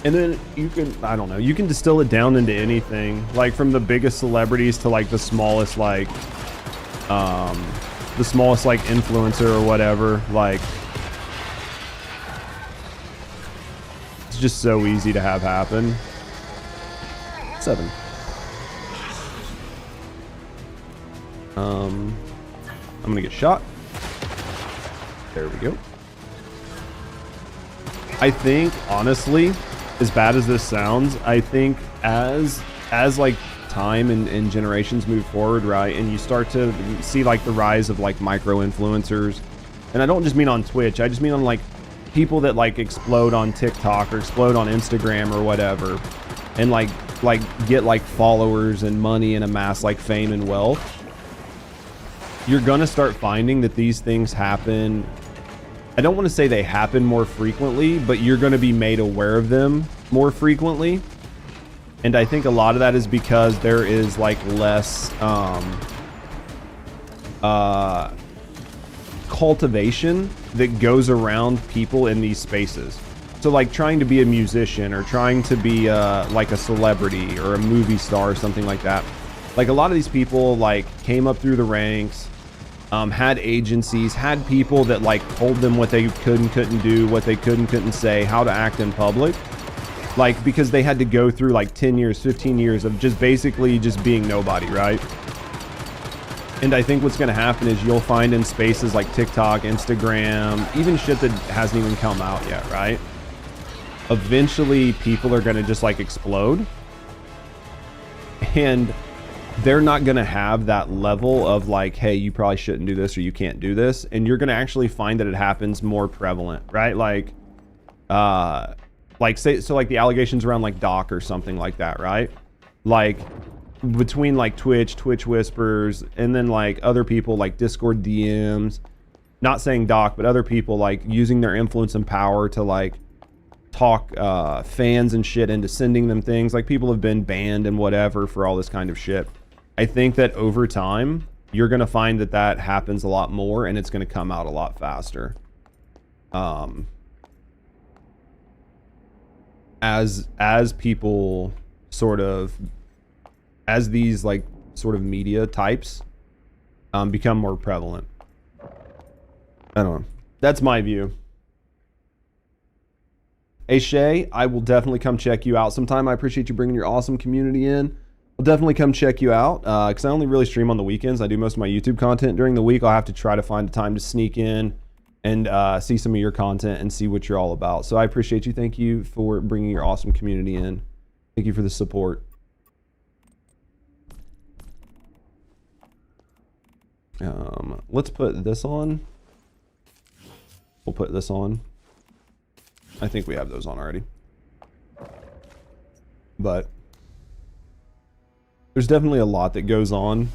And then you can, I don't know, you can distill it down into anything, like from the biggest celebrities to like the smallest like influencer or whatever. Like it's just so easy to have happen. 7. I'm gonna get shot. There we go. I think honestly, as bad as this sounds, I think as like time and generations move forward, right, and you start to see like the rise of like micro influencers, and I don't just mean on Twitch, I just mean on like people that like explode on TikTok or explode on Instagram or whatever, and like get like followers and money and amass like fame and wealth. You're gonna start finding that these things happen. I don't want to say they happen more frequently, but you're going to be made aware of them more frequently. And I think a lot of that is because there is like less cultivation that goes around people in these spaces. So like trying to be a musician or trying to be like a celebrity or a movie star or something like that. Like a lot of these people like came up through the ranks, had agencies, had people that like told them what they could and couldn't do, what they could and couldn't say, how to act in public. Like, because they had to go through like 10 years, 15 years of just basically just being nobody, right? And I think what's going to happen is you'll find in spaces like TikTok, Instagram, even shit that hasn't even come out yet, right? Eventually people are going to just like explode. And they're not going to have that level of like, hey, you probably shouldn't do this or you can't do this. And you're going to actually find that it happens more prevalent, right? Like say, so like the allegations around like Doc or something like that, right? Like between like Twitch whispers, and then like other people like Discord DMs, not saying Doc, but other people like using their influence and power to like talk fans and shit into sending them things. Like people have been banned and whatever for all this kind of shit. I think that over time, you're going to find that that happens a lot more and it's going to come out a lot faster. As people sort of, as these like sort of media types become more prevalent. I don't know. That's my view. Hey Shay, I will definitely come check you out sometime. I appreciate you bringing your awesome community in. I'll definitely come check you out because I only really stream on the weekends. I do most of my YouTube content during the week. I'll have to try to find the time to sneak in and see some of your content and see what you're all about. So I appreciate you. Thank you for bringing your awesome community in. Thank you for the support. Let's put this on. We'll put this on. I think we have those on already. But there's definitely a lot that goes on.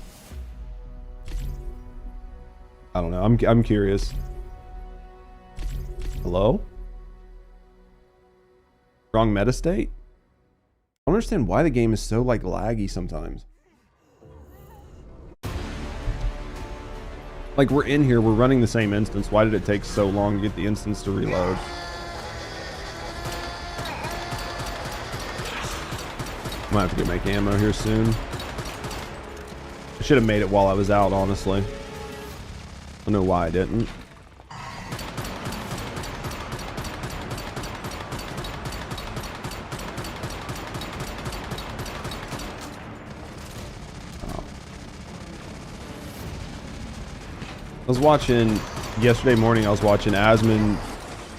I don't know. I'm curious. Hello? Wrong meta state? I don't understand why the game is so like laggy sometimes. Like we're in here, we're running the same instance. Why did it take so long to get the instance to reload? Might have to get my ammo here soon. I should have made it while I was out, honestly. I don't know why I didn't. I was watching, yesterday morning I was watching Asmon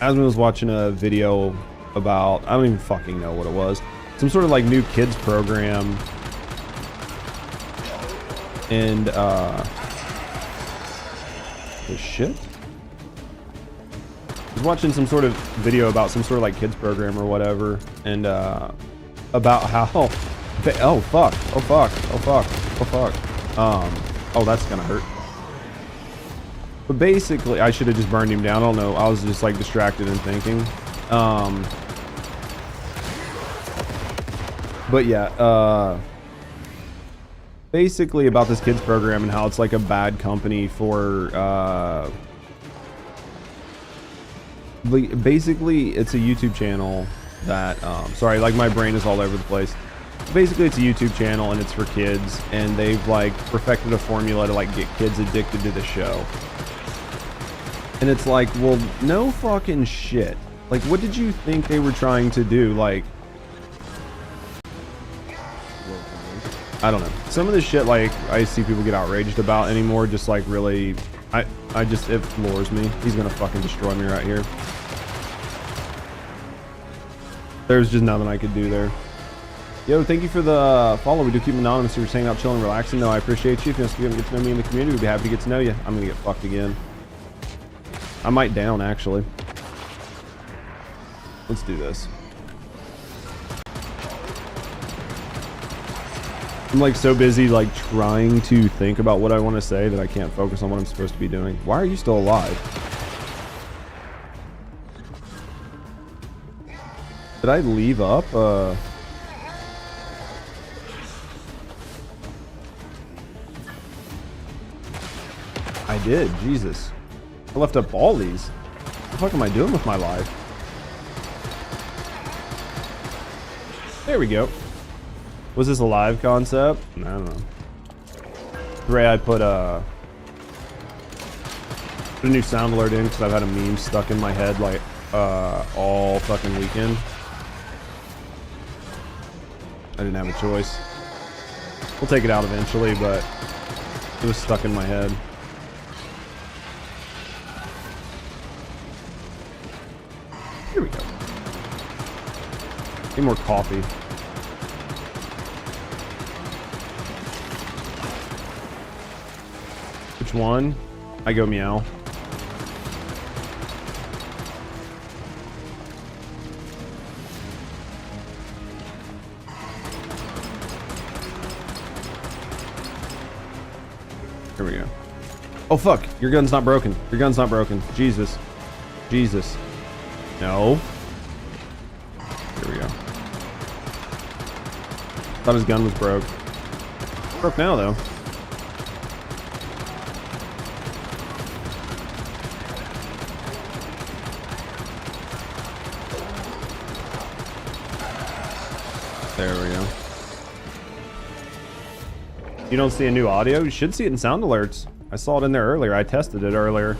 was watching a video about, I don't even fucking know what it was. Some sort of like new kids program. And, this shit? I was watching some sort of video about some sort of like kids program or whatever. And, about how, oh fuck, oh fuck, oh fuck, oh fuck. Oh, that's gonna hurt. But basically, I should have just burned him down. I don't know. I was just like distracted and thinking. But yeah, basically about this kids program and how it's like a bad company for, basically it's a YouTube channel that, sorry, like my brain is all over the place. Basically it's a YouTube channel and it's for kids, and they've like perfected a formula to like get kids addicted to the show. And it's like, well, no fucking shit. Like, what did you think they were trying to do? Like, I don't know. Some of the shit, like, I see people get outraged about anymore, just like really, I just, it floors me. He's gonna fucking destroy me right here. There's just nothing I could do there. Yo, thank you for the follow. We do keep anonymous. You're just hanging out, chilling, relaxing. No, I appreciate you. If you want to get to know me in the community, we'd be happy to get to know you. I'm gonna get fucked again. I might down, actually. Let's do this. I'm like so busy like trying to think about what I want to say that I can't focus on what I'm supposed to be doing. Why are you still alive? Did I leave up? I did, Jesus. I left up all these. What the fuck am I doing with my life? There we go. Was this a live concept? I don't know. Ray, I put a new sound alert in because I've had a meme stuck in my head like all fucking weekend. I didn't have a choice. We'll take it out eventually, but it was stuck in my head. Here we go. Need more coffee. Which one? I go meow. Here we go. Oh fuck, your gun's not broken. Your gun's not broken. Jesus. Jesus. No. Here we go. Thought his gun was broke. Broke now though. There we go. You don't see a new audio? You should see it in sound alerts. I saw it in there earlier. I tested it earlier.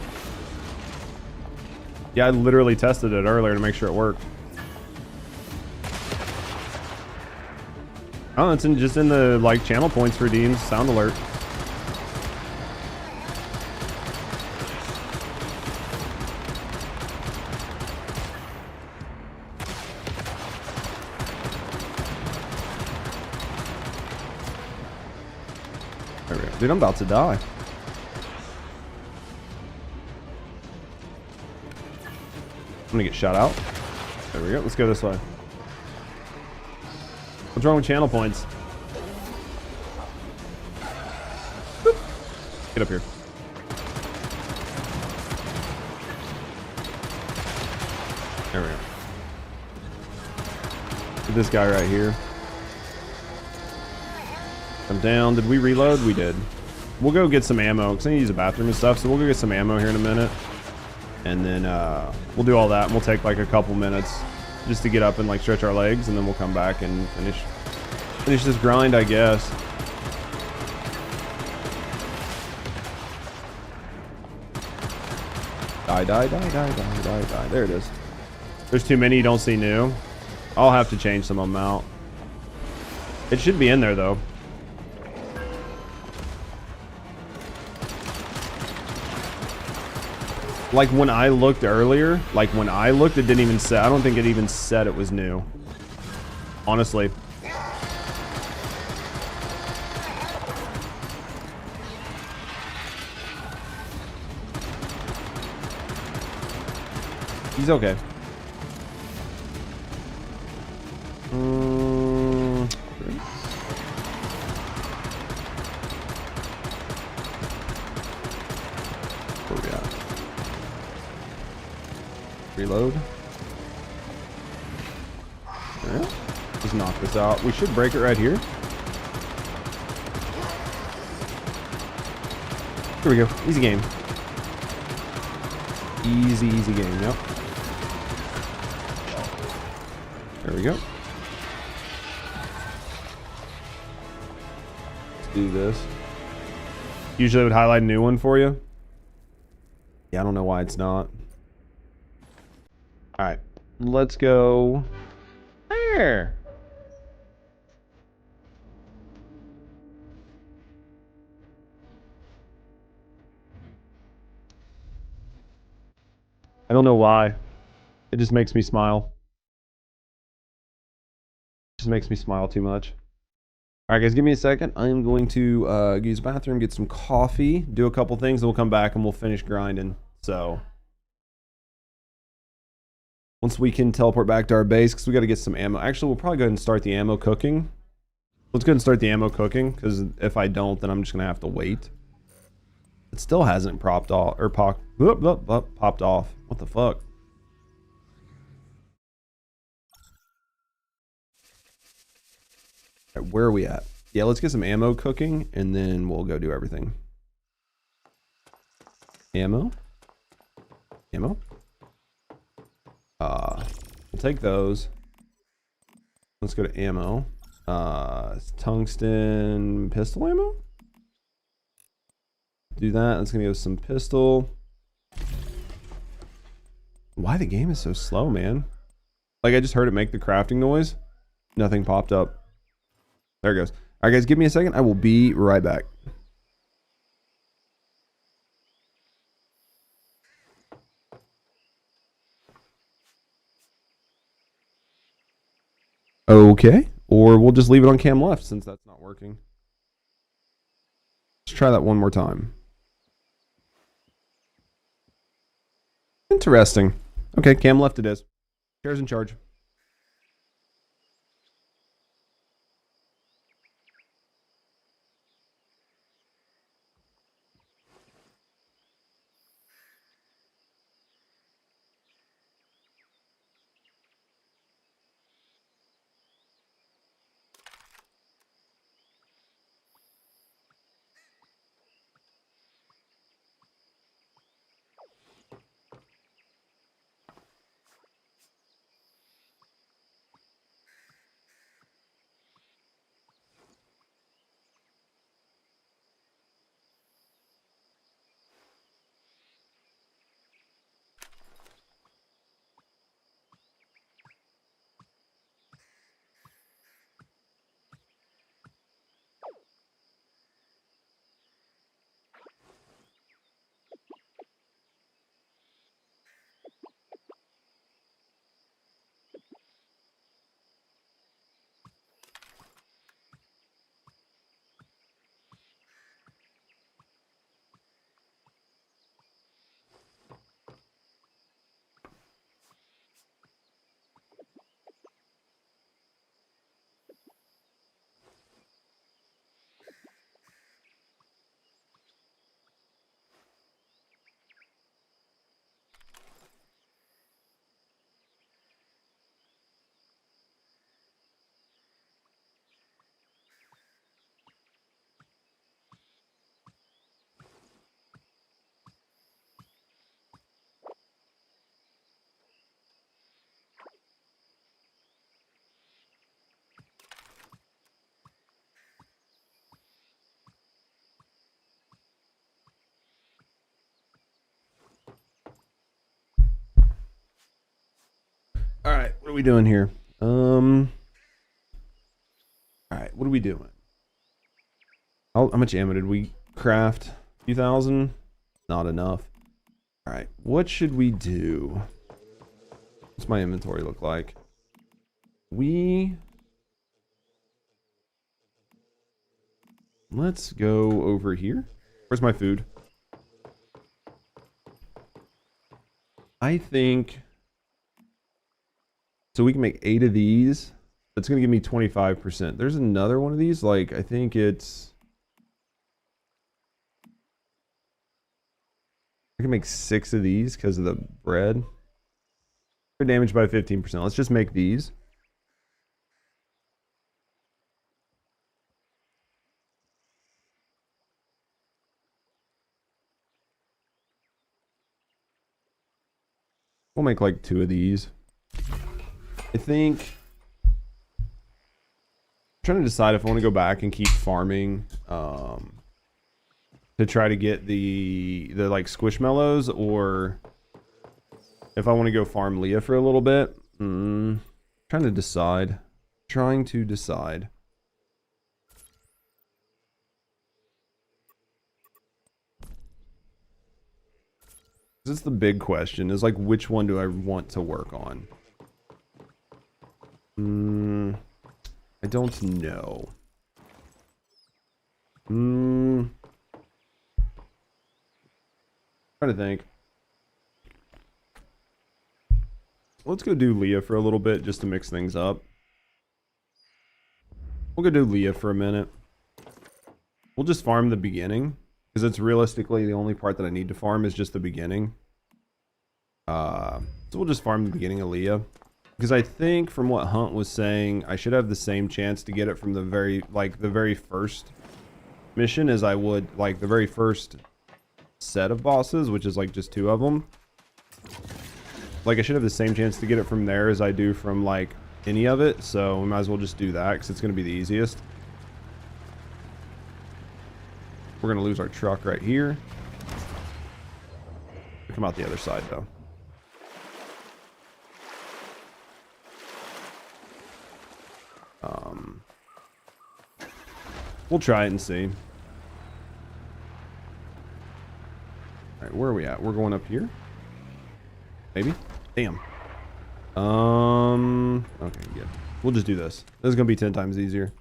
Yeah, I literally tested it earlier to make sure it worked. Oh, it's just in the like channel points for Dean's sound alert. There we go. Dude, I'm about to die. I'm gonna get shot out. There we go. Let's go this way. What's wrong with channel points? Boop. Get up here. There we go. Get this guy right here. I'm down. Did we reload? We did. We'll go get some ammo because I need to use the bathroom and stuff. So we'll go get some ammo here in a minute. And then we'll do all that. And we'll take like a couple minutes just to get up and like stretch our legs. And then we'll come back and finish this grind, I guess. Die, die, die, die, die, die, die. There it is. There's too many you don't see new. I'll have to change some of them out. It should be in there though. Like when I looked earlier, it didn't even say, I don't think it even said it was new. Honestly. He's okay. Where we at? Reload. Yeah. Just knock this out. We should break it right here. Here we go. Easy game. Easy, easy game. Yep. There we go. Let's do this. Usually it would highlight a new one for you. Yeah, I don't know why it's not. Alright. Let's go there. I don't know why. It just makes me smile. Just makes me smile too much. Alright guys, give me a second. I am going to use the bathroom, get some coffee, do a couple things, and we'll come back and we'll finish grinding. So once we can teleport back to our base, because we got to get some ammo. Actually, we'll probably go ahead and start the ammo cooking. Let's go ahead and start the ammo cooking, because if I don't, then I'm just going to have to wait. It still hasn't popped off, or popped off. What the fuck? Right, where are we at? Yeah, let's get some ammo cooking, and then we'll go do everything. Ammo. Ammo. We'll take those. Let's go to ammo. Tungsten pistol ammo. Do that. That's gonna go some pistol. Why the game is so slow, man? Like I just heard it make the crafting noise. Nothing popped up. There it goes. All right, guys, give me a second. I will be right back. Okay, or we'll just leave it on cam left since that's not working. Let's try that one more time. Interesting. Okay, Cam left it is. Chair's in charge. All right, what are we doing here? All right, what are we doing? How much ammo did we craft? 2,000? Not enough. All right, what should we do? What's my inventory look like? Let's go over here. Where's my food? I think... So we can make 8 of these. That's going to give me 25%. There's another one of these. Like, I think it's... I can make 6 of these because of the bread. They're damaged by 15%. Let's just make these. We'll make like 2 of these. I think I'm trying to decide if I want to go back and keep farming to try to get the like squishmallows, or if I want to go farm Leah for a little bit. Trying to decide. This is the big question, is like, which one do I want to work on? I don't know. Trying to think. Let's go do Leah for a little bit just to mix things up. We'll go do Leah for a minute. We'll just farm the beginning, because it's realistically the only part that I need to farm is just the beginning. So we'll just farm the beginning of Leah. Because I think from what Hunt was saying, I should have the same chance to get it from the very first mission as I would like the very first set of bosses, which is like just 2 of them. Like, I should have the same chance to get it from there as I do from like any of it, so we might as well just do that because it's going to be the easiest. We're going to lose our truck right here. Come out the other side though. We'll try it and see. Alright, where are we at? We're going up here? Maybe? Damn. Okay, yeah. We'll just do this. This is gonna be 10 times easier.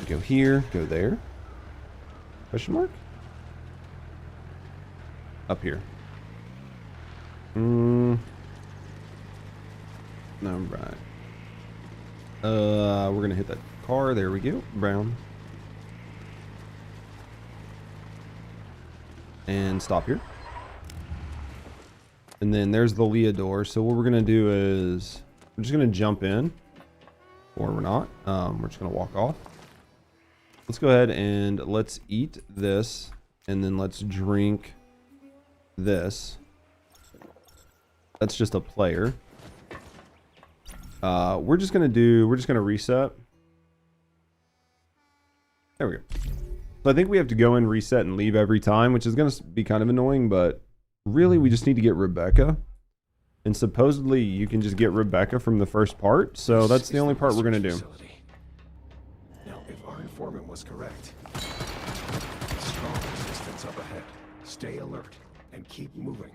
Go here, go there. Question mark? Up here. No, right. We're gonna hit that car. There we go. Brown. And stop here. And then there's the Leah door. So what we're gonna do is we're just gonna jump in, or we're not. We're just gonna walk off. Let's go ahead and let's eat this, and then let's drink this. That's just a player. We're just gonna reset. There we go. So I think we have to go and reset and leave every time, which is gonna be kind of annoying, but really we just need to get Rebecca. And supposedly you can just get Rebecca from the first part, so that's the only part we're gonna do. Now, if our informant was correct, strong resistance up ahead. Stay alert and keep moving.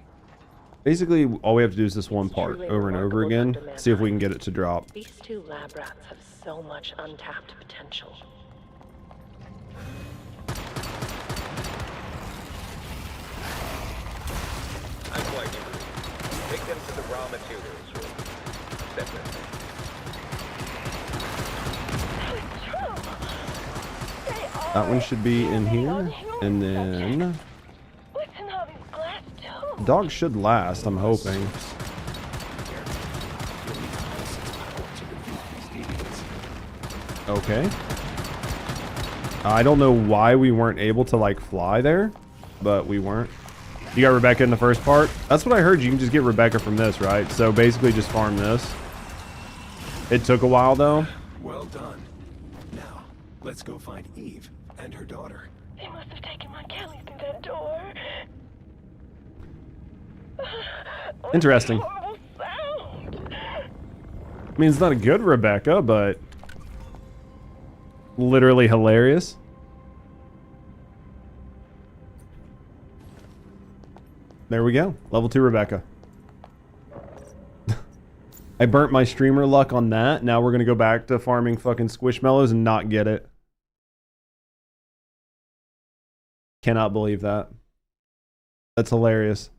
Basically, all we have to do is this one part over and over again. See if we can get it to drop. These two lab rats have so much untapped potential. I'm going to take them to the raw materials room. Separately. That one should be in here, and then dog should last, I'm hoping. Okay. I don't know why we weren't able to like fly there, but we weren't. You got Rebecca in the first part? That's what I heard. You can just get Rebecca from this, right? So basically just farm this. It took a while though. Well done. Now, let's go find Eve and her daughter. They must have taken my Kelly through that door. Interesting. Horrible sound. I mean, it's not a good Rebecca, but literally hilarious. There we go. Level 2 Rebecca. I burnt my streamer luck on that. Now we're going to go back to farming fucking Squishmallows and not get it. Cannot believe that. That's hilarious.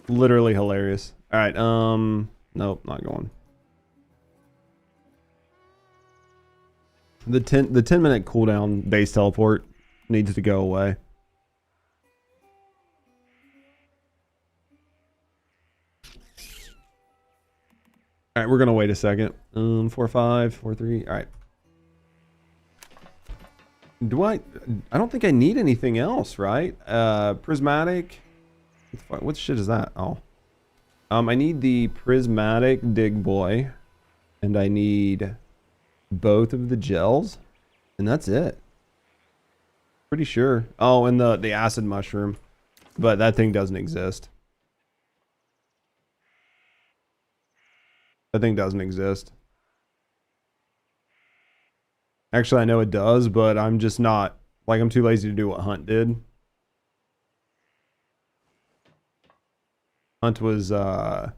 Literally hilarious. Alright, nope, not going. The 10 minute cooldown base teleport needs to go away. Alright, we're gonna wait a second. 4, 5, 4, 3. Alright. I don't think I need anything else, right? Prismatic. What shit is that? Oh. I need the prismatic dig boy. And I need both of the gels. And that's it. Pretty sure. Oh, and the acid mushroom. But that thing doesn't exist. That thing doesn't exist. Actually, I know it does, but I'm just not... Like, I'm too lazy to do what Hunt did. Hunt was a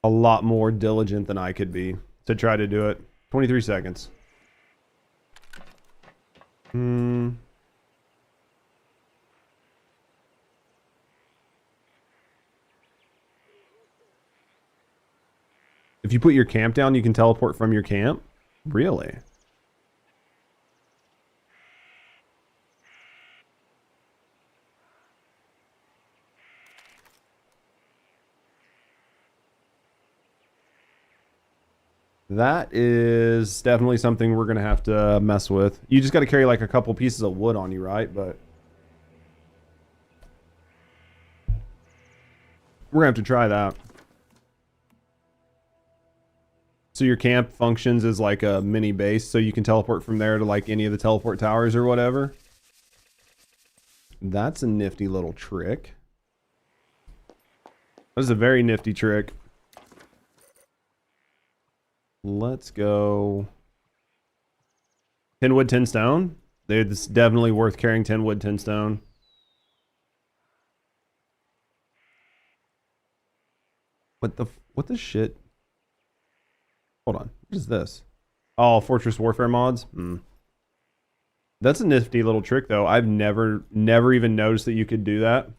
lot more diligent than I could be to try to do it. 23 seconds. If you put your camp down, you can teleport from your camp? Really? That is definitely something we're going to have to mess with. You just got to carry like a couple pieces of wood on you, right? But we're going to have to try that. So your camp functions as like a mini base, so you can teleport from there to like any of the teleport towers or whatever. That's a nifty little trick. That is a very nifty trick. Let's go. 10 wood, 10 stone. It's definitely worth carrying 10 wood, 10 stone. What the shit? Hold on. What is this? Oh, Fortress Warfare mods? That's a nifty little trick, though. I've never even noticed that you could do that.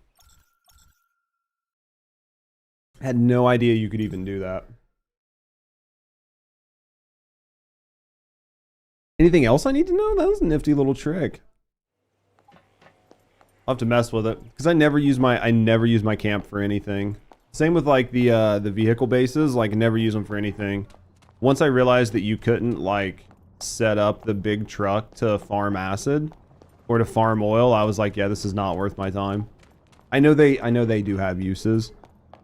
Had no idea you could even do that. Anything else I need to know? That was a nifty little trick. I'll have to mess with it because I never use my camp for anything. Same with like the vehicle bases. Like never use them for anything. Once I realized that you couldn't like set up the big truck to farm acid or to farm oil, I was like, yeah, this is not worth my time. I know they do have uses,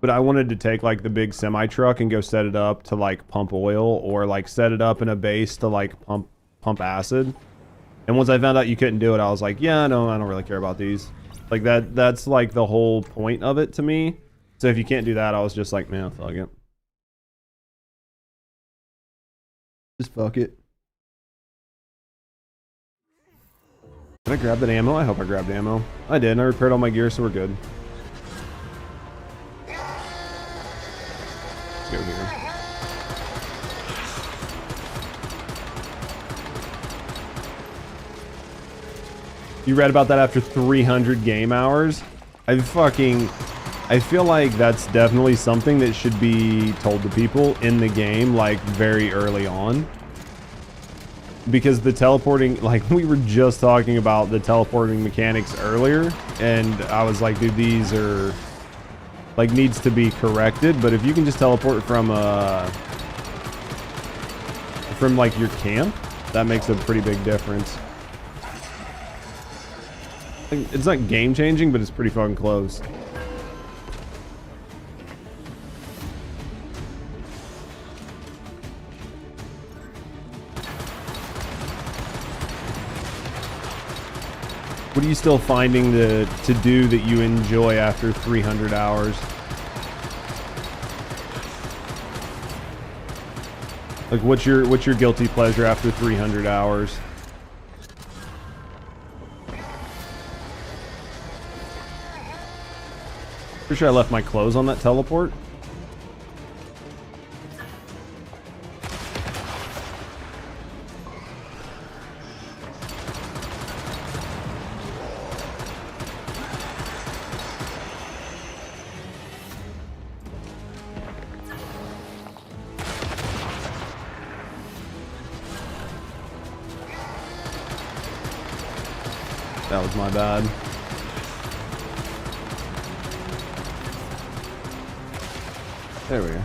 but I wanted to take like the big semi truck and go set it up to like pump oil or like set it up in a base to like pump acid. And once I found out you couldn't do it, I was like, yeah, no, I don't really care about these. Like that's like the whole point of it to me. So if you can't do that, I was just like, man, fuck it. Just fuck it. Did I grab that ammo? I hope I grabbed ammo. I did, and I repaired all my gear, so we're good. Let's go here. You read about that after 300 game hours? I feel like that's definitely something that should be told to people in the game, like very early on. Because the teleporting, like we were just talking about the teleporting mechanics earlier, and I was like, dude, these are like needs to be corrected. But if you can just teleport from like your camp, that makes a pretty big difference. It's not game changing, but it's pretty fucking close. What are you still finding to do that you enjoy after 300 hours? Like what's your guilty pleasure after 300 hours? Pretty sure I left my clothes on that teleport. That was my bad. There we go.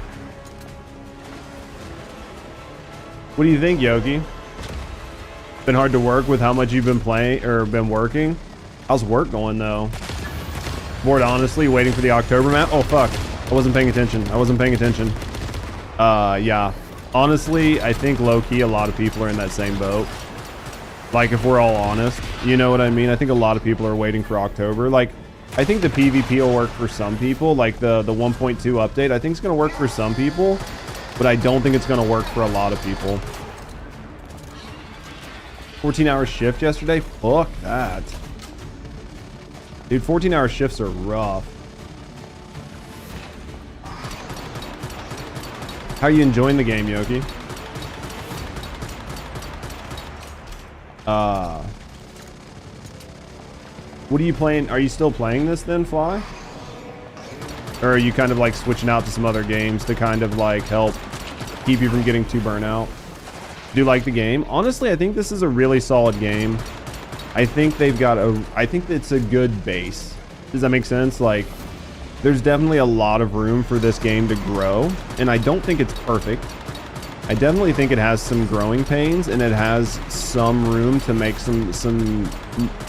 What do you think, Yogi? Been hard to work with how much you've been playing or been working? How's work going though? Bored, honestly, waiting for the October map. Oh fuck, I wasn't paying attention. Yeah. Honestly, I think low-key a lot of people are in that same boat. Like if we're all honest, you know what I mean? I think a lot of people are waiting for October. Like, I think the PvP will work for some people. Like the 1.2 update, I think it's going to work for some people, but I don't think it's going to work for a lot of people. 14-hour shift yesterday? Fuck that. Dude, 14-hour shifts are rough. How are you enjoying the game, Yoki? What are you playing? Are you still playing this then, Fly? Or are you kind of like switching out to some other games to kind of like help keep you from getting too burnt out? Do you like the game? Honestly, I think this is a really solid game. I think they've got I think it's a good base. Does that make sense? Like, there's definitely a lot of room for this game to grow, and I don't think it's perfect. I definitely think it has some growing pains, and it has some room to make some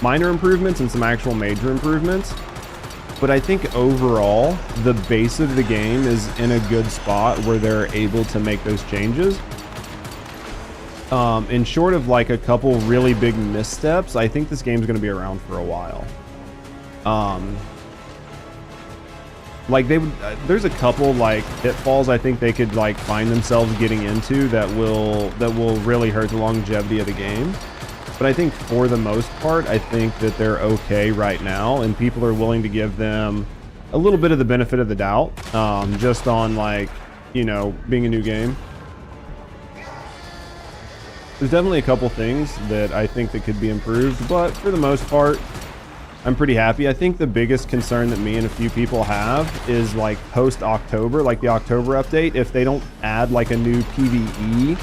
minor improvements and some actual major improvements. But I think overall, the base of the game is in a good spot where they're able to make those changes. In short of like a couple really big missteps, I think this game's going to be around for a while. Like there's a couple like pitfalls I think they could like find themselves getting into that will really hurt the longevity of the game. But I think for the most part, I think that they're okay right now, and people are willing to give them a little bit of the benefit of the doubt, just on like, you know, being a new game. there's definitely a couple things that I think that could be improved, but for the most part, I'm pretty happy. I think the biggest concern that me and a few people have is like post-October, like the October update, if they don't add like a new PvE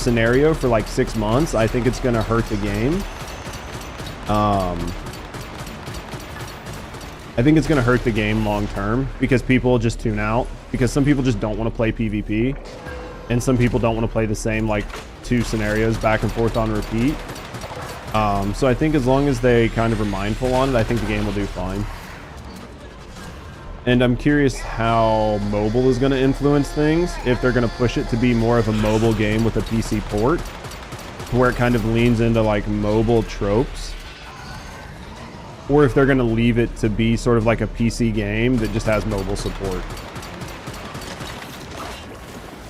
scenario for like 6 months, I think it's going to hurt the game. I think it's going to hurt the game long term because people just tune out, because some people just don't want to play PvP and some people don't want to play the same like 2 scenarios back and forth on repeat. So I think as long as they kind of are mindful on it, I think the game will do fine. And I'm curious how mobile is going to influence things, if they're going to push it to be more of a mobile game with a PC port, where it kind of leans into like mobile tropes, or if they're going to leave it to be sort of like a PC game that just has mobile support.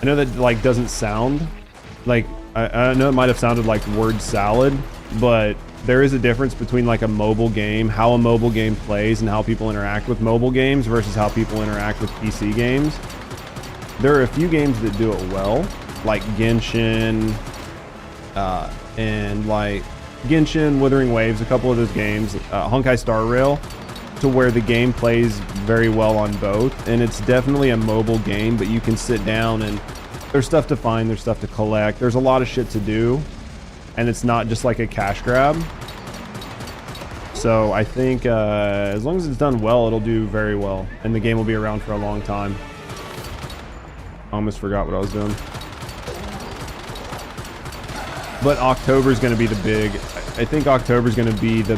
I know that like doesn't sound like, I know it might have sounded like word salad, but there is a difference between like a mobile game, how a mobile game plays and how people interact with mobile games versus how people interact with PC games. There are a few games that do it well, like Genshin, and like Genshin, Wuthering Waves, a couple of those games, Honkai Star Rail, to where the game plays very well on both, and it's definitely a mobile game, but you can sit down and there's stuff to find, there's stuff to collect, there's a lot of shit to do, and it's not just like a cash grab. So I think as long as it's done well, it'll do very well, and the game will be around for a long time. I almost forgot what I was doing. But October is going to be the big, I think October is going to be the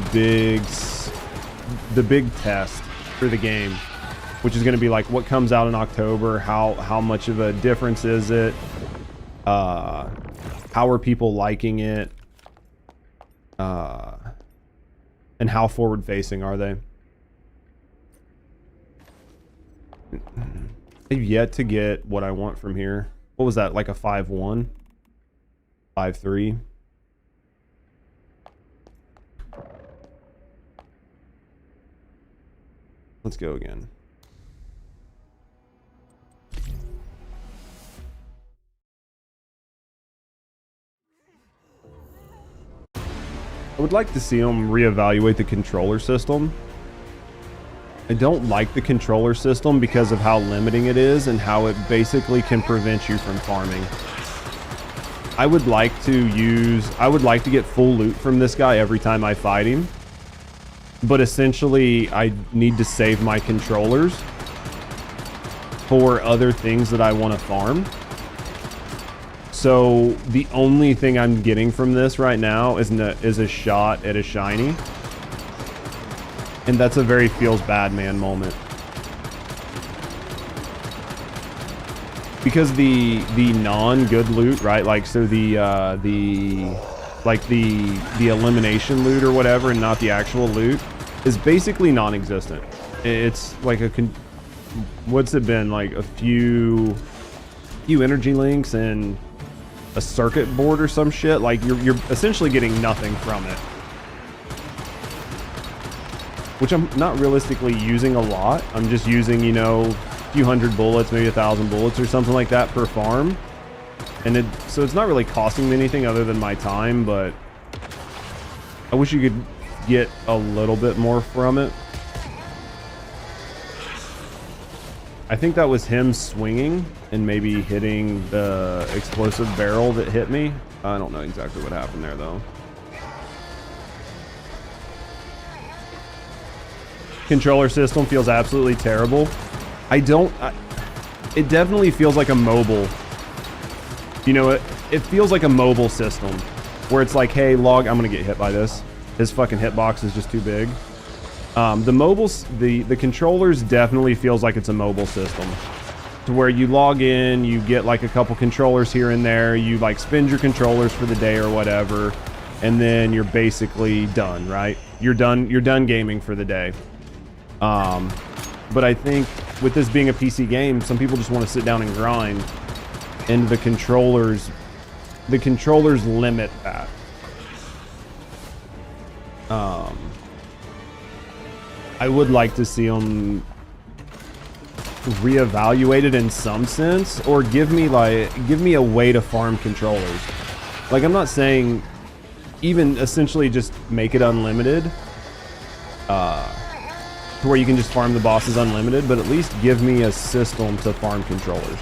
big test for the game, which is going to be like what comes out in October, how much of a difference is it, how are people liking it, and how forward facing are they. I've yet to get what I want from here. What was that, like a 5-1? 5-3? Let's go again. I would like to see them reevaluate the controller system. I don't like the controller system because of how limiting it is and how it basically can prevent you from farming. I would like to get full loot from this guy every time I fight him. But essentially, I need to save my controllers for other things that I want to farm. So the only thing I'm getting from this right now is a shot at a shiny. And that's a very feels bad man moment. Because the non-good loot, right? Like, so the elimination loot or whatever, and not the actual loot, is basically non-existent. It's like what's it been, like a few energy links and a circuit board or some shit. Like you're essentially getting nothing from it, which I'm not realistically using a lot. I'm just using, you know, a few hundred bullets, maybe 1,000 bullets or something like that per farm, and so it's not really costing me anything other than my time. But I wish you could get a little bit more from it. I think that was him swinging and maybe hitting the explosive barrel that hit me. I don't know exactly what happened there though. Controller system feels absolutely terrible. It definitely feels like a mobile, you know, it feels like a mobile system where it's like, hey, log, I'm gonna get hit by this. His fucking hitbox is just too big. The controllers definitely feels like it's a mobile system, to where you log in, you get like a couple controllers here and there, you like spend your controllers for the day or whatever, and then you're basically done, right? You're done gaming for the day. But I think with this being a PC game, some people just want to sit down and grind, and the controllers limit that. I would like to see them reevaluated in some sense, or give me a way to farm controllers. Like, I'm not saying even essentially just make it unlimited, to where you can just farm the bosses unlimited, but at least give me a system to farm controllers,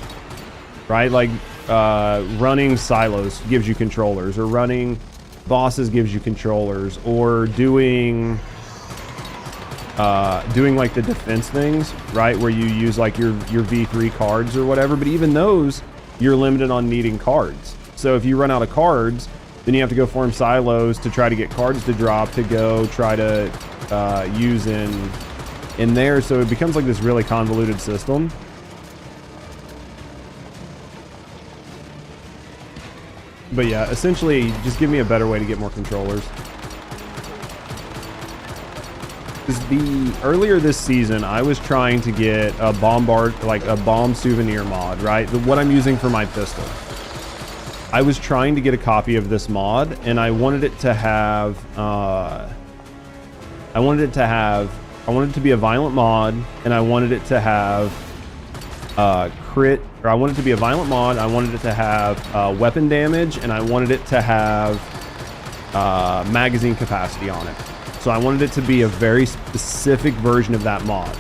right? Like, running silos gives you controllers, or running bosses gives you controllers, or doing like the defense things, right? Where you use like your V3 cards or whatever, but even those, you're limited on needing cards. So if you run out of cards, then you have to go farm silos to try to get cards to drop to go try to use in there. So it becomes like this really convoluted system. But yeah, essentially just give me a better way to get more controllers. Earlier this season, I was trying to get a bomb souvenir mod, right? What I'm using for my pistol. I was trying to get a copy of this mod, and I wanted it to have, I wanted it to be a violent mod, and I wanted it to have crit, or I wanted it to be a violent mod, I wanted it to have weapon damage, and I wanted it to have magazine capacity on it. So I wanted it to be a very specific version of that mod.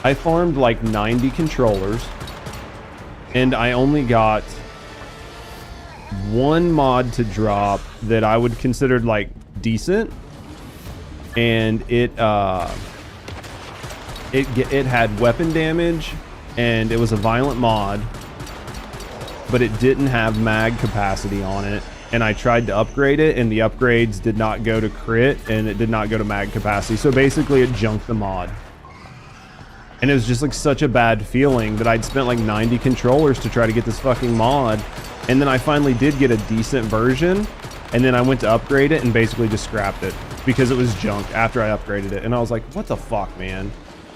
I farmed like 90 controllers, and I only got one mod to drop that I would consider like decent, and it had weapon damage, and it was a violent mod, but it didn't have mag capacity on it. And I tried to upgrade it, and the upgrades did not go to crit, and it did not go to mag capacity. So basically it junked the mod. And it was just like such a bad feeling that I'd spent like 90 controllers to try to get this fucking mod. And then I finally did get a decent version, and then I went to upgrade it and basically just scrapped it because it was junk after I upgraded it. And I was like, what the fuck, man?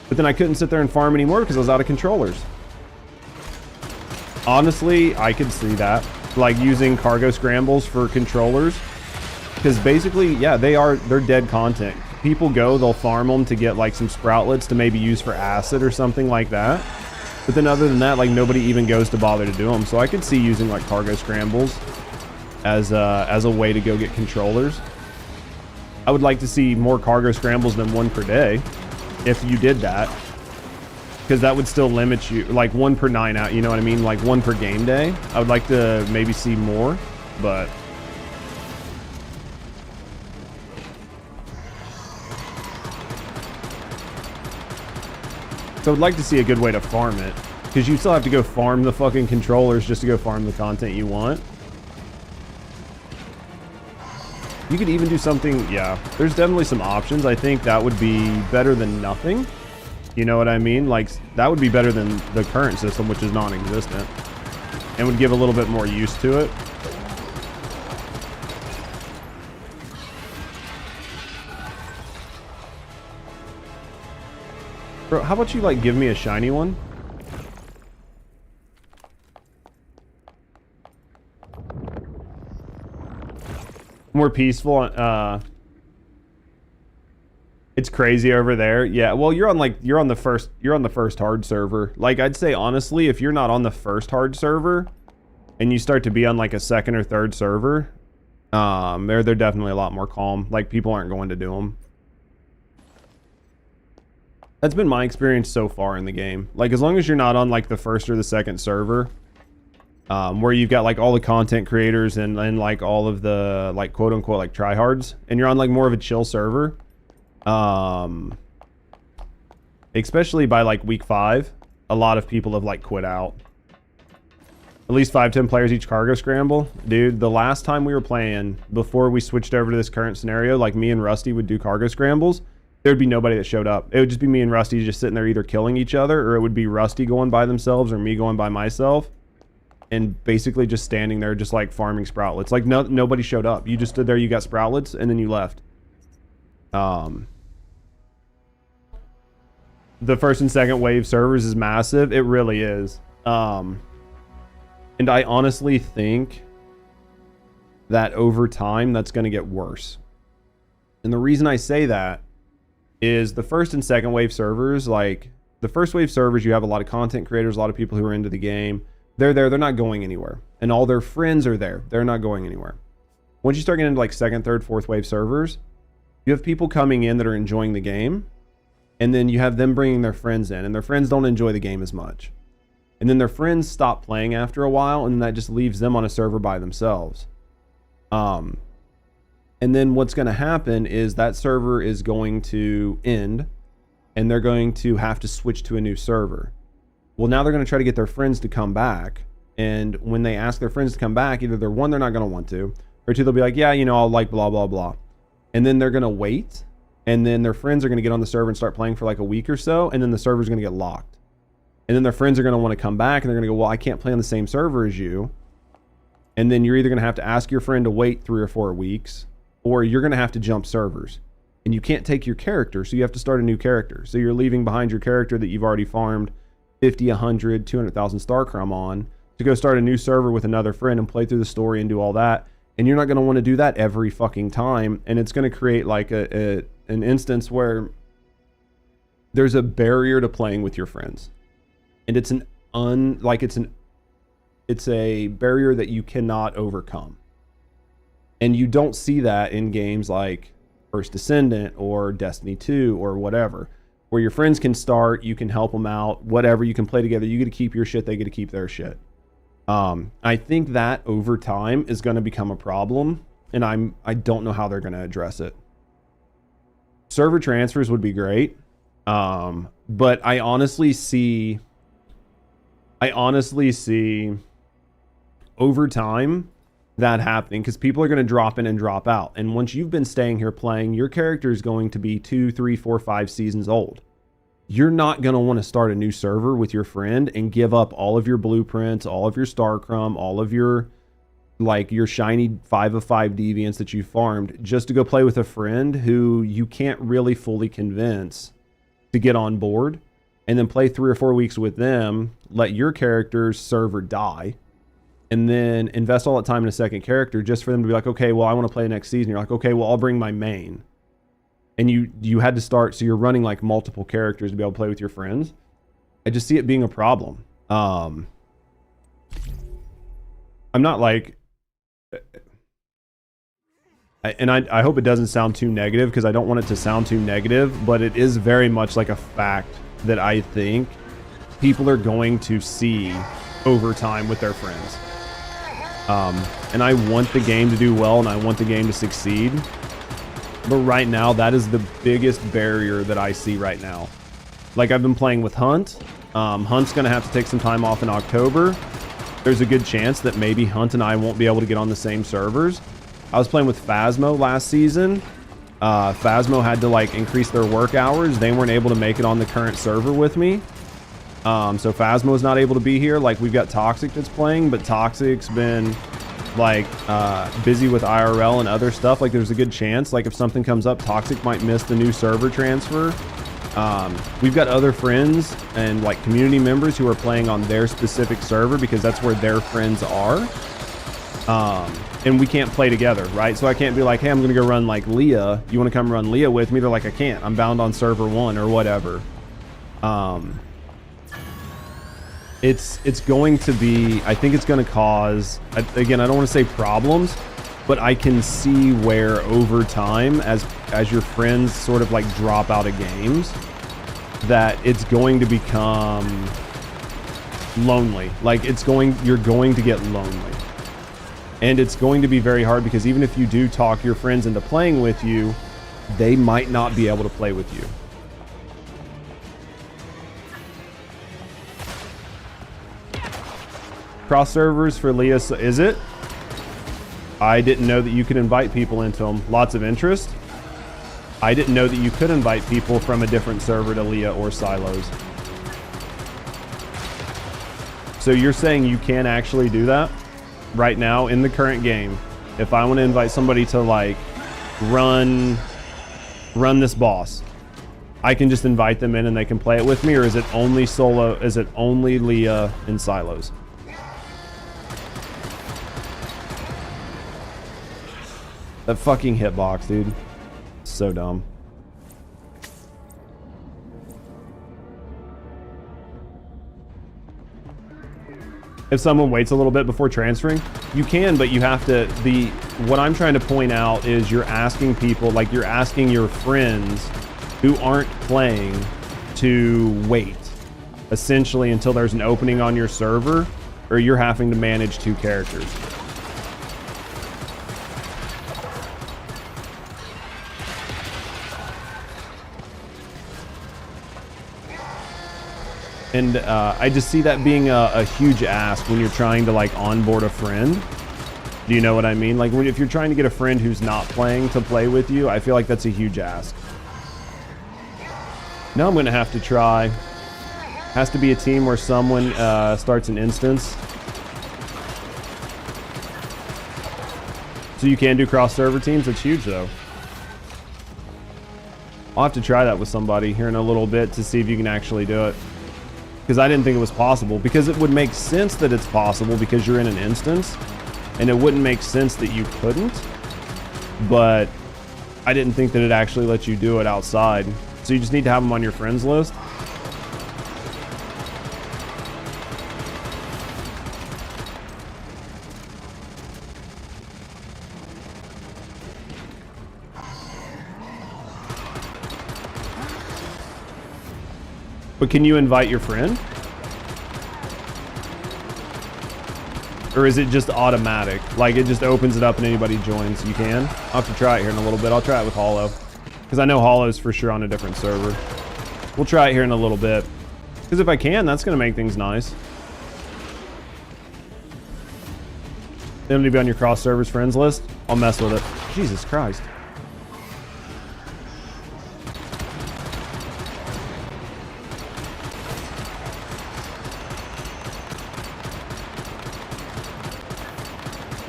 But then I couldn't sit there and farm anymore because I was out of controllers. Honestly, I could see that. Like using cargo scrambles for controllers, because basically, yeah, they're dead content. People go, they'll farm them to get like some sproutlets to maybe use for acid or something like that. But then other than that, like nobody even goes to bother to do them. So I could see using like cargo scrambles as a way to go get controllers. I would like to see more cargo scrambles than one per day if you did that, because that would still limit you, like 1 per 9 out, you know what I mean? Like 1 per game day. I would like to maybe see more, but so I would like to see a good way to farm it, because you still have to go farm the fucking controllers just to go farm the content you want. You could even do something, yeah, there's definitely some options. I think that would be better than nothing. You know what I mean? Like, that would be better than the current system, which is non-existent, and would give a little bit more use to it. Bro, how about you, like, give me a shiny one? More peaceful, it's crazy over there. Yeah, well, you're on the first hard server. Like, I'd say honestly, if you're not on the first hard server and you start to be on like a second or third server, they're definitely a lot more calm. Like, people aren't going to do them. That's been my experience so far in the game. Like, as long as you're not on like the first or the second server, where you've got like all the content creators and like all of the like quote unquote like tryhards, and you're on like more of a chill server, especially by like week 5, a lot of people have like quit out. At least 5-10 players each cargo scramble. Dude, the last time we were playing, before we switched over to this current scenario, like me and Rusty would do cargo scrambles, there'd be nobody that showed up. It would just be me and Rusty just sitting there either killing each other, or it would be Rusty going by themselves or me going by myself, and basically just standing there just like farming sproutlets. Like nobody showed up. You just stood there, you got sproutlets, and then you left. The first and second wave servers is massive. It really is. And I honestly think that over time that's going to get worse. And the reason I say that is the first and second wave servers, like the first wave servers, you have a lot of content creators, a lot of people who are into the game. They're there, they're not going anywhere. And all their friends are there. They're not going anywhere. Once you start getting into like second, third, fourth wave servers, you have people coming in that are enjoying the game, and then you have them bringing their friends in, and their friends don't enjoy the game as much. And then their friends stop playing after a while, and that just leaves them on a server by themselves. And then what's going to happen is that server is going to end, and they're going to have to switch to a new server. Well, now they're going to try to get their friends to come back. And when they ask their friends to come back, either they're one, they're not going to want to, or two, they'll be like, yeah, you know, I'll like blah, blah, blah. And then they're going to wait. And then their friends are going to get on the server and start playing for like a week or so. And then the server's going to get locked. And then their friends are going to want to come back, and they're going to go, well, I can't play on the same server as you. And then you're either going to have to ask your friend to wait 3 or 4 weeks, or you're going to have to jump servers. And you can't take your character, so you have to start a new character. So you're leaving behind your character that you've already farmed 50, 100, 200,000 star crumb on to go start a new server with another friend and play through the story and do all that. And you're not going to want to do that every fucking time. And it's going to create like an instance where there's a barrier to playing with your friends. And it's it's a barrier that you cannot overcome. And you don't see that in games like First Descendant or Destiny 2 or whatever, where your friends can start, you can help them out, whatever, you can play together, you get to keep your shit, they get to keep their shit. I think that over time is going to become a problem, and I don't know how they're going to address it. Server transfers would be great, but I honestly see over time that happening, because people are going to drop in and drop out. And once you've been staying here playing, your character is going to be 2, 3, 4, 5 seasons old. You're not going to want to start a new server with your friend and give up all of your blueprints, all of your star crumb, all of your shiny 5 of 5 deviants that you farmed just to go play with a friend who you can't really fully convince to get on board, and then play 3 or 4 weeks with them, let your character's server die, and then invest all that time in a second character just for them to be like, okay, well, I want to play next season. You're like, okay, well, I'll bring my main. And you had to start, so you're running like multiple characters to be able to play with your friends. I just see it being a problem. I'm not like, and I hope it doesn't sound too negative, because I don't want it to sound too negative, but it is very much like a fact that I think people are going to see over time with their friends. And I want the game to do well, and I want the game to succeed. But right now, that is the biggest barrier that I see right now. Like, I've been playing with Hunt. Hunt's going to have to take some time off in October. There's a good chance that maybe Hunt and I won't be able to get on the same servers. I was playing with Phasmo last season. Phasmo had to like increase their work hours. They weren't able to make it on the current server with me. So Phasmo is not able to be here. Like, we've got Toxic that's playing, but Toxic's been like busy with IRL and other stuff. Like, there's a good chance, like, if something comes up, Toxic might miss the new server transfer. We've got other friends and like community members who are playing on their specific server because that's where their friends are. And we can't play together, right? So I can't be like, hey, I'm gonna go run like Leah. You wanna come run Leah with me? They're like, I can't. I'm bound on server 1 or whatever. It's going to be, I think it's going to cause, again, I don't want to say problems, but I can see where over time, as your friends sort of like drop out of games, that it's going to become lonely. Like, you're going to get lonely. And it's going to be very hard, because even if you do talk your friends into playing with you, they might not be able to play with you. Cross servers for Leah, is it? I didn't know that you could invite people into them. Lots of interest. I didn't know that you could invite people from a different server to Leah or Silos. So you're saying you can actually do that right now in the current game? If I want to invite somebody to like run this boss, I can just invite them in and they can play it with me? Or is it only solo? Is it only Leah in Silos? That fucking hitbox, dude. So dumb. if someone waits a little bit before transferring, you can, but you have to, what I'm trying to point out is you're asking people, like you're asking your friends who aren't playing to wait, essentially until there's an opening on your server, or you're having to manage 2 characters. And I just see that being a huge ask when you're trying to like onboard a friend. Do you know what I mean? Like if you're trying to get a friend who's not playing to play with you, I feel like that's a huge ask. Now I'm gonna have to try. Has to be a team where someone starts an instance. So you can do cross server teams. It's huge though. I'll have to try that with somebody here in a little bit to see if you can actually do it. Because I didn't think it was possible. Because it would make sense that it's possible because you're in an instance. And it wouldn't make sense that you couldn't. But I didn't think that it actually let you do it outside. So you just need to have them on your friends list. But can you invite your friend? Or is it just automatic? Like it just opens it up and anybody joins? You can? I'll have to try it here in a little bit. I'll try it with Hollow. Because I know Hollow's for sure on a different server. We'll try it here in a little bit. Because if I can, that's going to make things nice. They don't need to be on your cross servers friends list. I'll mess with it. Jesus Christ.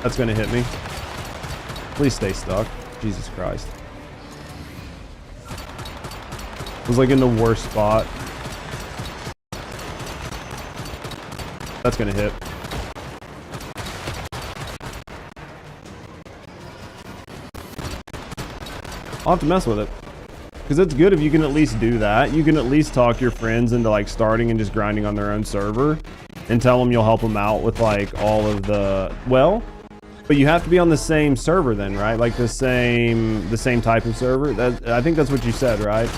That's gonna hit me. Please stay stuck. Jesus Christ. It was like in the worst spot. That's gonna hit. I'll have to mess with it. Because it's good if you can at least do that. You can at least talk your friends into like starting and just grinding on their own server. And tell them you'll help them out with like all of the, well, but you have to be on the same server then, right? Like the same type of server. I think that's what you said, right?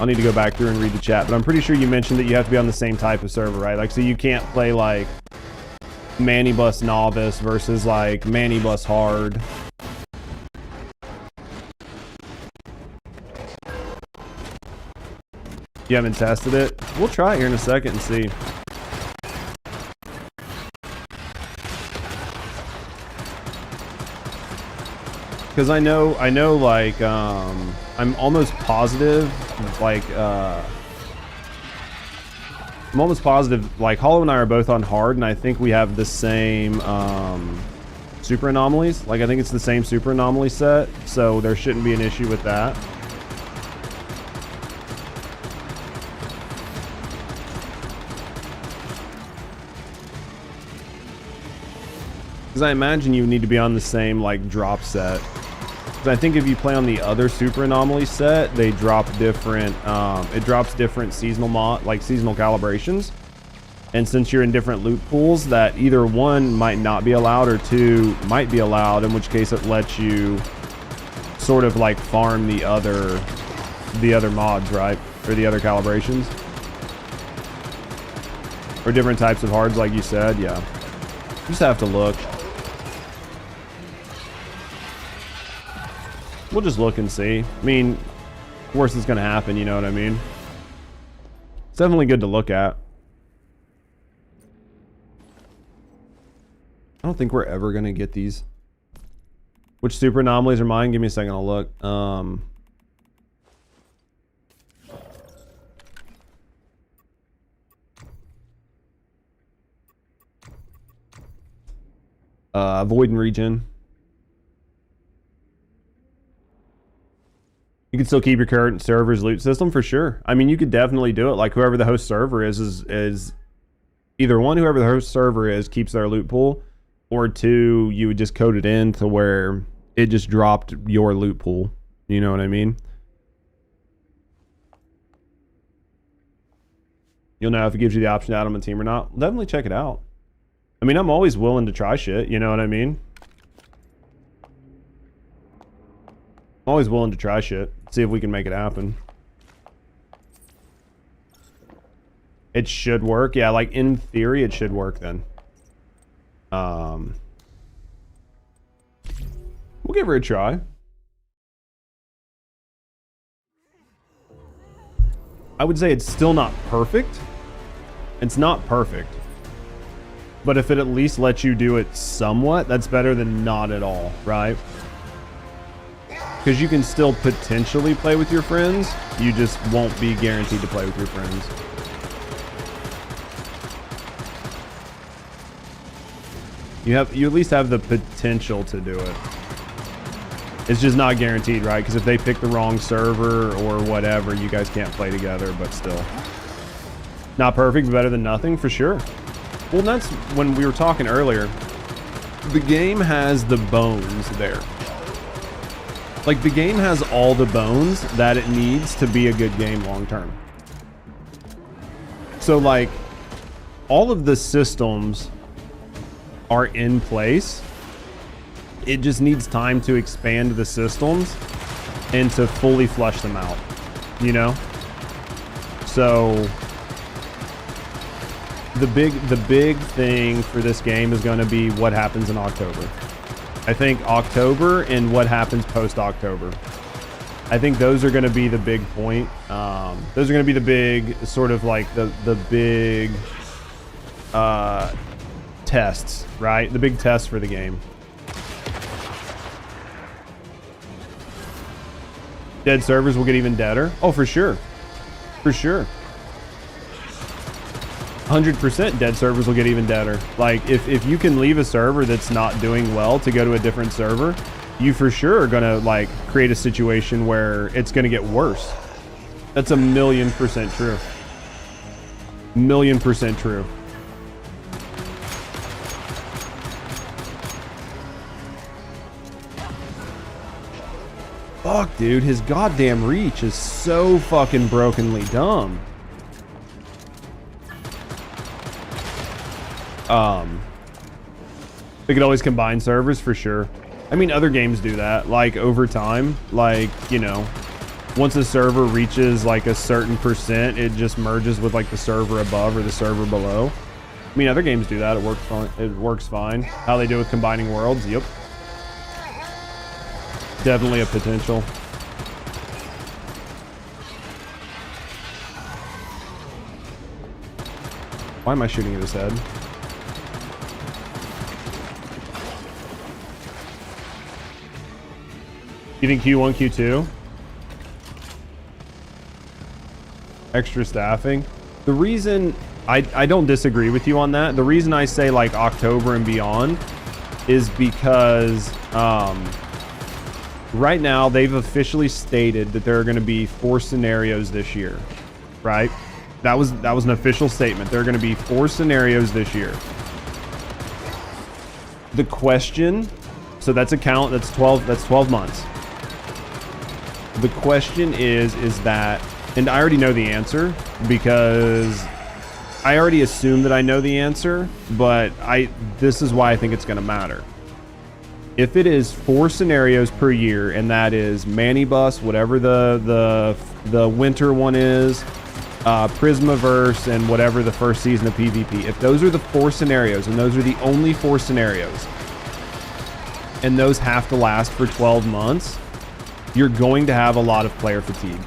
I'll need to go back through and read the chat, but I'm pretty sure you mentioned that you have to be on the same type of server, right? Like, so you can't play like Manibus Novice versus like Manibus Hard. You haven't tested it? We'll try it here in a second and see. Because I know like I'm almost positive like Hollow and I are both on hard, and I think we have the same super anomalies. Like I think it's the same super anomaly set, so there shouldn't be an issue with that. Because I imagine you need to be on the same like drop set. Because I think if you play on the other super anomaly set, they drop different. It drops different seasonal calibrations. And since you're in different loot pools, that either one might not be allowed or two might be allowed. In which case, it lets you sort of like farm the other mods, right, or the other calibrations, or different types of hards, like you said. Yeah, you just have to look. We'll just look and see. I mean, worst is going to happen, you know what I mean? It's definitely good to look at. I don't think we're ever going to get these. Which super anomalies are mine? Give me a second, I'll look. Void and Regen. You can still keep your current server's loot system for sure. I mean, you could definitely do it. Like whoever the host server is either one, whoever the host server is keeps their loot pool, or two, you would just code it in to where it just dropped your loot pool. You know what I mean? You'll know if it gives you the option to add them on team or not. Definitely check it out. I mean, I'm always willing to try shit, you know what I mean? I'm always willing to try shit. See if we can make it happen. It should work. Yeah, like in theory, it should work then. We'll give her a try. I would say it's still not perfect. It's not perfect. But if it at least lets you do it somewhat, that's better than not at all, right? Because you can still potentially play with your friends. You just won't be guaranteed to play with your friends. You at least have the potential to do it. It's just not guaranteed, right? Because if they pick the wrong server or whatever, you guys can't play together, but still. Not perfect, better than nothing, for sure. Well, that's when we were talking earlier. The game has the bones there. Like, the game has all the bones that it needs to be a good game long term. So, like, all of the systems are in place. It just needs time to expand the systems and to fully flush them out, you know? So the big thing for this game is going to be what happens in October. I think October and what happens post-October. I think those are going to be the big point. Those are going to be the big sort of like the big tests, right? The big tests for the game. Dead servers will get even deader. Oh, for sure. For sure. 100% dead servers will get even deader. Like, if you can leave a server that's not doing well to go to a different server, you for sure are going to, like, create a situation where it's going to get worse. That's 1,000,000% true. 1,000,000% true. Fuck, dude, his goddamn reach is so fucking brokenly dumb. They could always combine servers for sure. I mean, other games do that, like over time, like, you know, once a server reaches like a certain percent, it just merges with like the server above or the server below. I mean, other games do that. It works fine. It works fine. How they do with combining worlds, yep. Definitely a potential. Why am I shooting at his head? You think Q1, Q2? Extra staffing? The reason I don't disagree with you on that. The reason I say like October and beyond is because right now they've officially stated that there are going to be 4 scenarios this year, right? That was an official statement. There are going to be 4 scenarios this year. The question, so that's a count, that's 12 months. The question is that, and I already know the answer because I already assume that I know the answer, but this is why I think it's going to matter. If it is 4 scenarios per year, and that is Manibus, whatever the winter one is, Prismaverse, and whatever the first season of PvP, if those are the 4 scenarios, and those are the only 4 scenarios, and those have to last for 12 months, you're going to have a lot of player fatigue.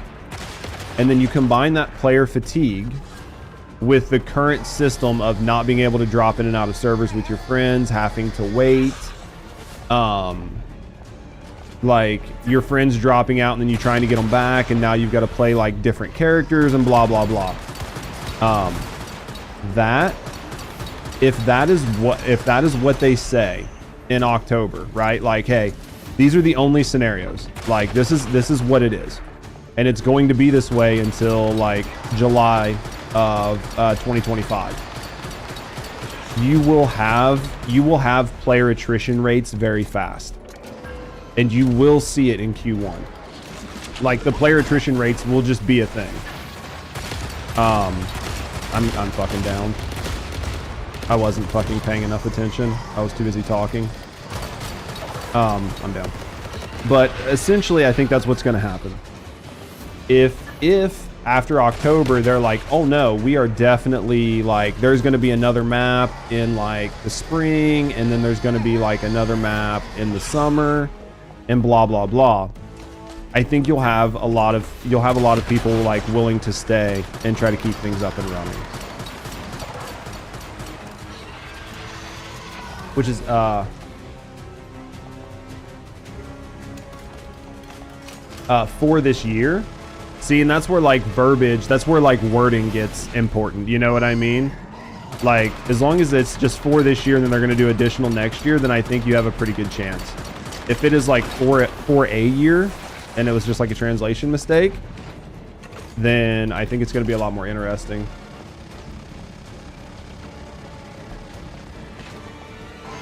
And then you combine that player fatigue with the current system of not being able to drop in and out of servers with your friends, having to wait, like your friends dropping out and then you trying to get them back, and now you've got to play like different characters and blah blah blah. If that is what they say in October, right? Like, hey, these are the only scenarios. Like, this is what it is, and it's going to be this way until like July of 2025. You will have player attrition rates very fast, and you will see it in Q1. Like, the player attrition rates will just be a thing. I'm fucking down. I wasn't fucking paying enough attention. I was too busy talking. I'm down. But essentially, I think that's what's going to happen. If after October they're like, oh no, we are definitely like, there's going to be another map in like the spring, and then there's going to be like another map in the summer, and blah blah blah. I think you'll have a lot of people like willing to stay and try to keep things up and running. Which is for this year. See, and that's where like verbiage, that's where like wording gets important. You know what I mean? Like, as long as it's just for this year and then they're going to do additional next year, then I think you have a pretty good chance. If it is like for a year and it was just like a translation mistake, then I think it's going to be a lot more interesting.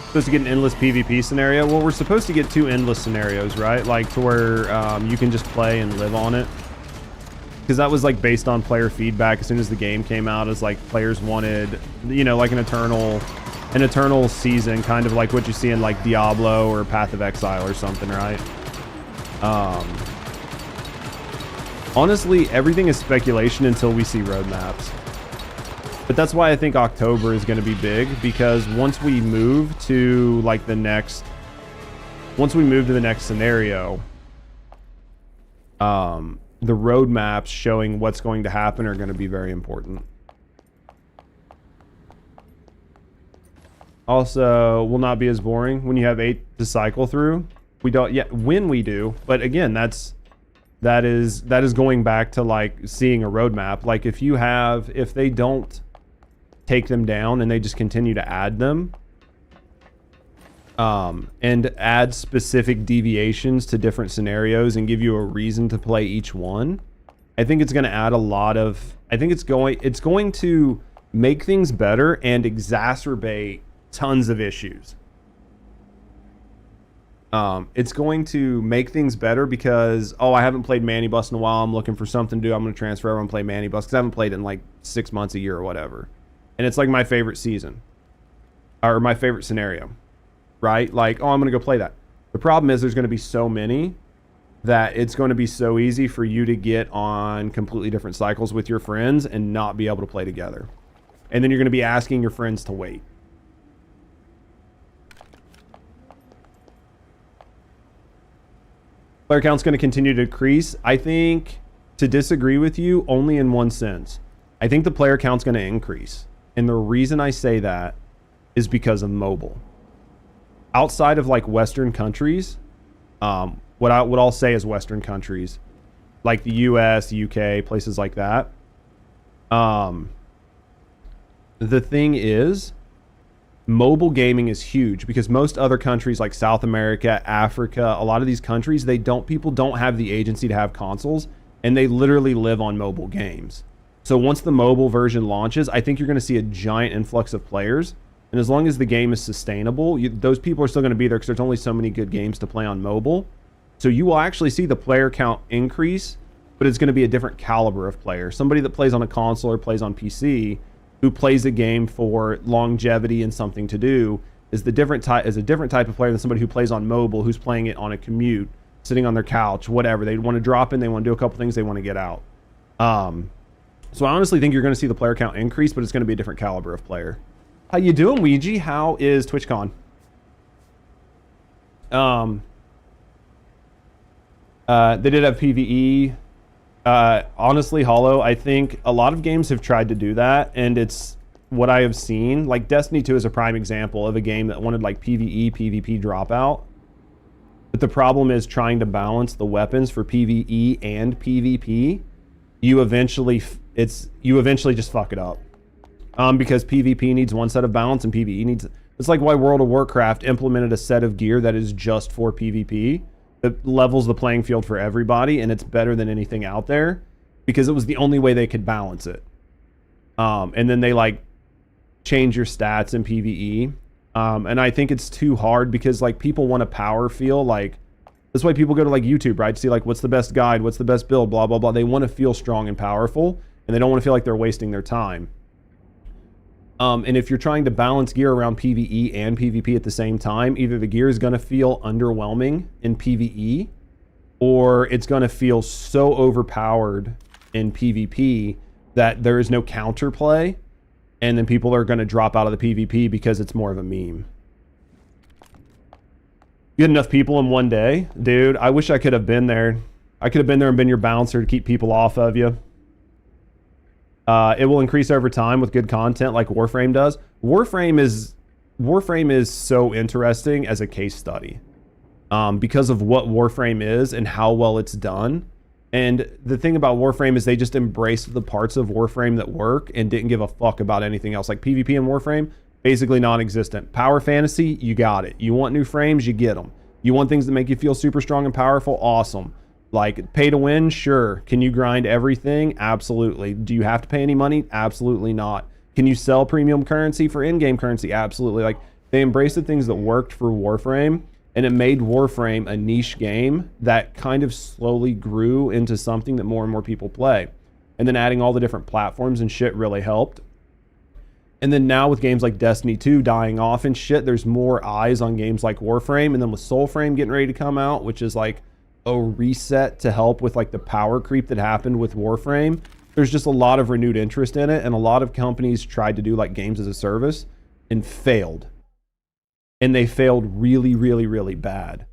Supposed to get an endless PvP scenario. Well, we're supposed to get 2 endless scenarios, right? Like to where you can just play and live on it. Because that was like based on player feedback as soon as the game came out, as like players wanted, you know, like an eternal season, kind of like what you see in like Diablo or Path of Exile or something, right? Honestly, everything is speculation until we see roadmaps. But that's why I think October is going to be big, because once we move to like the next scenario, the roadmaps showing what's going to happen are going to be very important. Also, will not be as boring when you have 8 to cycle through. We don't yet, when we do, but again, that is going back to like seeing a roadmap. Like if they don't take them down and they just continue to add them, and add specific deviations to different scenarios and give you a reason to play each one, I think it's going to add a lot of, I think it's going to make things better and exacerbate tons of issues. It's going to make things better because, oh, I haven't played Manny Bus in a while, I'm looking for something to do, I'm going to transfer over and play Manny Bus because I haven't played it in like 6 months, a year, or whatever. And it's like my favorite season, or my favorite scenario, right? Like, oh, I'm going to go play that. The problem is there's going to be so many that it's going to be so easy for you to get on completely different cycles with your friends and not be able to play together. And then you're going to be asking your friends to wait. Player count's going to continue to decrease. I think, to disagree with you, only in one sense. I think the player count's going to increase. And the reason I say that is because of mobile. Outside of like Western countries, what I'll say is Western countries, like the US, the UK, places like that. The thing is, mobile gaming is huge because most other countries like South America, Africa, a lot of these countries, people don't have the agency to have consoles, and they literally live on mobile games. So once the mobile version launches, I think you're going to see a giant influx of players. And as long as the game is sustainable, those people are still going to be there because there's only so many good games to play on mobile. So you will actually see the player count increase, but it's going to be a different caliber of player. Somebody that plays on a console or plays on PC, who plays a game for longevity and something to do, is a different type of player than somebody who plays on mobile, who's playing it on a commute, sitting on their couch, whatever. They want to drop in, they want to do a couple things, they want to get out. So I honestly think you're going to see the player count increase, but it's going to be a different caliber of player. How you doing, Ouija? How is TwitchCon? They did have PvE. Honestly, Hollow, I think a lot of games have tried to do that, and it's what I have seen. Like Destiny 2 is a prime example of a game that wanted like PvE, PvP dropout. But the problem is trying to balance the weapons for PvE and PvP. You eventually just fuck it up. Because PvP needs one set of balance and PvE needs... It's like why World of Warcraft implemented a set of gear that is just for PvP. That levels the playing field for everybody, and it's better than anything out there because it was the only way they could balance it. And then they like change your stats in PvE. And I think it's too hard because like people want a power feel. Like that's why people go to like YouTube, right? To see like what's the best guide, what's the best build, blah, blah, blah. They want to feel strong and powerful, and they don't want to feel like they're wasting their time. And if you're trying to balance gear around PvE and PvP at the same time, either the gear is going to feel underwhelming in PvE, or it's going to feel so overpowered in PvP that there is no counterplay, and then people are going to drop out of the PvP because it's more of a meme. You had enough people in one day? Dude, I wish I could have been there. I could have been there and been your bouncer to keep people off of you. It will increase over time with good content like Warframe does. Warframe is so interesting as a case study because of what Warframe is and how well it's done. And the thing about Warframe is they just embraced the parts of Warframe that work and didn't give a fuck about anything else. Like PvP in Warframe, basically non-existent. Power fantasy, you got it. You want new frames, you get them. You want things that make you feel super strong and powerful, awesome. Like, pay to win? Sure. Can you grind everything? Absolutely. Do you have to pay any money? Absolutely not. Can you sell premium currency for in-game currency? Absolutely. Like, they embraced the things that worked for Warframe, and it made Warframe a niche game that kind of slowly grew into something that more and more people play. And then adding all the different platforms and shit really helped. And then now with games like Destiny 2 dying off and shit, there's more eyes on games like Warframe. And then with Soulframe getting ready to come out, which is like a reset to help with like the power creep that happened with Warframe, there's just a lot of renewed interest in it, and a lot of companies tried to do like games as a service and failed, and they failed really, really, really bad.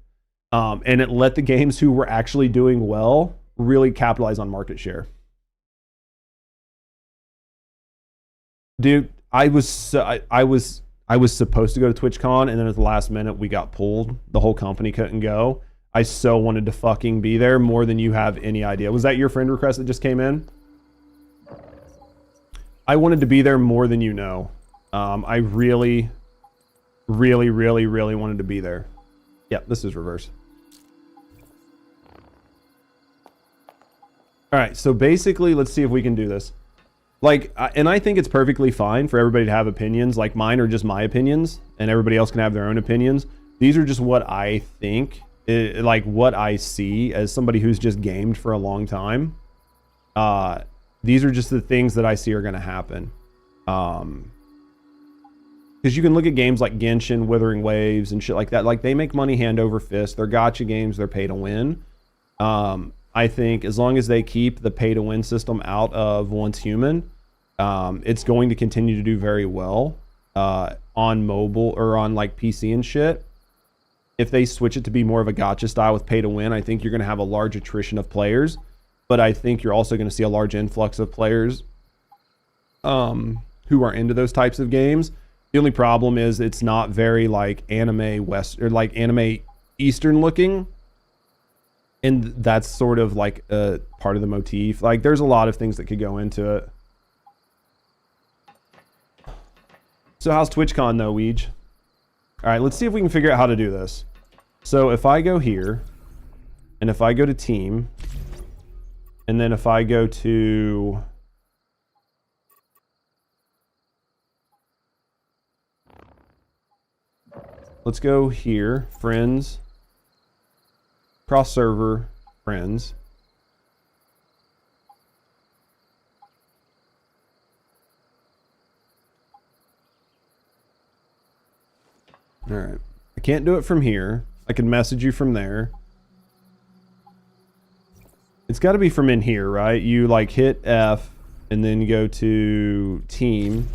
And it let the games who were actually doing well really capitalize on market share. Dude, I was supposed to go to TwitchCon, and then at the last minute we got pulled. The whole company couldn't go. I so wanted to fucking be there more than you have any idea. Was that your friend request that just came in? I wanted to be there more than you know. I really, really, really, really wanted to be there. Yep, this is reverse. All right, so basically, let's see if we can do this. Like, and I think it's perfectly fine for everybody to have opinions. Like, mine are just my opinions, and everybody else can have their own opinions. These are just what I think. Like what I see as somebody who's just gamed for a long time. These are just the things that I see are going to happen. Because you can look at games like Genshin, Withering Waves, and shit like that. Like, they make money hand over fist. They're gacha games. They're pay to win. I think as long as they keep the pay to win system out of Once Human, it's going to continue to do very well on mobile or on like PC and shit. If they switch it to be more of a gacha style with pay to win, I think you're going to have a large attrition of players, but I think you're also going to see a large influx of players who are into those types of games. The only problem is it's not very like anime west or like anime Eastern looking, and that's sort of like a part of the motif. Like, there's a lot of things that could go into it. So how's TwitchCon though, Weege? All right, let's see if we can figure out how to do this. So if I go here, and if I go to team, and then if I go to... Let's go here, friends, cross server, friends. All right, I can't do it from here. I can message you from there. It's got to be from in here, right? You like hit F and then you go to team,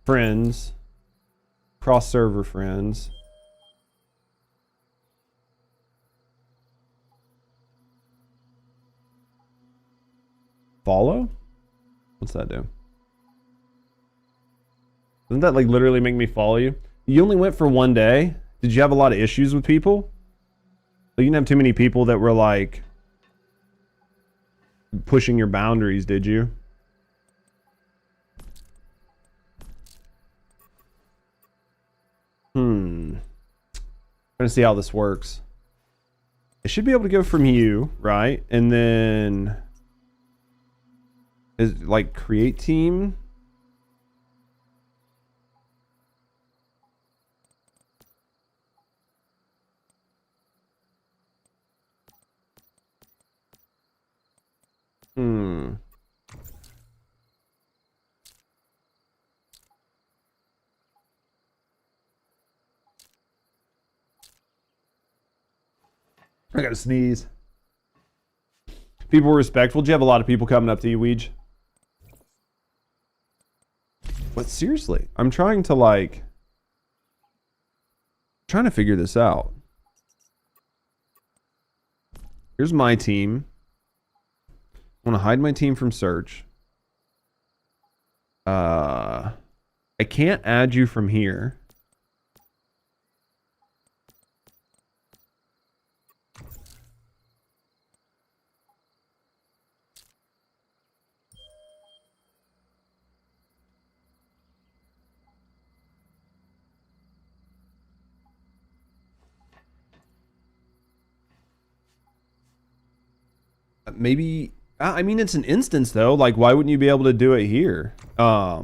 friends, cross server friends. Follow? What's that do? Doesn't that like literally make me follow you? You only went for one day? Did you have a lot of issues with people? You didn't have too many people that were like pushing your boundaries, did you? Trying to see how this works. I should be able to go from you, right? And then is like create team. I gotta sneeze. People were respectful. Did you have a lot of people coming up to you, Weege? But seriously, I'm trying to like... trying to figure this out. Here's my team. I want to hide my team from search. I can't add you from here. Maybe, I mean, it's an instance though. Like, why wouldn't you be able to do it here? I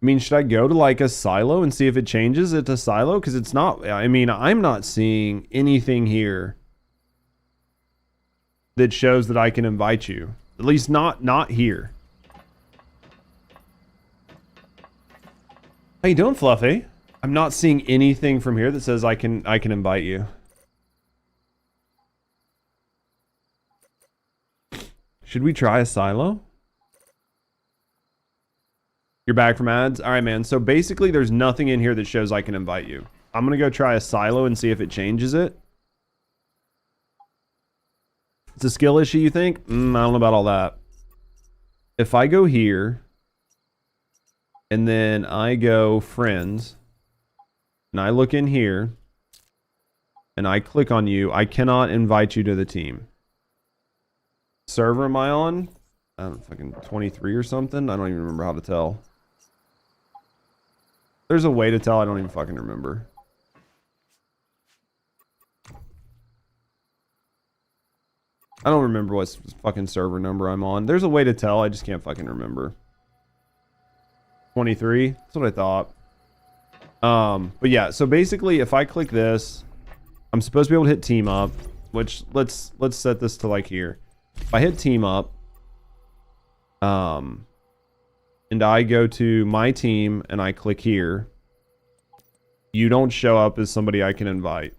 mean, should I go to like a silo and see if it changes it to silo? Because it's not, I mean, I'm not seeing anything here that shows that I can invite you. At least not here. How you doing, Fluffy? I'm not seeing anything from here that says I can invite you. Should we try a silo? You're back from ads? All right, man. So basically there's nothing in here that shows I can invite you. I'm going to go try a silo and see if it changes it. It's a skill issue, you think? I don't know about all that. If I go here and then I go friends and I look in here and I click on you, I cannot invite you to the team. Server am I on? I don't know, fucking 23 or something? I don't even remember how to tell. There's a way to tell, I don't even fucking remember. I don't remember what fucking server number I'm on. There's a way to tell, I just can't fucking remember. 23? That's what I thought. But yeah, so basically if I click this, I'm supposed to be able to hit team up, which let's set this to like here. If I hit team up, and I go to my team and I click here, you don't show up as somebody I can invite.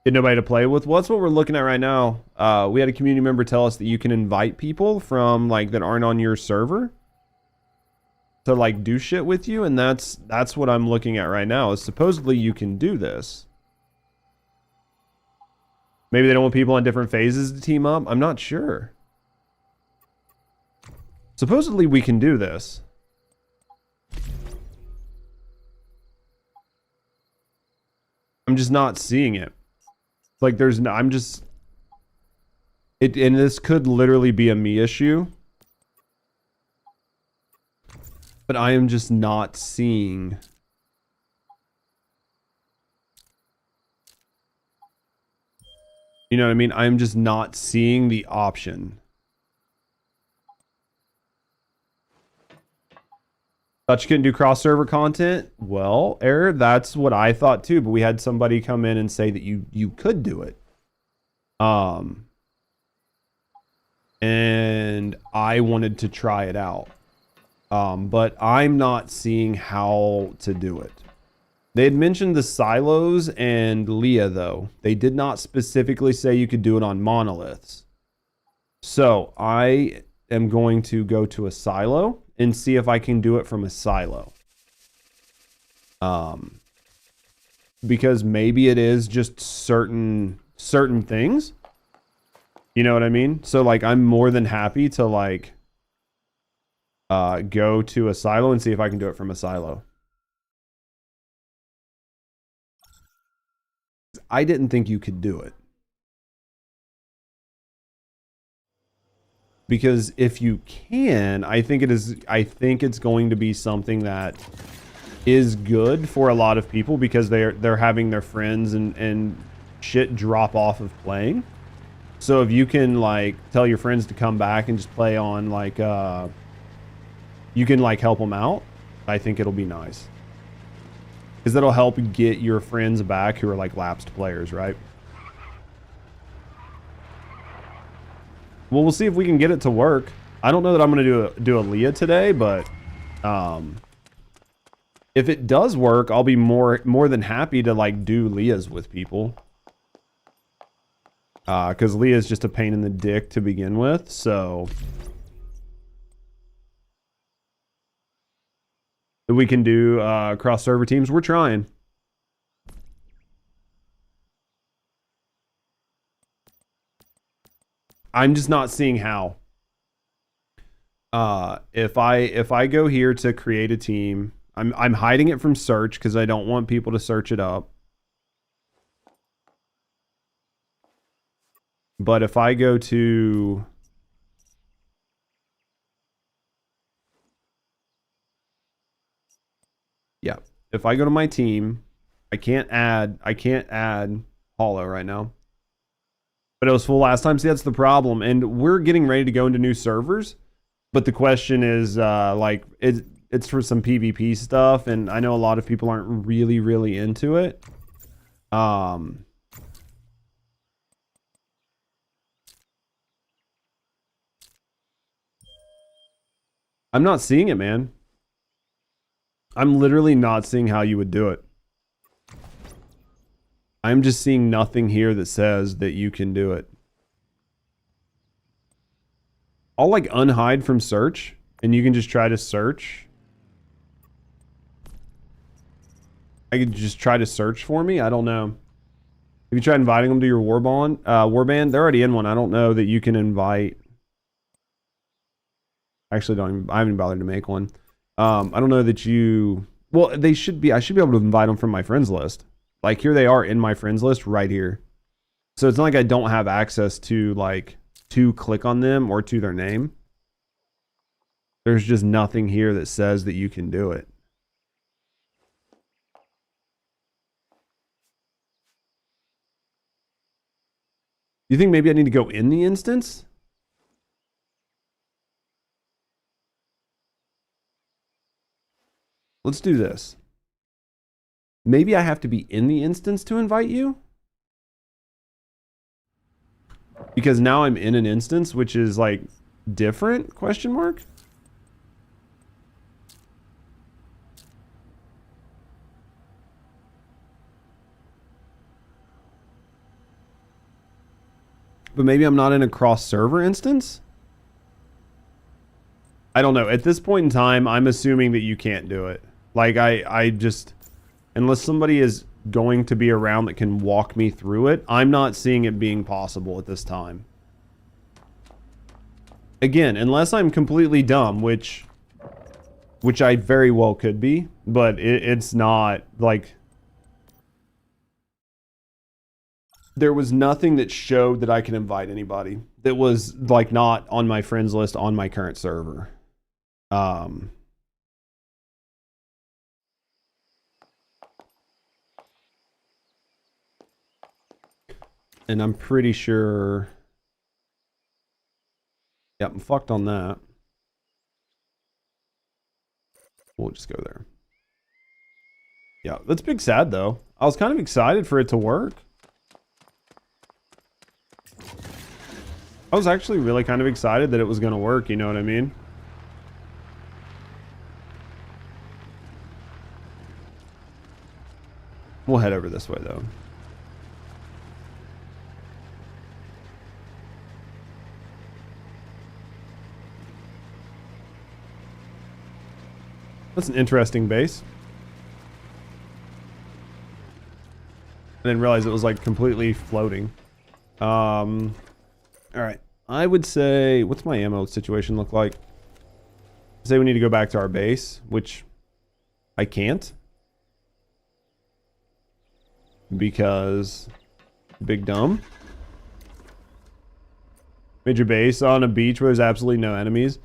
Get nobody to play with? Well, that's what we're looking at right now. We had a community member tell us that you can invite people from like that aren't on your server to like do shit with you, and that's what I'm looking at right now. Is supposedly you can do this. Maybe they don't want people on different phases to team up. I'm not sure. Supposedly we can do this. I'm just not seeing it. Like there's no, I'm just it, and this could literally be a me issue. But I am just not seeing. You know what I mean? I'm just not seeing the option. Thought you couldn't do cross-server content? Well, Error, that's what I thought too, but we had somebody come in and say that you could do it. And I wanted to try it out. But I'm not seeing how to do it. They had mentioned the silos and Leah, though. They did not specifically say you could do it on monoliths. So I am going to go to a silo and see if I can do it from a silo. Because maybe it is just certain things. You know what I mean? So like I'm more than happy to like go to a silo and see if I can do it from a silo. I didn't think you could do it. Because if you can, I think it's going to be something that is good for a lot of people because they're having their friends and shit drop off of playing. So if you can like tell your friends to come back and just play on like you can like help them out, I think it'll be nice. Because that'll help get your friends back who are like lapsed players, right? Well, we'll see if we can get it to work. I don't know that I'm going to do a Leah today, but if it does work, I'll be more than happy to like do Leahs with people. Because Leah is just a pain in the dick to begin with, so if we can do cross server teams, we're trying. I'm just not seeing how. If I go here to create a team, I'm hiding it from search because I don't want people to search it up. But if I go to if I go to my team, I can't add Hollow right now. But it was full last time. See, that's the problem. And we're getting ready to go into new servers. But the question is, like, it's for some PvP stuff. And I know a lot of people aren't really, really into it. I'm not seeing it, man. I'm literally not seeing how you would do it. I'm just seeing nothing here that says that you can do it. I'll like unhide from search and you can just try to search. I could just try to search for me. I don't know. Have you tried inviting them to your warband? They're already in one. I don't know that you can invite. Actually, I haven't bothered to make one. I don't know that you. Well, they should be. I should be able to invite them from my friends list. Like here they are in my friends list right here. So it's not like I don't have access to like to click on them or to their name. There's just nothing here that says that you can do it. You think maybe I need to go in the instance? Let's do this. Maybe I have to be in the instance to invite you? Because now I'm in an instance, which is like different, question mark? But maybe I'm not in a cross server instance? I don't know. At this point in time, I'm assuming that you can't do it. Like I just, unless somebody is going to be around that can walk me through it, I'm not seeing it being possible at this time. Again, unless I'm completely dumb, which I very well could be, but it's not like there was nothing that showed that I can invite anybody that was like not on my friends list on my current server. And I'm pretty sure. Yep, I'm fucked on that. We'll just go there. Yeah, that's big sad though. I was kind of excited for it to work. I was actually really kind of excited that it was going to work, you know what I mean? We'll head over this way though. That's an interesting base. I didn't realize it was like completely floating. All right. I would say, what's my ammo situation look like? Say we need to go back to our base, which I can't. Because big dumb. Major base on a beach where there's absolutely no enemies.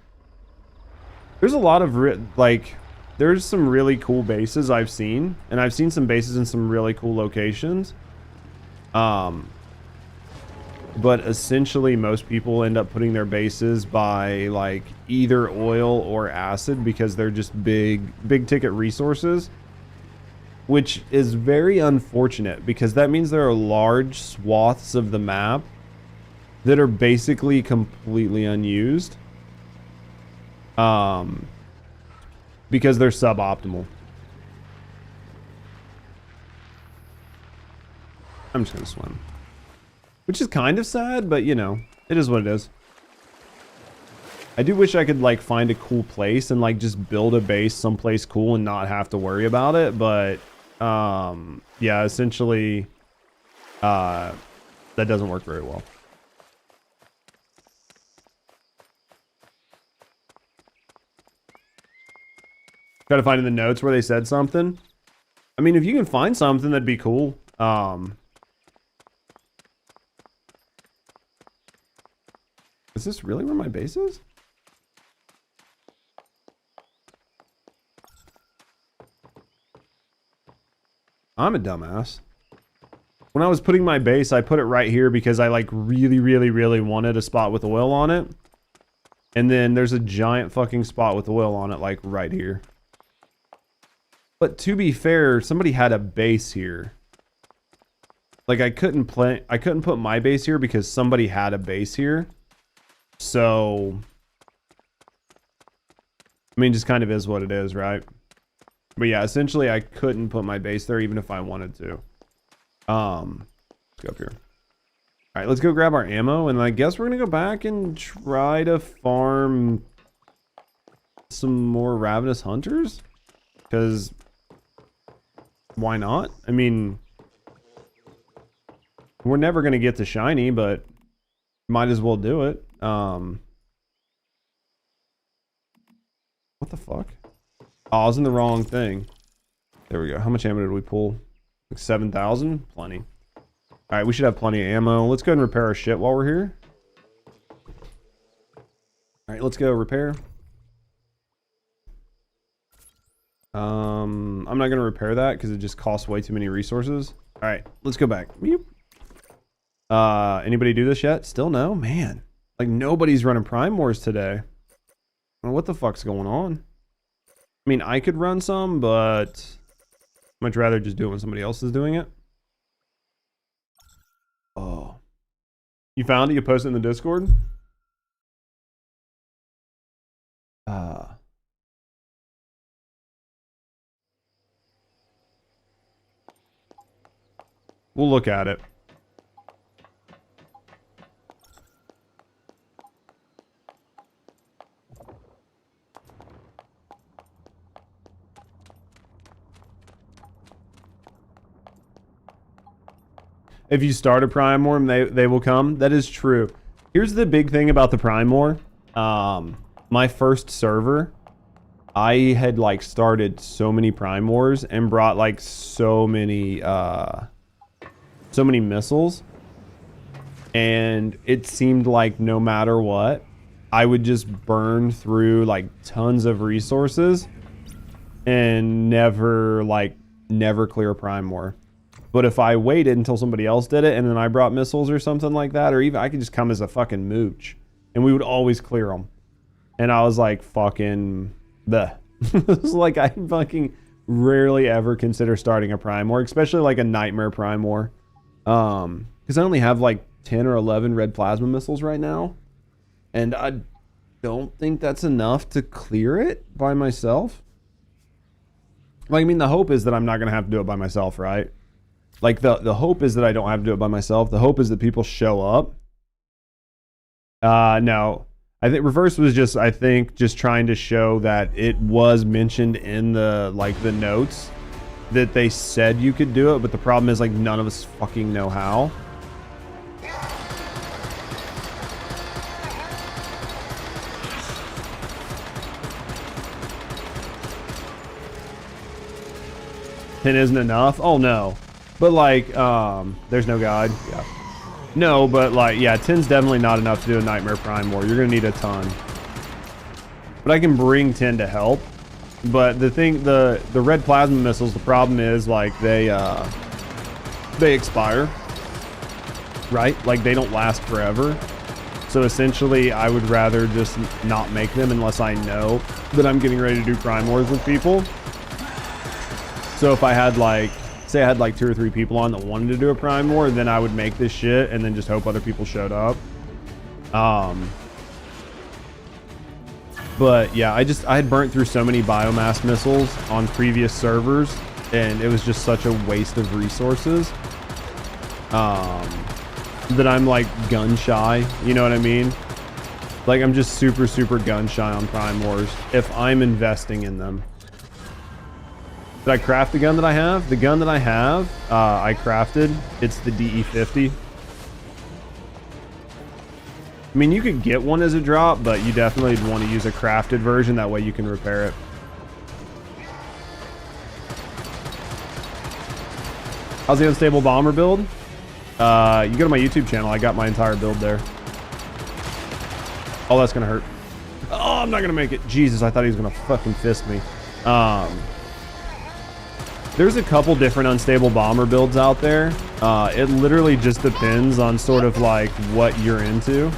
There's a lot of like there's some really cool bases I've seen, and I've seen some bases in some really cool locations. But essentially most people end up putting their bases by like either oil or acid because they're just big ticket resources, which is very unfortunate because that means there are large swaths of the map that are basically completely unused. Because they're suboptimal. I'm just gonna swim. Which is kind of sad, but you know, it is what it is. I do wish I could like find a cool place and like just build a base someplace cool and not have to worry about it, but yeah, essentially that doesn't work very well. Try to find in the notes where they said something. I mean, if you can find something, that'd be cool. Is this really where my base is? I'm a dumbass. When I was putting my base, I put it right here because I like really wanted a spot with oil on it. And then there's a giant fucking spot with oil on it like right here. But to be fair, somebody had a base here. Like I couldn't put my base here because somebody had a base here. So I mean, just kind of is what it is, right? But yeah, essentially I couldn't put my base there even if I wanted to. Let's go up here. All right, let's go grab our ammo, and I guess we're gonna go back and try to farm some more ravenous hunters, because why not? I mean, we're never gonna get to shiny, but might as well do it. What the fuck? Oh, I was in the wrong thing. There we go. How much ammo did we pull? Like 7,000? Plenty. All right, we should have plenty of ammo. Let's go ahead and repair our shit while we're here. All right, let's go repair. I'm not gonna repair that because it just costs way too many resources. All right, let's go back. Anybody do this yet? Still no? Man, like nobody's running Prime Wars today. What the fuck's going on? I mean, I could run some, but I'd much rather just do it when somebody else is doing it. Oh. You found it? You posted it in the Discord? We'll look at it. If you start a Prime War, they will come. That is true. Here's the big thing about the Prime War. My first server, I had like started so many Prime Wars and brought like so many missiles, and it seemed like no matter what, I would just burn through like tons of resources and never clear a Prime War. But if I waited until somebody else did it and then I brought missiles or something like that, or even I could just come as a fucking mooch and we would always clear them. And I was like, fucking bleh. It was like, I fucking rarely ever consider starting a Prime War, especially like a Nightmare Prime War. Because I only have like 10 or 11 red plasma missiles right now. And I don't think that's enough to clear it by myself. Like, I mean, the hope is that I'm not going to have to do it by myself, right? Like, the hope is that I don't have to do it by myself. The hope is that people show up. No. I think Reverse was just, I think, just trying to show that it was mentioned in the, like, the notes that they said you could do it, but the problem is, like, none of us fucking know how. Ten isn't enough? Oh, no. But, like, there's no guide. Yeah. No, but, like, yeah, 10's definitely not enough to do a Nightmare Prime War. You're going to need a ton. But I can bring 10 to help. But the thing, the red plasma missiles, the problem is, like, they expire. Right? Like, they don't last forever. So, essentially, I would rather just not make them unless I know that I'm getting ready to do Prime Wars with people. So, if I had, like, say I had like 2 or 3 people on that wanted to do a Prime War, then I would make this shit and then just hope other people showed up. But yeah, I had burnt through so many biomass missiles on previous servers, and it was just such a waste of resources. That I'm like gun shy, you know what I mean? Like I'm just super, super gun shy on Prime Wars if I'm investing in them. Did I craft the gun that I have? The gun that I have, I crafted. It's the DE50. I mean, you could get one as a drop, but you definitely want to use a crafted version. That way you can repair it. How's the unstable bomber build? You go to my YouTube channel. I got my entire build there. Oh, that's gonna hurt. Oh, I'm not gonna make it. Jesus, I thought he was gonna fucking fist me. There's a couple different unstable bomber builds out there. It literally just depends on sort of like what you're into.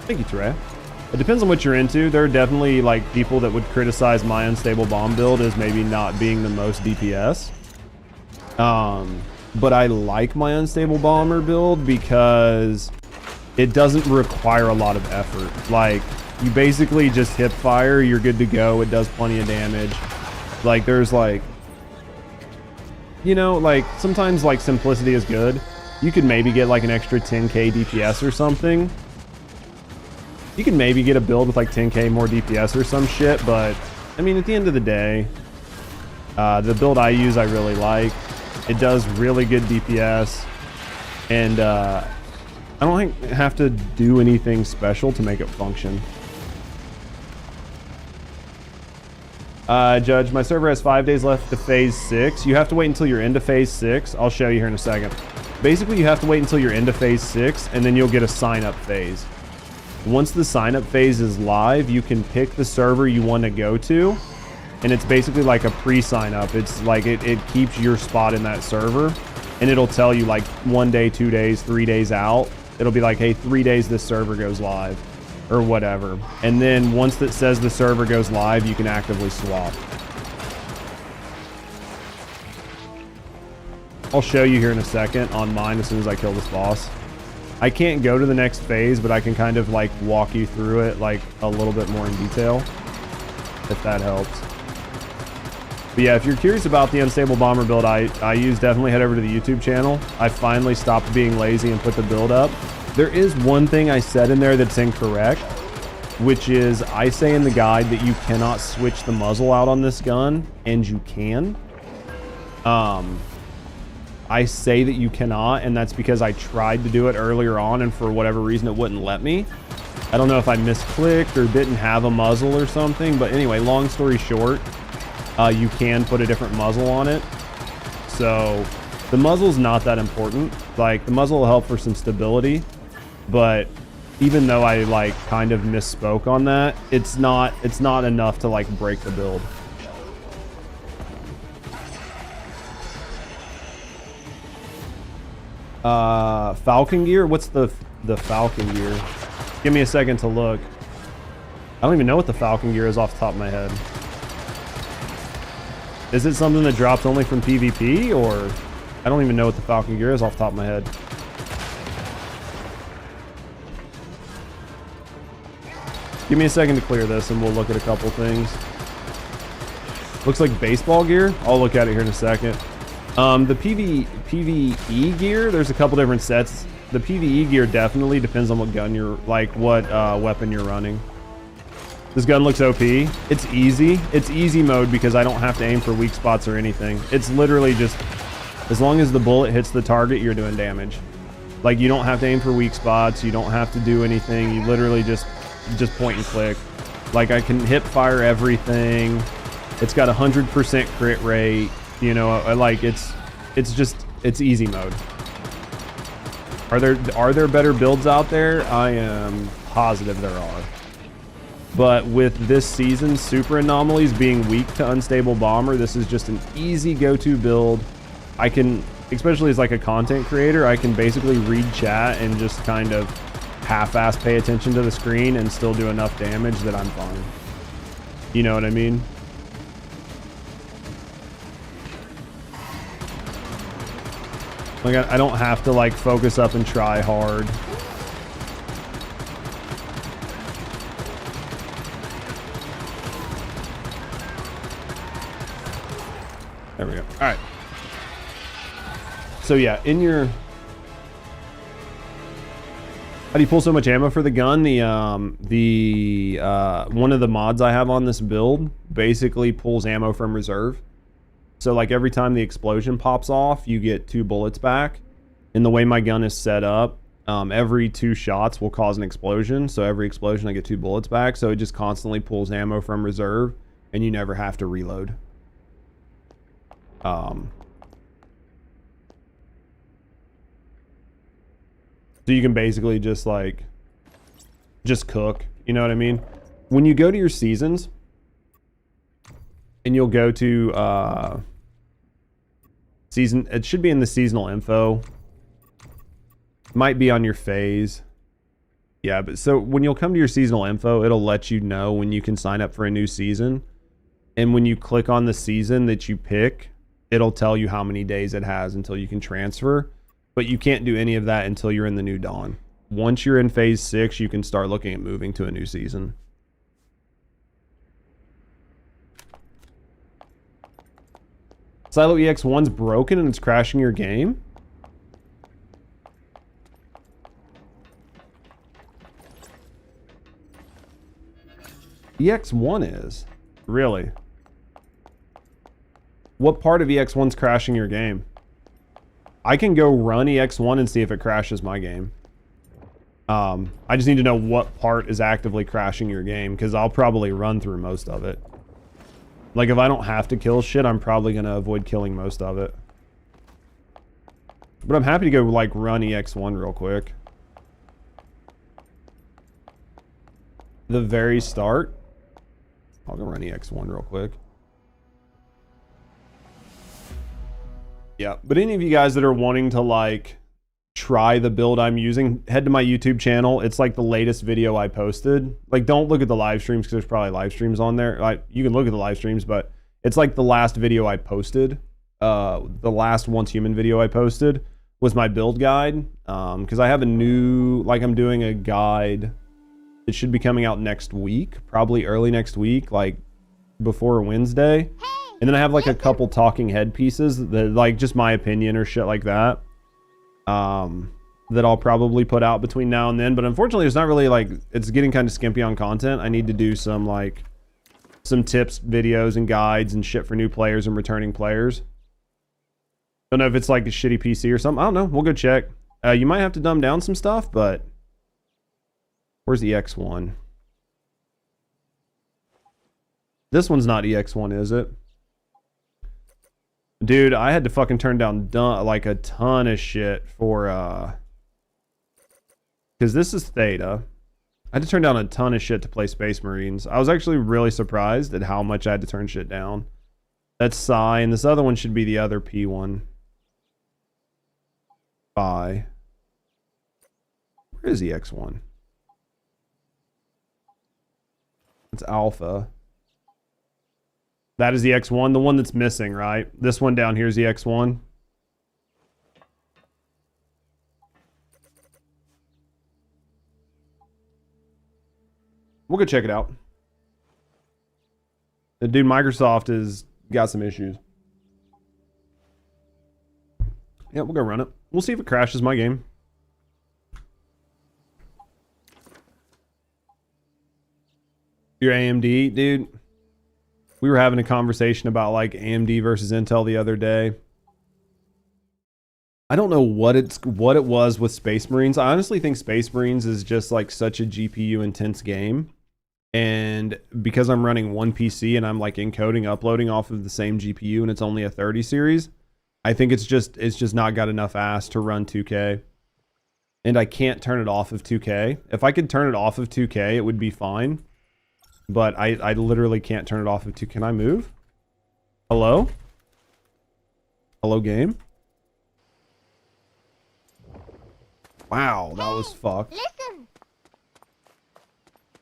Thank you, Teray. It depends on what you're into. There are definitely like people that would criticize my unstable bomb build as maybe not being the most DPS. But I like my unstable bomber build because it doesn't require a lot of effort. Like, you basically just hip fire, you're good to go. It does plenty of damage. Like, there's like, you know, like sometimes like simplicity is good. You could maybe get like an extra 10k DPS or something. You could maybe get a build with like 10k more DPS or some shit, but I mean, at the end of the day, the build I use I really like. It does really good DPS, and I don't have to do anything special to make it function. Judge, my server has 5 days left to phase 6. You have to wait until you're into phase 6. I'll show you here in a second. Basically, you have to wait until you're into phase 6, and then you'll get a sign-up phase. Once the sign-up phase is live, you can pick the server you want to go to, and it's basically like a pre-sign up. It's like it keeps your spot in that server, and it'll tell you like 1 day, 2 days, 3 days out. It'll be like, hey, 3 days this server goes live or whatever. And then once it says the server goes live, you can actively swap. I'll show you here in a second on mine as soon as I kill this boss. I can't go to the next phase, but I can kind of like walk you through it like a little bit more in detail, if that helps. But yeah, if you're curious about the unstable bomber build I use, definitely head over to the YouTube channel. I finally stopped being lazy and put the build up. There is one thing I said in there that's incorrect, which is I say in the guide that you cannot switch the muzzle out on this gun, and you can. I say that you cannot, and that's because I tried to do it earlier on, and for whatever reason it wouldn't let me. I don't know if I misclicked or didn't have a muzzle or something, but anyway, long story short, you can put a different muzzle on it. So the muzzle's not that important. Like, the muzzle will help for some stability, but even though I like kind of misspoke on that, it's not enough to like break the build. Falcon gear? What's the Falcon gear? Give me a second to look. I don't even know what the Falcon gear is off the top of my head. Is it something that drops only from PvP, or I don't even know what the Falcon gear is off the top of my head. Give me a second to clear this and we'll look at a couple things. Looks like baseball gear. I'll look at it here in a second. The PvE gear, there's a couple different sets. The PvE gear definitely depends on what gun you're, like what weapon you're running. This gun looks OP. It's easy. It's easy mode because I don't have to aim for weak spots or anything. It's literally just, as long as the bullet hits the target, you're doing damage. Like, you don't have to aim for weak spots. You don't have to do anything. You literally just point and click. Like, I can hip fire everything. It's got 100% crit rate. You know, it's easy mode. Are there better builds out there? I am positive there are. But with this season's super anomalies being weak to unstable bomber, this is just an easy go-to build. I can, especially as like a content creator, I can basically read chat and just kind of half-ass pay attention to the screen and still do enough damage that I'm fine. You know what I mean? Like, I don't have to like focus up and try hard. right. So yeah, in your... How do you pull so much ammo for the gun? The one of the mods I have on this build basically pulls ammo from reserve. So like every time the explosion pops off, you get 2 bullets back. And the way my gun is set up, every 2 shots will cause an explosion. So every explosion I get 2 bullets back. So it just constantly pulls ammo from reserve and you never have to reload. So you can basically just like, just cook, you know what I mean? When you go to your seasons, and you'll go to, season, it should be in the seasonal info. Might be on your phase. Yeah, but so when you'll come to your seasonal info, it'll let you know when you can sign up for a new season. And when you click on the season that you pick, it'll tell you how many days it has until you can transfer. But you can't do any of that until you're in the new dawn. Once you're in phase 6, you can start looking at moving to a new season. Silo EX1's broken and it's crashing your game? EX1 is? Really? What part of EX1's crashing your game? I can go run EX1 and see if it crashes my game. I just need to know what part is actively crashing your game, because I'll probably run through most of it. Like, if I don't have to kill shit, I'm probably going to avoid killing most of it. But I'm happy to go, like, run EX1 real quick. The very start? I'll go run EX1 real quick. Yeah, but any of you guys that are wanting to like try the build I'm using, head to my YouTube channel. It's like the latest video I posted. Like, don't look at the live streams because there's probably live streams on there. Like, you can look at the live streams, but it's like the last video I posted. The last Once Human video I posted was my build guide. Because I have a new, like, I'm doing a guide. It should be coming out next week, probably early next week, like before Wednesday. And then I have like a couple talking head pieces that, like, just my opinion or shit like that. That I'll probably put out between now and then. But unfortunately, it's not really like, it's getting kind of skimpy on content. I need to do some like, some tips, videos, and guides and shit for new players and returning players. Don't know if it's like a shitty PC or something. I don't know. We'll go check. You might have to dumb down some stuff, but where's the EX1? This one's not EX1, is it? Dude, I had to fucking turn down like a ton of shit for, because this is Theta. I had to turn down a ton of shit to play Space Marines. I was actually really surprised at how much I had to turn shit down. That's Psy, and this other one should be the other P1. Phi. Where is EX1? It's Alpha. That is the X1, the one that's missing, right? This one down here is the X1. We'll go check it out. The dude, Microsoft has got some issues. Yeah, we'll go run it. We'll see if it crashes my game. Your AMD, dude. We were having a conversation about like AMD versus Intel the other day. I don't know what it was with Space Marines. I honestly think Space Marines is just like such a GPU intense game. And because I'm running one PC and I'm like encoding, uploading off of the same GPU and it's only a 30 series, I think it's just not got enough ass to run 2K. And I can't turn it off of 2K. If I could turn it off of 2K, it would be fine. But I literally can't turn it off of 2K. Can I move? Hello? Hello, game? Wow, that was fucked. Listen.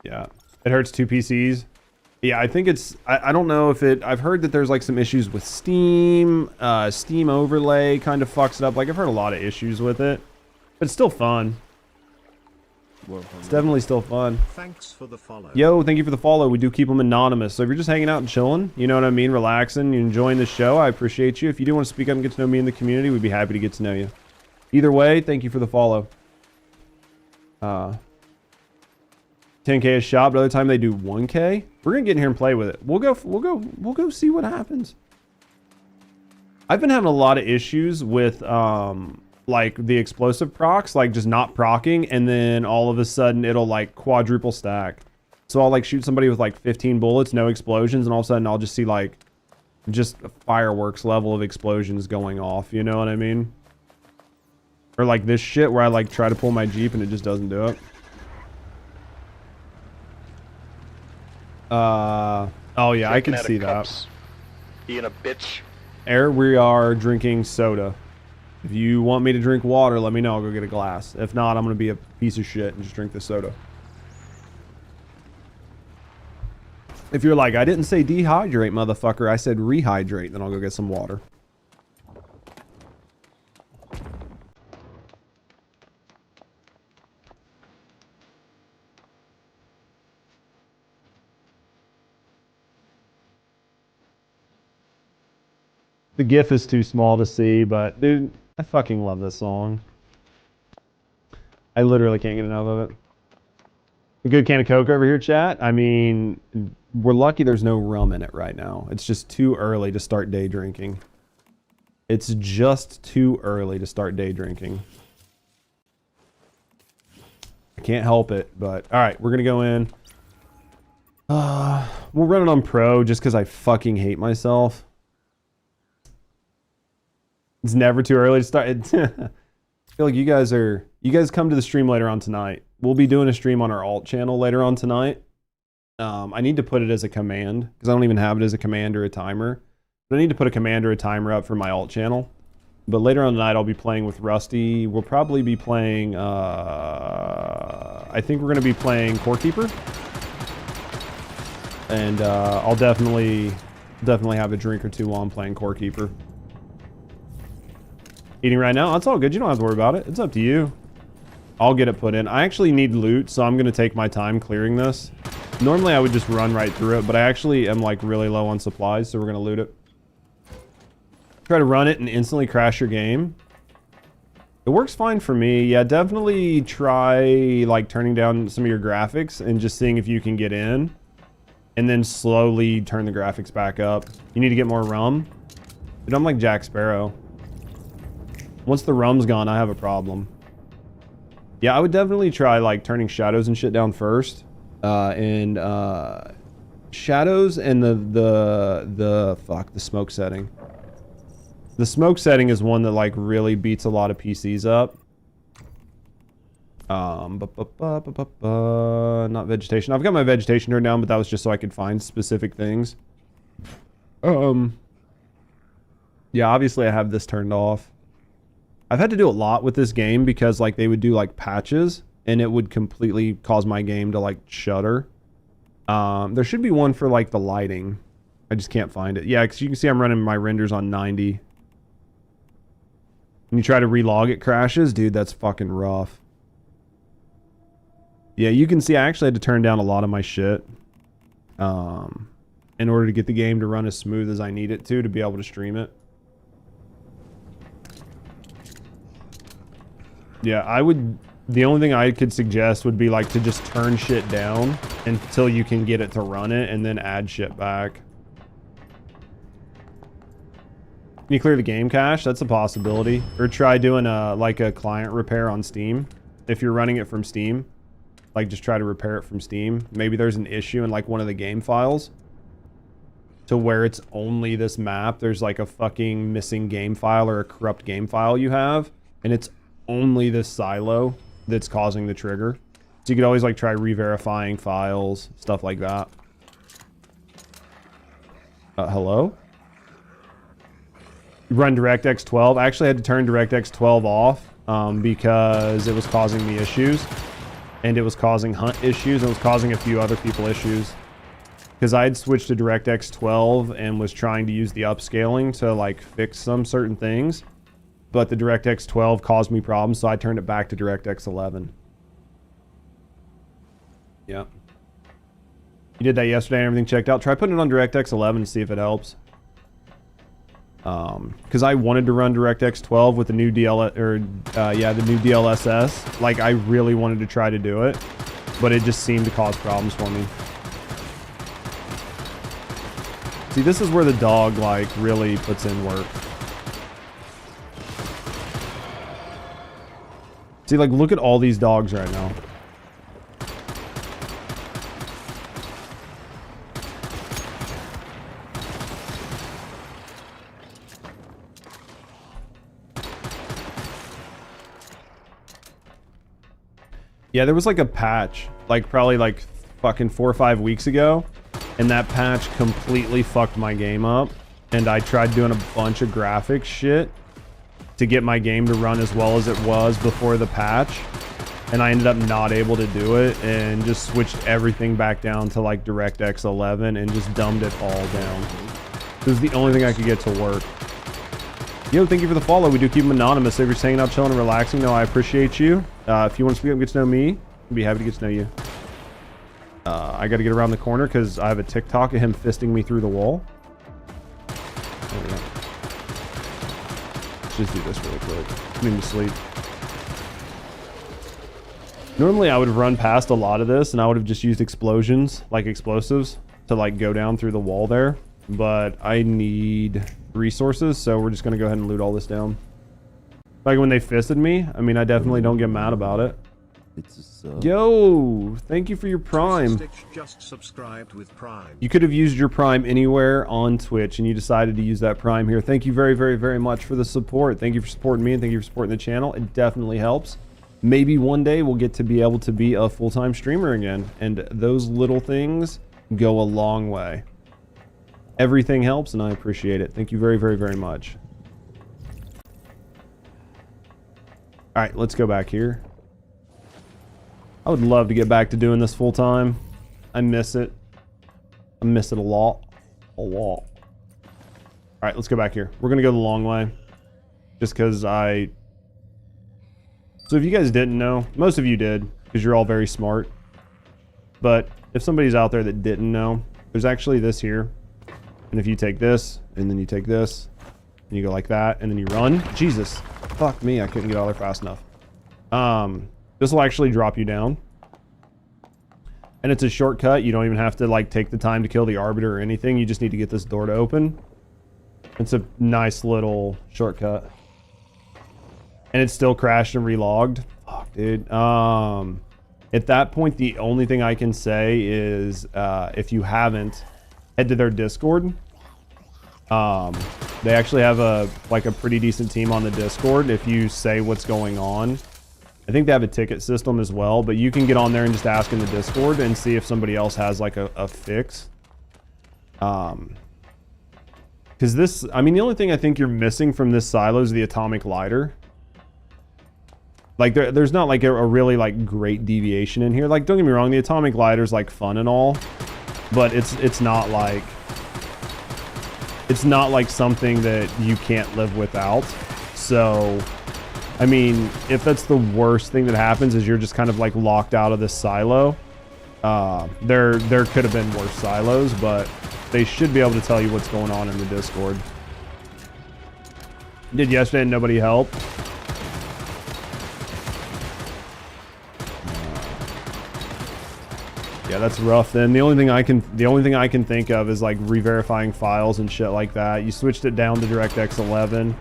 Yeah. It hurts 2 PCs. Yeah, I think it's... I don't know if it... I've heard that there's like some issues with Steam. Steam overlay kind of fucks it up. Like, I've heard a lot of issues with it. But it's still fun. Well, It's definitely still fun. Thanks for the follow. Yo, thank you for the follow. We do keep them anonymous. So if you're just hanging out and chilling, you know what I mean, relaxing, you're enjoying the show, I appreciate you. If you do want to speak up and get to know me in the community, we'd be happy to get to know you. Either way, thank you for the follow. 10K is shot, but other time they do 1K. We're gonna get in here and play with it. We'll go see what happens. I've been having a lot of issues with like the explosive procs, like just not procking, and then all of a sudden it'll like quadruple stack. So I'll like shoot somebody with like 15 bullets, no explosions, and all of a sudden I'll just see like just a fireworks level of explosions going off, you know what I mean? Or like this shit where I like try to pull my Jeep and it just doesn't do it. Oh yeah, I can see that. Being a bitch. Air, we are drinking soda. If you want me to drink water, let me know. I'll go get a glass. If not, I'm going to be a piece of shit and just drink the soda. If you're like, I didn't say dehydrate, motherfucker. I said rehydrate. Then I'll go get some water. The GIF is too small to see, but dude, I fucking love this song. I literally can't get enough of it. A good can of Coke over here, chat. I mean, we're lucky there's no rum in it right now. It's just too early to start day drinking. It's just too early to start day drinking. I can't help it, but all right, we're gonna go in. We'll run it on pro just because I fucking hate myself. It's never too early to start. I feel like you guys come to the stream later on tonight. We'll be doing a stream on our alt channel later on tonight. I need to put it as a command because I don't even have it as a command or a timer. But I need to put a command or a timer up for my alt channel. But later on tonight, I'll be playing with Rusty. We'll probably be playing, I think we're going to be playing Core Keeper. And I'll definitely have a drink or two while I'm playing Core Keeper. Eating right now? That's all good. You don't have to worry about it. It's up to you. I'll get it put in. I actually need loot, so I'm going to take my time clearing this. Normally, I would just run right through it, but I actually am like really low on supplies, so we're going to loot it. Try to run it and instantly crash your game. It works fine for me. Yeah, definitely try like turning down some of your graphics and just seeing if you can get in. And then slowly turn the graphics back up. You need to get more rum. Dude, I'm like Jack Sparrow. Once the rum's gone, I have a problem. Yeah, I would definitely try like turning shadows and shit down first. Shadows and the smoke setting. The smoke setting is one that like really beats a lot of PCs up. Not vegetation. I've got my vegetation turned down, but that was just so I could find specific things. Yeah, obviously I have this turned off. I've had to do a lot with this game because like they would do like patches and it would completely cause my game to like shudder. There should be one for like the lighting. I just can't find it. Yeah, because you can see I'm running my renders on 90. When you try to relog, it crashes. Dude, that's fucking rough. Yeah, you can see I actually had to turn down a lot of my shit in order to get the game to run as smooth as I need it to be able to stream it. Yeah, the only thing I could suggest would be like to just turn shit down until you can get it to run it and then add shit back. Can you clear the game cache? That's a possibility. Or try doing like a client repair on Steam. If you're running it from Steam, like just try to repair it from Steam. Maybe there's an issue in like one of the game files to where it's only this map. There's like a fucking missing game file or a corrupt game file you have, and it's only this silo that's causing the trigger. So you could always like try re-verifying files, stuff like that. Hello? Run DirectX 12. I actually had to turn DirectX 12 off because it was causing me issues. And it was causing Hunt issues. And it was causing a few other people issues. Because I had switched to DirectX 12 and was trying to use the upscaling to like fix some certain things. But the DirectX 12 caused me problems, so I turned it back to DirectX 11. Yeah. You did that yesterday and everything checked out. Try putting it on DirectX 11 to see if it helps. Because I wanted to run DirectX 12 with the new the new DLSS. Like, I really wanted to try to do it, but it just seemed to cause problems for me. See, this is where the dog, like, really puts in work. See, like, look at all these dogs right now. Yeah, there was like a patch, like probably like fucking 4 or 5 weeks ago, and that patch completely fucked my game up. And I tried doing a bunch of graphics shit to get my game to run as well as it was before the patch, and I ended up not able to do it and just switched everything back down to like DirectX 11 and just dumbed it all down. It was the only thing I could get to work. Yo, thank you for the follow. We do keep them anonymous. If you're just hanging out, chilling, and relaxing, no, I appreciate you. If you want to speak up and get to know me, I'd be happy to get to know you. I got to get around the corner because I have a TikTok of him fisting me through the wall. There we go. Let's just do this really quick. I need to sleep. Normally, I would have run past a lot of this, and I would have just used explosions, like explosives, to like go down through the wall there. But I need resources, so we're just gonna go ahead and loot all this down. Like when they fisted me, I mean, I definitely don't get mad about it. It's a sub. Yo, thank you for your Prime. Stitch just subscribed with Prime. You could have used your Prime anywhere on Twitch, and you decided to use that Prime here. Thank you very, very, very much for the support. Thank you for supporting me, and thank you for supporting the channel. It definitely helps. Maybe one day we'll get to be able to be a full-time streamer again, and those little things go a long way. Everything helps, and I appreciate it. Thank you very, very, very much. All right, let's go back here. I would love to get back to doing this full time. I miss it. I miss it a lot. A lot. All right, let's go back here. We're going to go the long way. Just because So if you guys didn't know, most of you did, because you're all very smart. But if somebody's out there that didn't know, there's actually this here. And if you take this, and then you take this, and you go like that, and then you run. Jesus. Fuck me, I couldn't get out there fast enough. This will actually drop you down. And it's a shortcut. You don't even have to like take the time to kill the Arbiter or anything. You just need to get this door to open. It's a nice little shortcut. And it's still crashed and relogged. Fuck, dude. At that point, the only thing I can say is if you haven't, head to their Discord. They actually have a pretty decent team on the Discord. If you say what's going on, I think they have a ticket system as well, but you can get on there and just ask in the Discord and see if somebody else has like a fix. Because this, I mean, the only thing I think you're missing from this silo is the atomic lighter. Like there's not like a really like great deviation in here. Like, don't get me wrong, the atomic lighter's like fun and all, but it's not like something that you can't live without. So, I mean, if that's the worst thing that happens is you're just kind of like locked out of this silo, there could have been worse silos, but they should be able to tell you what's going on in the Discord. Did yesterday and nobody helped. Yeah, that's rough. Then the only thing I can think of is like re-verifying files and shit like that. You switched it down to DirectX 11.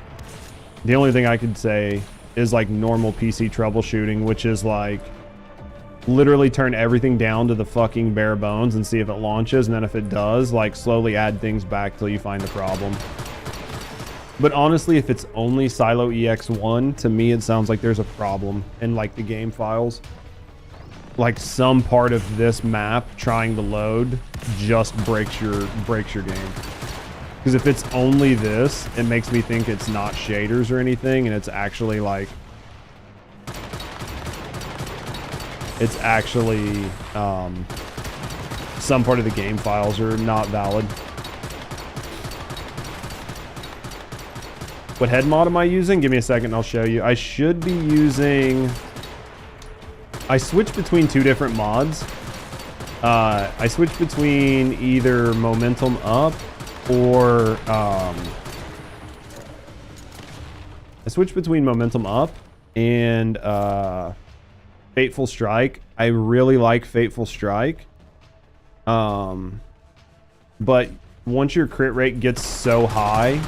The only thing I could say is like normal PC troubleshooting, which is like literally turn everything down to the fucking bare bones and see if it launches, and then if it does, like slowly add things back till you find the problem. But honestly, if it's only Silo EX1, to me it sounds like there's a problem in like the game files. Like some part of this map trying to load just breaks your game. Because if it's only this, it makes me think it's not shaders or anything, and it's actually like some part of the game files are not valid. What head mod am I using? Give me a second and I'll show you. I should be using... I switched between two different mods. I switch between either momentum up or and Fateful Strike. I really like Fateful Strike. But once your crit rate gets so high,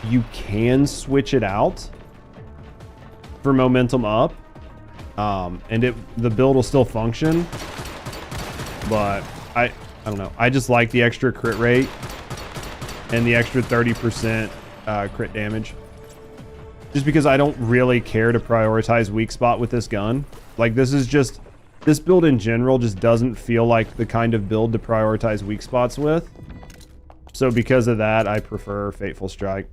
you can switch it out for momentum up. And the build will still function. But I don't know. I just like the extra crit rate and the extra 30% crit damage. Just because I don't really care to prioritize weak spot with this gun. Like, this build in general just doesn't feel like the kind of build to prioritize weak spots with. So because of that, I prefer Fateful Strike.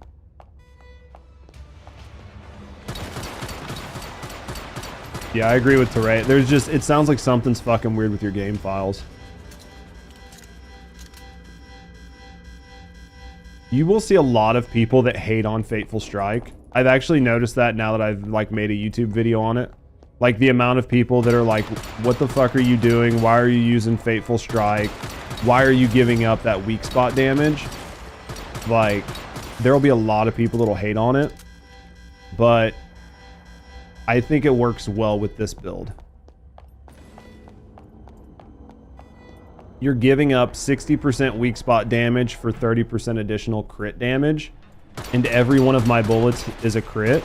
Yeah, I agree with Teray. It sounds like something's fucking weird with your game files. You will see a lot of people that hate on Fateful Strike. I've actually noticed that now that I've like made a YouTube video on it. Like the amount of people that are like, what the fuck are you doing? Why are you using Fateful Strike? Why are you giving up that weak spot damage? Like, there'll be a lot of people that'll hate on it. But I think it works well with this build. You're giving up 60% weak spot damage for 30% additional crit damage. And every one of my bullets is a crit.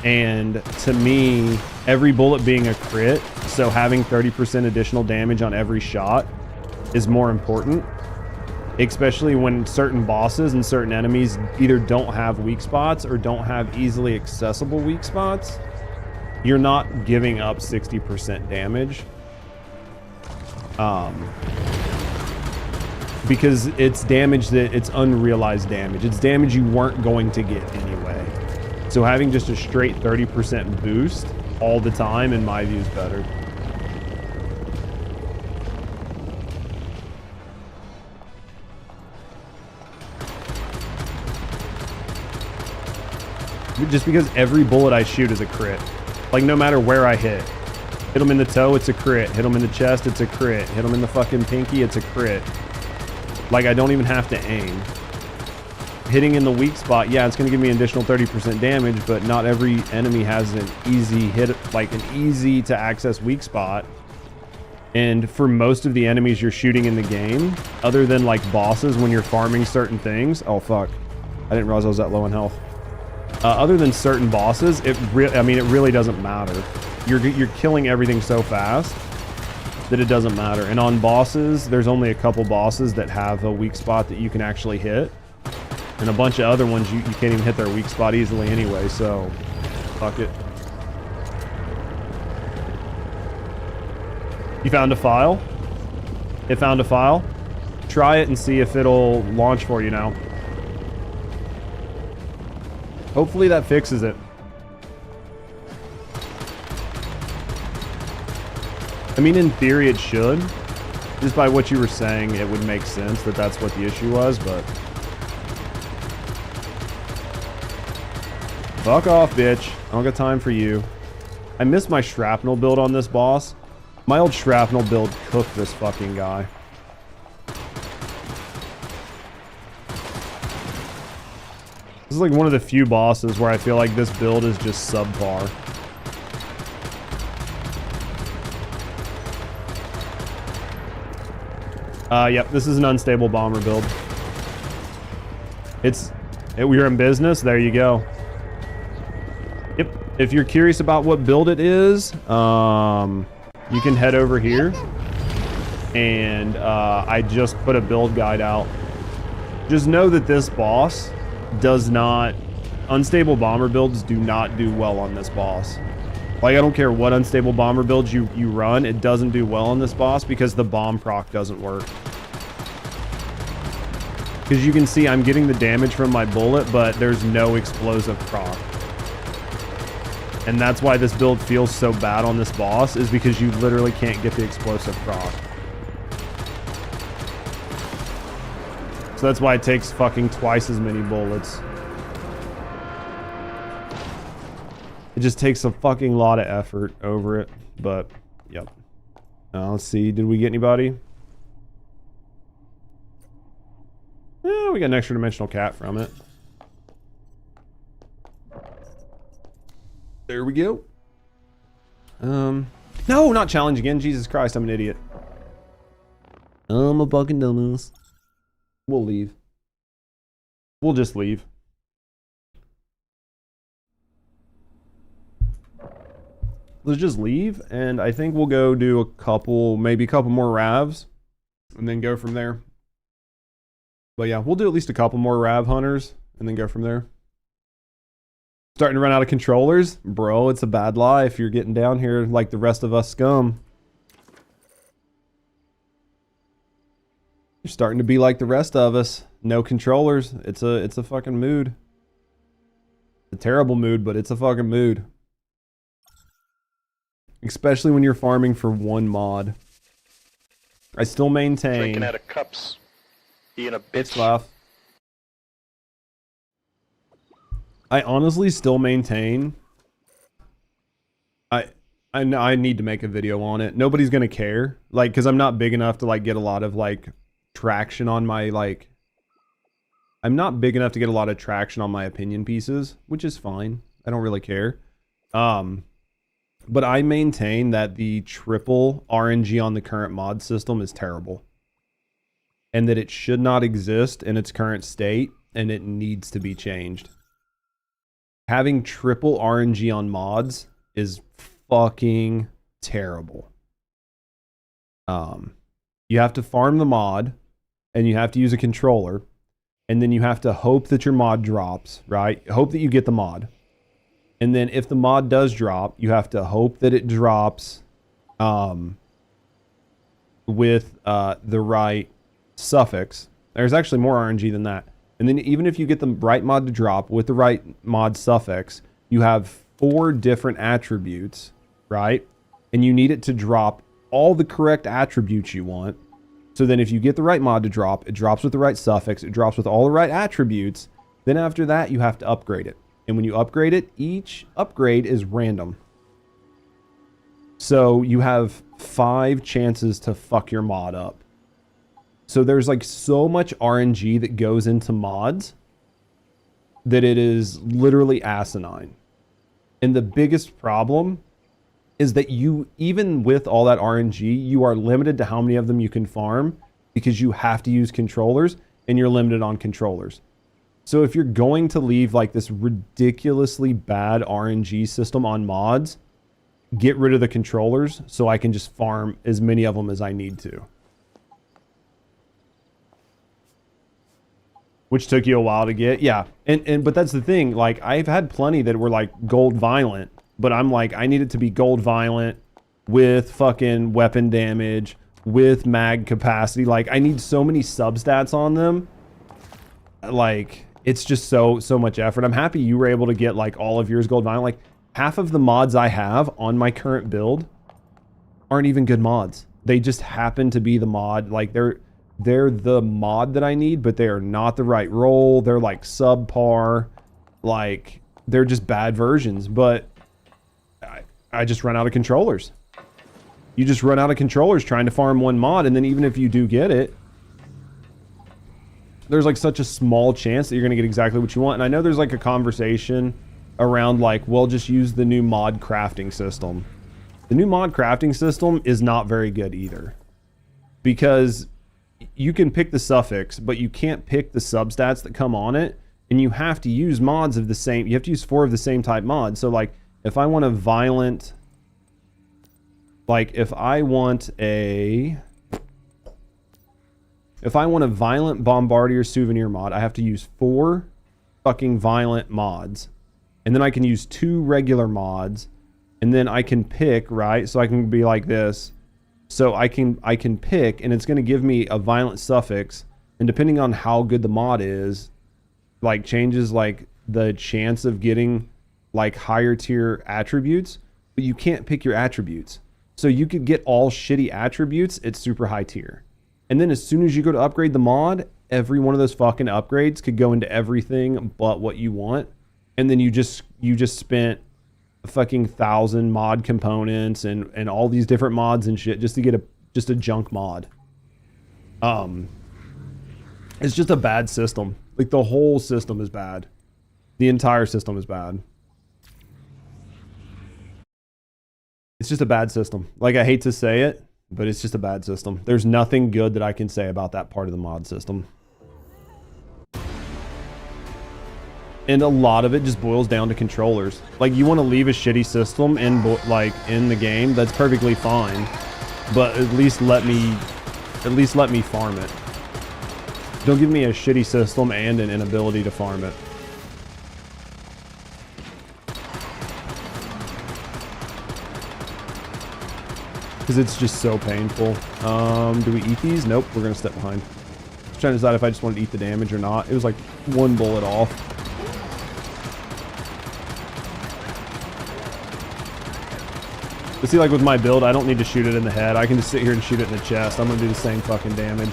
And to me, every bullet being a crit, so having 30% additional damage on every shot is more important. Especially when certain bosses and certain enemies either don't have weak spots or don't have easily accessible weak spots. You're not giving up 60% damage. Because it's damage it's unrealized damage. It's damage you weren't going to get anyway. So having just a straight 30% boost all the time, in my view, is better. Just because every bullet I shoot is a crit. Like, no matter where I hit. Hit him in the toe, it's a crit. Hit him in the chest, it's a crit. Hit him in the fucking pinky, it's a crit. Like, I don't even have to aim. Hitting in the weak spot, yeah, it's going to give me an additional 30% damage, but not every enemy has an easy hit, like an easy to access weak spot. And for most of the enemies you're shooting in the game, other than like bosses when you're farming certain things, oh fuck, I didn't realize I was that low in health. Other than certain bosses, it really doesn't matter. You're killing everything so fast that it doesn't matter. And on bosses, there's only a couple bosses that have a weak spot that you can actually hit. And a bunch of other ones, you can't even hit their weak spot easily anyway, so fuck it. You found a file? It found a file? Try it and see if it'll launch for you now. Hopefully that fixes it. I mean, in theory it should. Just by what you were saying, it would make sense that that's what the issue was, but... Fuck off, bitch. I don't got time for you. I missed my shrapnel build on this boss. My old shrapnel build cooked this fucking guy. This is like one of the few bosses where I feel like this build is just subpar. Yep, this is an unstable bomber build. We're in business, there you go. Yep, if you're curious about what build it is, you can head over here. And I just put a build guide out. Just know that this boss does not... Unstable bomber builds do not do well on this boss. Like, I don't care what unstable bomber builds you run, it doesn't do well on this boss because the bomb proc doesn't work. Because you can see I'm getting the damage from my bullet, but there's no explosive proc. And that's why this build feels so bad on this boss, is because you literally can't get the explosive proc. So that's why it takes fucking twice as many bullets. It just takes a fucking lot of effort over it, but, yep. Let's see. Did we get anybody? We got an extra dimensional cat from it. There we go. No, not challenge again. Jesus Christ, I'm an idiot. I'm a fucking dumbass. We'll leave. We'll just leave. Let's just leave, and I think we'll go do a couple, maybe a couple more ravs, and then go from there. But yeah, we'll do at least a couple more rav hunters, and then go from there. Starting to run out of controllers? Bro, it's a bad life. You're getting down here like the rest of us scum. You're starting to be like the rest of us. No controllers. It's a fucking mood. It's a terrible mood, but it's a fucking mood. Especially when you're farming for one mod. I still maintain... Drinking out of cups. Being a bitch. Laugh. I honestly still maintain... I need to make a video on it. Nobody's gonna care. Like, because I'm not big enough to, like, get a lot of, like, traction on my, like... I'm not big enough to get a lot of traction on my opinion pieces, which is fine. I don't really care. But I maintain that the triple RNG on the current mod system is terrible. And that it should not exist in its current state, and it needs to be changed. Having triple RNG on mods is fucking terrible. You have to farm the mod, and you have to use a controller, and then you have to hope that your mod drops, right? Hope that you get the mod. And then if the mod does drop, you have to hope that it drops with the right suffix. There's actually more RNG than that. And then even if you get the right mod to drop with the right mod suffix, you have 4 different attributes, right? And you need it to drop all the correct attributes you want. So then if you get the right mod to drop, it drops with the right suffix, it drops with all the right attributes. Then after that, you have to upgrade it. And when you upgrade it, each upgrade is random. So you have 5 chances to fuck your mod up. So there's like so much RNG that goes into mods that it is literally asinine. And the biggest problem is that you, even with all that RNG, you are limited to how many of them you can farm because you have to use controllers and you're limited on controllers. So if you're going to leave like this ridiculously bad RNG system on mods, get rid of the controllers so I can just farm as many of them as I need to. Which took you a while to get. Yeah. But that's the thing. Like, I've had plenty that were like gold violent, but I'm like, I need it to be gold violent with fucking weapon damage, with mag capacity. Like, I need so many substats on them. Like, it's just so much effort. I'm happy you were able to get like all of yours gold violent. Like, half of the mods I have on my current build aren't even good mods. They just happen to be the mod. Like, they're the mod that I need, but they are not the right role. They're like subpar. Like, they're just bad versions. But I just run out of controllers. You just run out of controllers trying to farm one mod, and then even if you do get it, there's like such a small chance that you're gonna get exactly what you want. And I know there's like a conversation around like, well, just use the new mod crafting system. The new mod crafting system is not very good either, because you can pick the suffix, but you can't pick the substats that come on it, and you have to use mods of the same. You have to use 4 of the same type mods. So like, if I want a violent, like if I want a violent bombardier souvenir mod, I have to use 4 fucking violent mods. And then I can use 2 regular mods. And then I can pick, right? So I can be like this. So I can pick, and it's going to give me a violent suffix. And depending on how good the mod is, like changes like the chance of getting like higher tier attributes. But you can't pick your attributes. So you could get all shitty attributes at super high tier. And then as soon as you go to upgrade the mod, every one of those fucking upgrades could go into everything but what you want. And then you just spent fucking 1,000 mod components and all these different mods and shit just to get just a junk mod. It's just a bad system. Like, the whole system is bad. The entire system is bad. It's just a bad system. Like, I hate to say it, but it's just a bad system. There's nothing good that I can say about that part of the mod system. And a lot of it just boils down to controllers. Like, you want to leave a shitty system in the game, that's perfectly fine. But at least let me farm it. Don't give me a shitty system and an inability to farm it. Because it's just so painful. Do we eat these? Nope, we're gonna step behind. I was trying to decide if I just wanted to eat the damage or not. It was like one bullet off. But see, like with my build, I don't need to shoot it in the head. I can just sit here and shoot it in the chest. I'm gonna do the same fucking damage.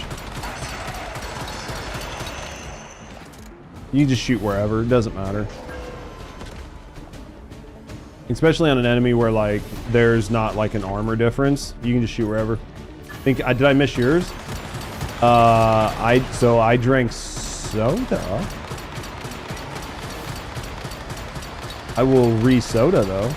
You can just shoot wherever, it doesn't matter. Especially on an enemy where like there's not like an armor difference. You can just shoot wherever. Did I miss yours? So I drank soda. I will re-soda though.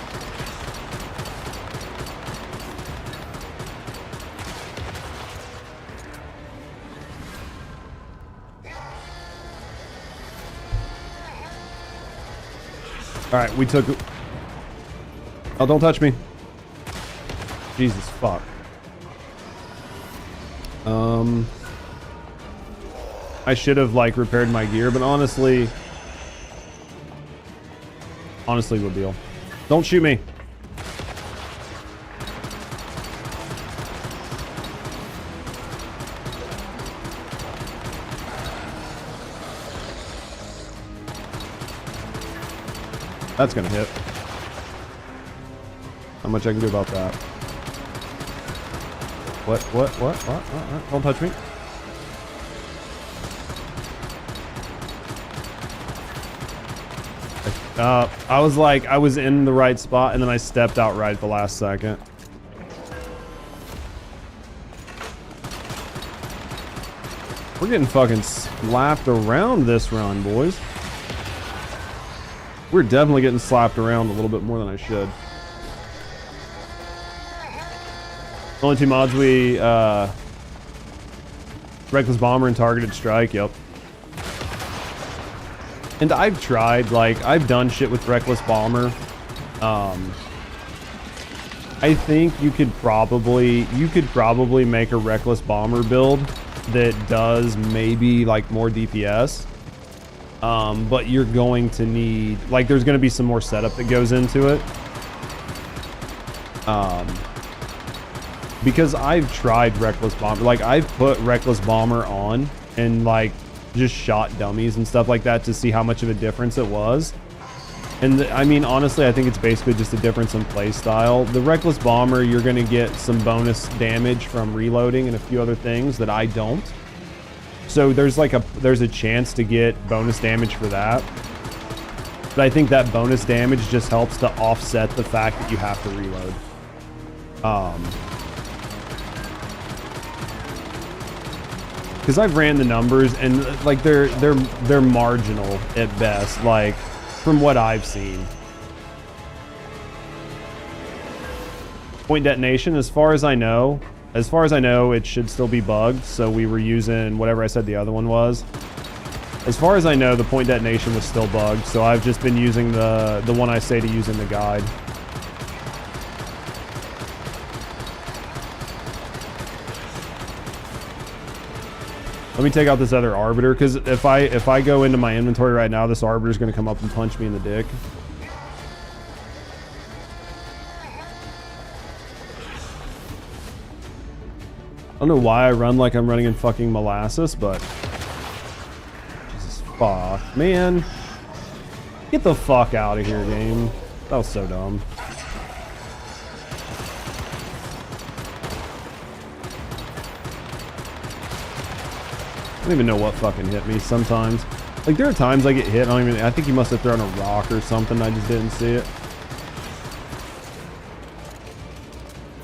Alright, we took... Oh, don't touch me. Jesus, fuck. I should have, like, repaired my gear, but honestly... Honestly, good deal. Don't shoot me. That's gonna hit. How much I can do about that? What? Don't touch me. I was like, I was in the right spot and then I stepped out right at the last second. We're getting fucking slapped around this run, boys. We're definitely getting slapped around a little bit more than I should. Only two mods we, Reckless Bomber and Targeted Strike, yep. And I've tried, like, I've done shit with Reckless Bomber. I think you could probably make a Reckless Bomber build that does maybe, like, more DPS. But you're going to need, like, there's going to be some more setup that goes into it. Because I've tried Reckless Bomber, like, I've put Reckless Bomber on and, like, just shot dummies and stuff like that to see how much of a difference it was. And I mean, honestly, I think it's basically just a difference in play style. The Reckless Bomber, you're going to get some bonus damage from reloading and a few other things that I don't. So there's a chance to get bonus damage for that. But I think that bonus damage just helps to offset the fact that you have to reload. Because I've ran the numbers and like they're marginal at best, like from what I've seen. Point detonation, as far as I know, it should still be bugged. So we were using whatever I said the other one was. As far as I know, the point detonation was still bugged. So I've just been using the one I say to use in the guide. Let me take out this other Arbiter, because if I go into my inventory right now, this Arbiter is going to come up and punch me in the dick. I don't know why I run like I'm running in fucking molasses, but... Jesus fuck. Man. Get the fuck out of here, game. That was so dumb. I don't even know what fucking hit me sometimes. Like, there are times I get hit, I think he must have thrown a rock or something, I just didn't see it.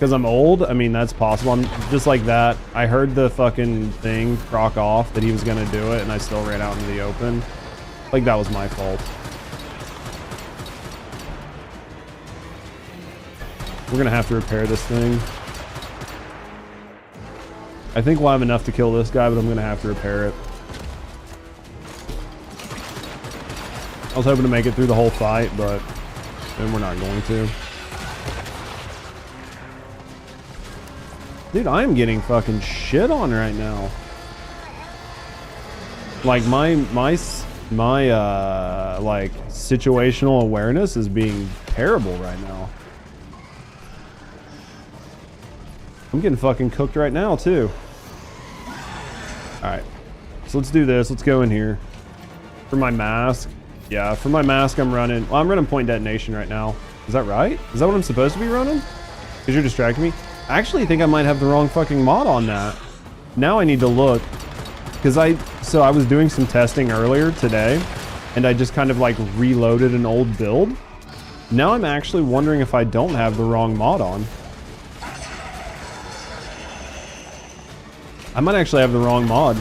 Because I'm old? I mean, that's possible. I'm just like that. I heard the fucking thing crock off that he was gonna do it, and I still ran out into the open. Like, that was my fault. We're gonna have to repair this thing. I think we'll have enough to kill this guy, but I'm gonna have to repair it. I was hoping to make it through the whole fight, but then we're not going to. Dude, I am getting fucking shit on right now. Like my like situational awareness is being terrible right now. I'm getting fucking cooked right now too. All right, so let's do this. Let's go in here for my mask. Yeah, for my mask, I'm running. Well, I'm running point detonation right now. Is that right? Is that what I'm supposed to be running? Because you're distracting me. I actually think I might have the wrong fucking mod on that. Now I need to look. Because I was doing some testing earlier today, and I just kind of like reloaded an old build. Now I'm actually wondering if I don't have the wrong mod on. I might actually have the wrong mod.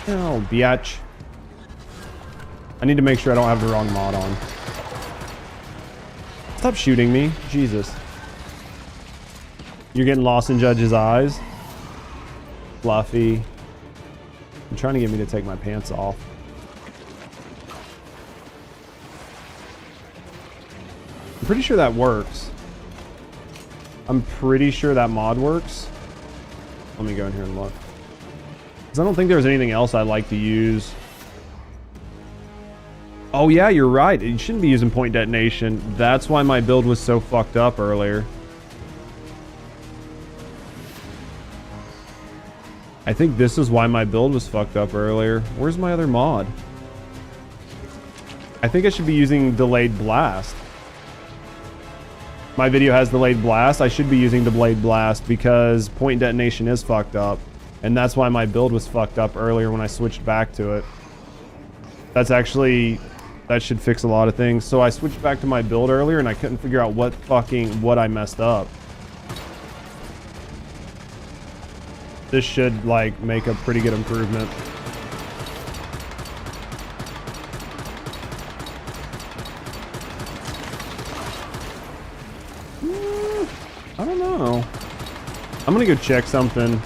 Oh, biatch. I need to make sure I don't have the wrong mod on. Stop shooting me. Jesus. You're getting lost in Judge's eyes. Fluffy. You're trying to get me to take my pants off. I'm pretty sure that works. I'm pretty sure that mod works. Let me go in here and look. Because I don't think there's anything else I like to use. Oh yeah, you're right. You shouldn't be using point detonation. That's why my build was so fucked up earlier. I think this is why my build was fucked up earlier. Where's my other mod? I think I should be using delayed blast. My video has delayed blast. I should be using delayed blast because point detonation is fucked up. And that's why my build was fucked up earlier when I switched back to it. That's actually... that should fix a lot of things. So I switched back to my build earlier and I couldn't figure out what I messed up. This should like make a pretty good improvement. I don't know. I'm gonna go check something.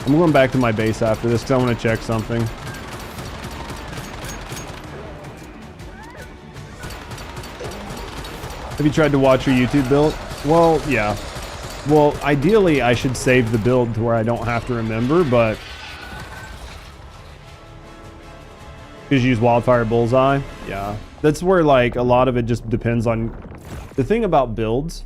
I'm going back to my base after this because I want to check something. Have you tried to watch your YouTube build? Well, yeah. Well, ideally, I should save the build to where I don't have to remember, but... because you use Wildfire Bullseye? Yeah. That's where, like, a lot of it just depends on... the thing about builds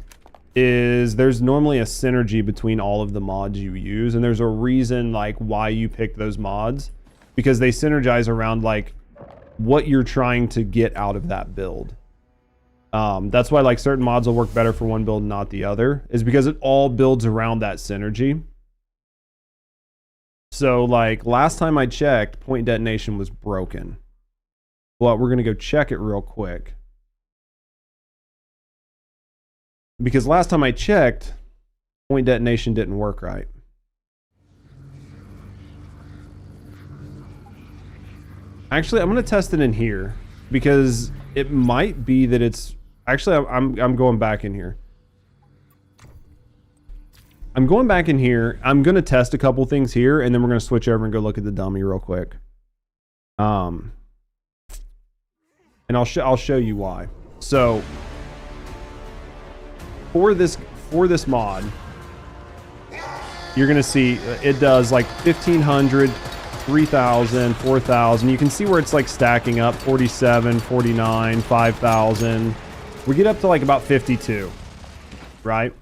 is there's normally a synergy between all of the mods you use, and there's a reason, like, why you pick those mods. Because they synergize around, like, what you're trying to get out of that build. That's why like certain mods will work better for one build and not the other, is because it all builds around that synergy. So like last time I checked, point detonation was broken. Well, we're gonna go check it real quick. Because last time I checked, point detonation didn't work right. Actually, I'm gonna test it in here because it might be that it's... actually, I'm going back in here. I'm going back in here. I'm going to test a couple things here, and then we're going to switch over and go look at the dummy real quick. And I'll show you why. So, for this mod, you're going to see it does like 1,500, 3,000, 4,000. You can see where it's like stacking up, 47, 49, 5,000. We get up to like about 52, right?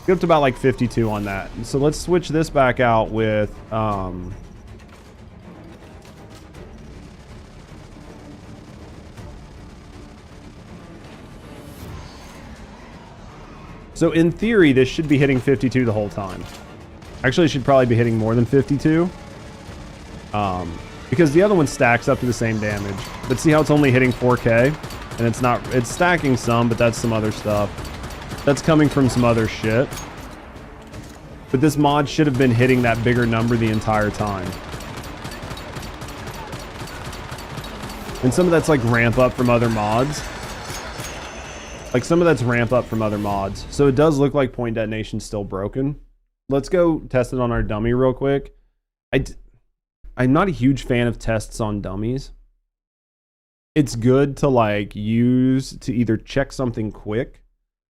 Get up to about like 52 on that. And so let's switch this back out with so in theory, this should be hitting 52 the whole time. Actually, it should probably be hitting more than 52. Because the other one stacks up to the same damage. But see how it's only hitting 4K? And it's stacking some, but that's some other stuff. That's coming from some other shit. But this mod should have been hitting that bigger number the entire time. And some of that's like ramp up from other mods. Like some of that's ramp up from other mods. So it does look like point detonation's still broken. Let's go test it on our dummy real quick. I'm not a huge fan of tests on dummies. It's good to like use to either check something quick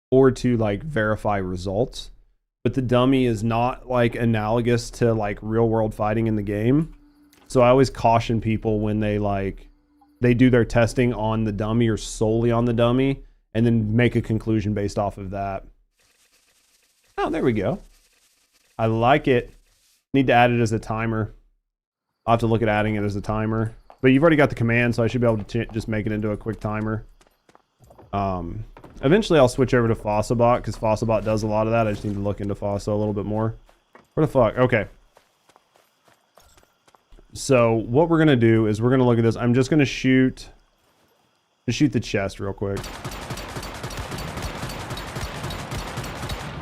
or to like verify results. But the dummy is not like analogous to like real world fighting in the game. So I always caution people when they do their testing on the dummy or solely on the dummy and then make a conclusion based off of that. Oh, there we go. I like it. Need to add it as a timer. I'll have to look at adding it as a timer. But you've already got the command, so I should be able to just make it into a quick timer. Eventually I'll switch over to Fossabot because Fossabot does a lot of that. I just need to look into Fossa a little bit more. Where the fuck? Okay. So what we're gonna do is we're gonna look at this. I'm just gonna shoot the chest real quick.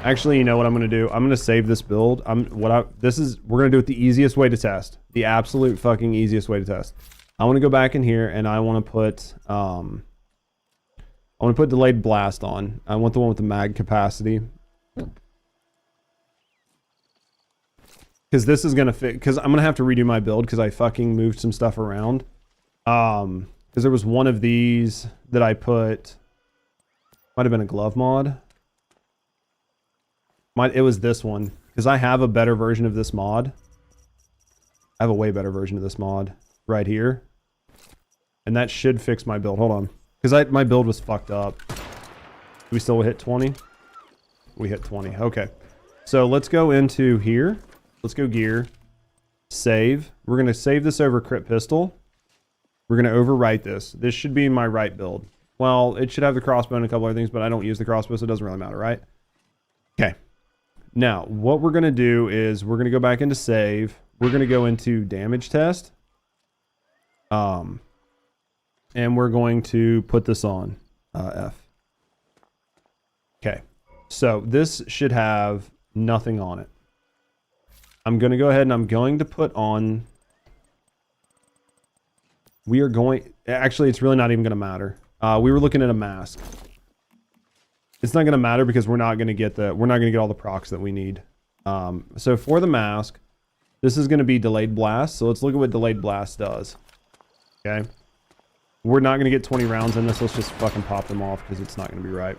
Actually, you know what I'm gonna do? I'm gonna save this build. We're gonna do it the easiest way to test. The absolute fucking easiest way to test. I want to go back in here and I want to put delayed blast on. I want the one with the mag capacity. Because this is going to fit, because I'm going to have to redo my build because I fucking moved some stuff around. Because there was one of these that I put, might have been a glove mod. It was this one, because I have a better version of this mod. I have a way better version of this mod right here. And that should fix my build. Hold on. Because my build was fucked up. We still hit 20? We hit 20. Okay. So let's go into here. Let's go gear. Save. We're going to save this over crit pistol. We're going to overwrite this. This should be my right build. Well, it should have the crossbow and a couple other things, but I don't use the crossbow, so it doesn't really matter, right? Okay. Now, what we're going to do is we're going to go back into save. We're going to go into damage test. And we're going to put this on F. Okay. So this should have nothing on it. I'm going to go ahead and I'm going to put on... Actually, it's really not even going to matter. We were looking at a mask. It's not going to matter because we're not going to get all the procs that we need. So for the mask, this is going to be delayed blast. So let's look at what delayed blast does. Okay. We're not going to get 20 rounds in this. Let's just fucking pop them off because it's not going to be right.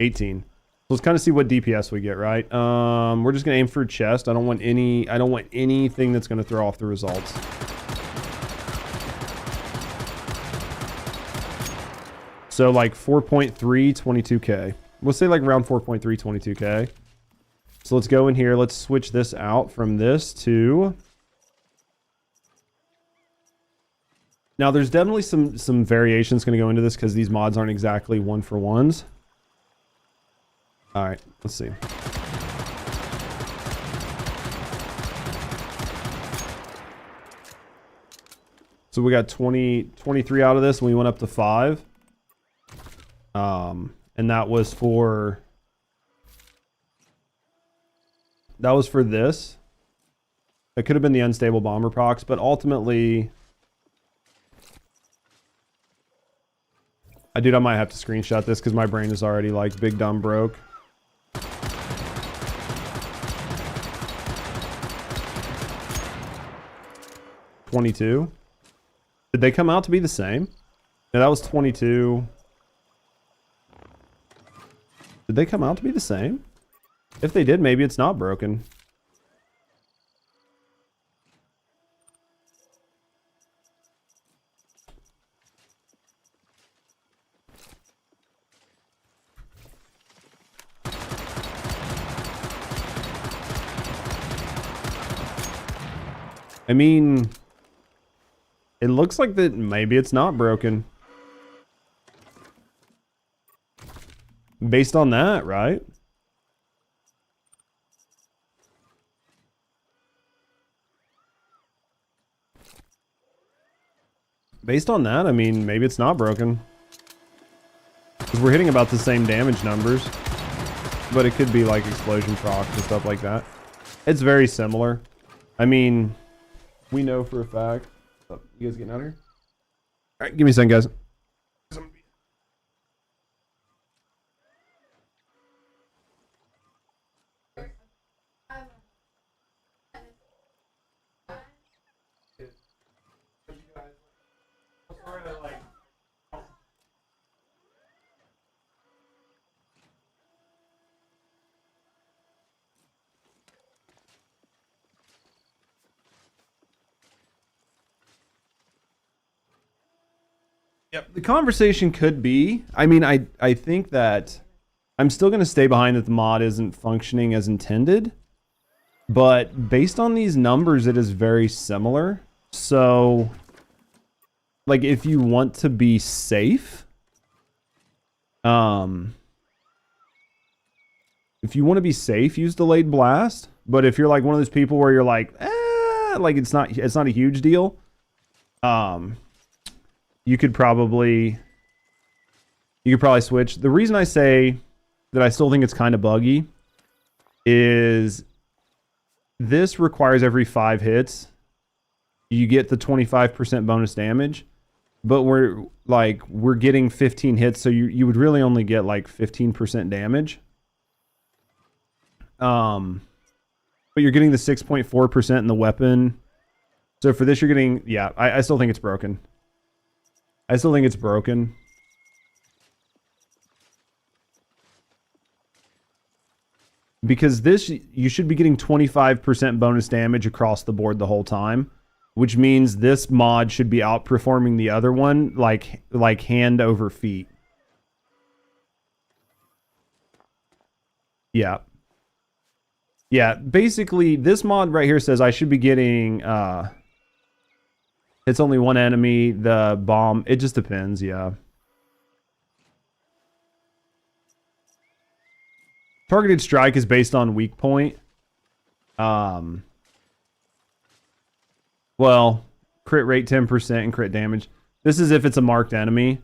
18. Let's kind of see what DPS we get, right? We're just going to aim for chest. I don't want anything that's going to throw off the results. So like 4.3, 22k. We'll say like around 4.3, 22k. So let's go in here. Let's switch this out from this to... Now, there's definitely some variations going to go into this because these mods aren't exactly one-for-ones. All right, let's see. So we got 23 out of this, and we went up to 5. And that was for this. It could have been the unstable bomber procs, but ultimately... Dude, I might have to screenshot this because my brain is already like big dumb broke. $22. Did they come out to be the same? Yeah, that was 22. Did they come out to be the same? If they did, maybe it's not broken. I mean, it looks like that maybe it's not broken. Based on that, right? Based on that, I mean, maybe it's not broken. Because we're hitting about the same damage numbers. But it could be like explosion procs and stuff like that. It's very similar. I mean, we know for a fact. Oh, you guys getting out of here? Alright, give me a second, guys. Yep. The conversation could be, I mean, I think that I'm still going to stay behind that the mod isn't functioning as intended, but based on these numbers, it is very similar. So, like, if you want to be safe, if you want to be safe, use delayed blast. But if you're like one of those people where you're like, like it's not a huge deal, you could probably switch. The reason I say that I still think it's kind of buggy is this requires every 5 hits you get the 25% bonus damage, but we're getting 15 hits, so you would really only get like 15% damage. But you're getting the 6.4% in the weapon. So for this you're getting, yeah, I still think it's broken. I still think it's broken. Because this, you should be getting 25% bonus damage across the board the whole time, which means this mod should be outperforming the other one like hand over feet. Yeah. Yeah, basically this mod right here says I should be getting it's only one enemy, the bomb, it just depends, yeah. Targeted strike is based on weak point. Well, crit rate 10% and crit damage. This is if it's a marked enemy.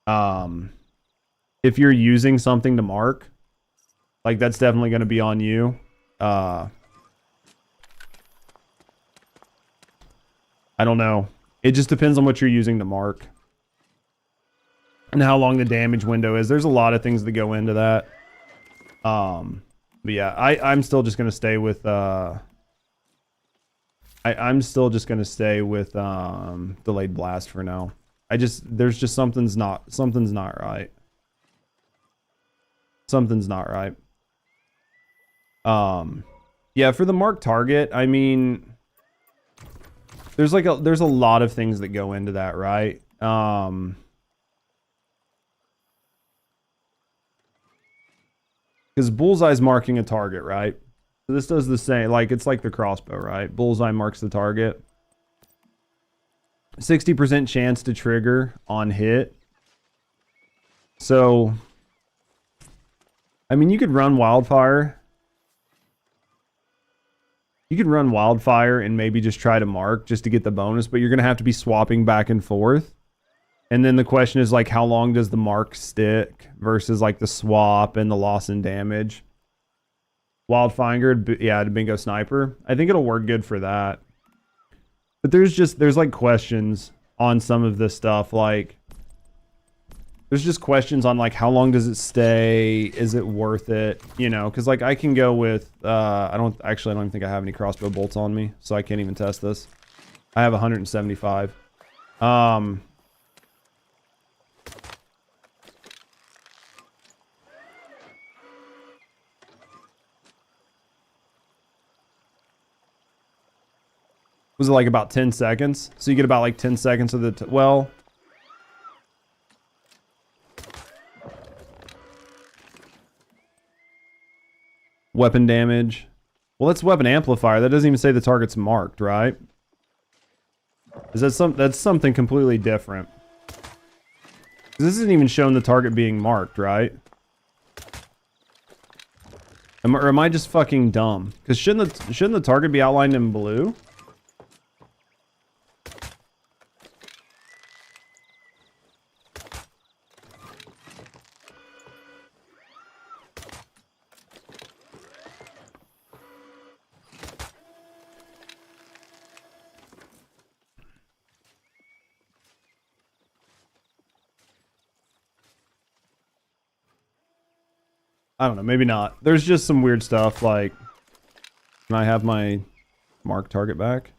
If you're using something to mark, like that's definitely going to be on you. I don't know. It just depends on what you're using to mark. And how long the damage window is. There's a lot of things that go into that. But yeah, I'm still just gonna stay with I'm still just gonna stay with delayed blast for now. There's just something's not right. Something's not right. Yeah, for the marked target, I mean, there's a lot of things that go into that, right? Because bullseye's marking a target, right? So this does the same, like it's like the crossbow, right? Bullseye marks the target. 60% chance to trigger on hit. So, I mean, you could run wildfire. You could run wildfire and maybe just try to mark just to get the bonus, but you're going to have to be swapping back and forth. And then the question is like, how long does the mark stick versus like the swap and the loss in damage? Wildfire, yeah, the bingo sniper. I think it'll work good for that. But there's like questions on some of this stuff. Like, there's just questions on like, how long does it stay? Is it worth it? You know, because like I can go with, I don't even think I have any crossbow bolts on me, so I can't even test this. I have 175. Was it like about 10 seconds? So you get about like 10 seconds of the, well. Weapon damage. Well, that's weapon amplifier. That doesn't even say the target's marked, right? Is that that's something completely different. This isn't even showing the target being marked, right? Or am I just fucking dumb? Because shouldn't the target be outlined in blue? I don't know, maybe not. There's just some weird stuff, like... Can I have my mark target back?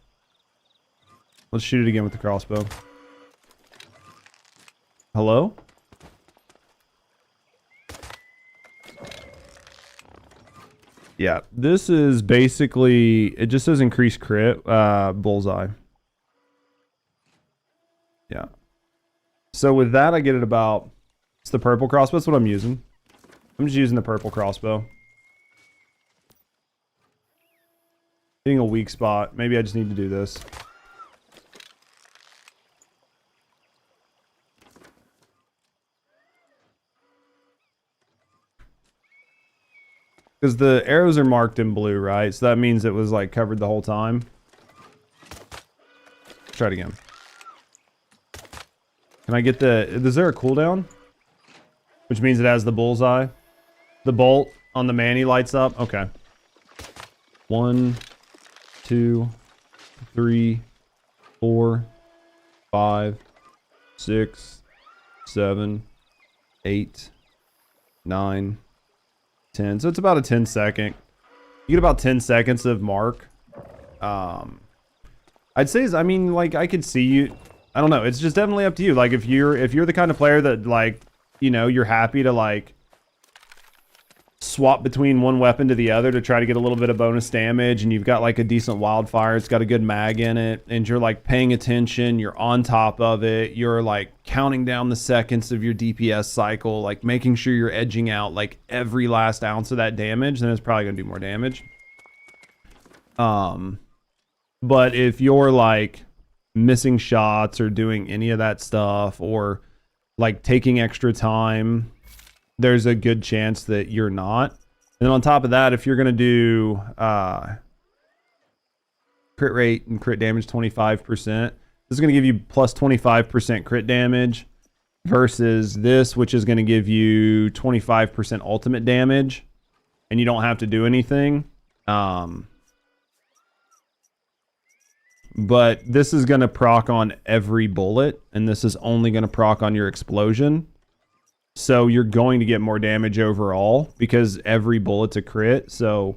Let's shoot it again with the crossbow. Hello? Yeah, this is basically... It just says increase crit, bullseye. Yeah. So with that, I get it about... It's the purple crossbow. That's what I'm using. I'm just using the purple crossbow. Hitting a weak spot. Maybe I just need to do this. Because the arrows are marked in blue, right? So that means it was like covered the whole time. Try it again. Can I get the... Is there a cooldown? Which means it has the bullseye. The bolt on the Manny lights up. Okay. 1, 2, 3, 4, 5, 6, 7, 8, 9, 10. So it's about a 10-second. You get about 10 seconds of mark. I'd say, I mean, like, I could see you. I don't know. It's just definitely up to you. Like, if you're the kind of player that, like, you know, you're happy to, like, swap between one weapon to the other to try to get a little bit of bonus damage, and you've got like a decent wildfire, it's got a good mag in it, and you're like paying attention, you're on top of it, you're like counting down the seconds of your DPS cycle, like making sure you're edging out like every last ounce of that damage, then it's probably gonna do more damage. But if you're like missing shots or doing any of that stuff, or like taking extra time, there's a good chance that you're not. And then on top of that, if you're going to do crit rate and crit damage 25%, this is going to give you plus 25% crit damage versus this, which is going to give you 25% ultimate damage, and you don't have to do anything. But this is going to proc on every bullet, and this is only going to proc on your explosion. So you're going to get more damage overall because every bullet's a crit. So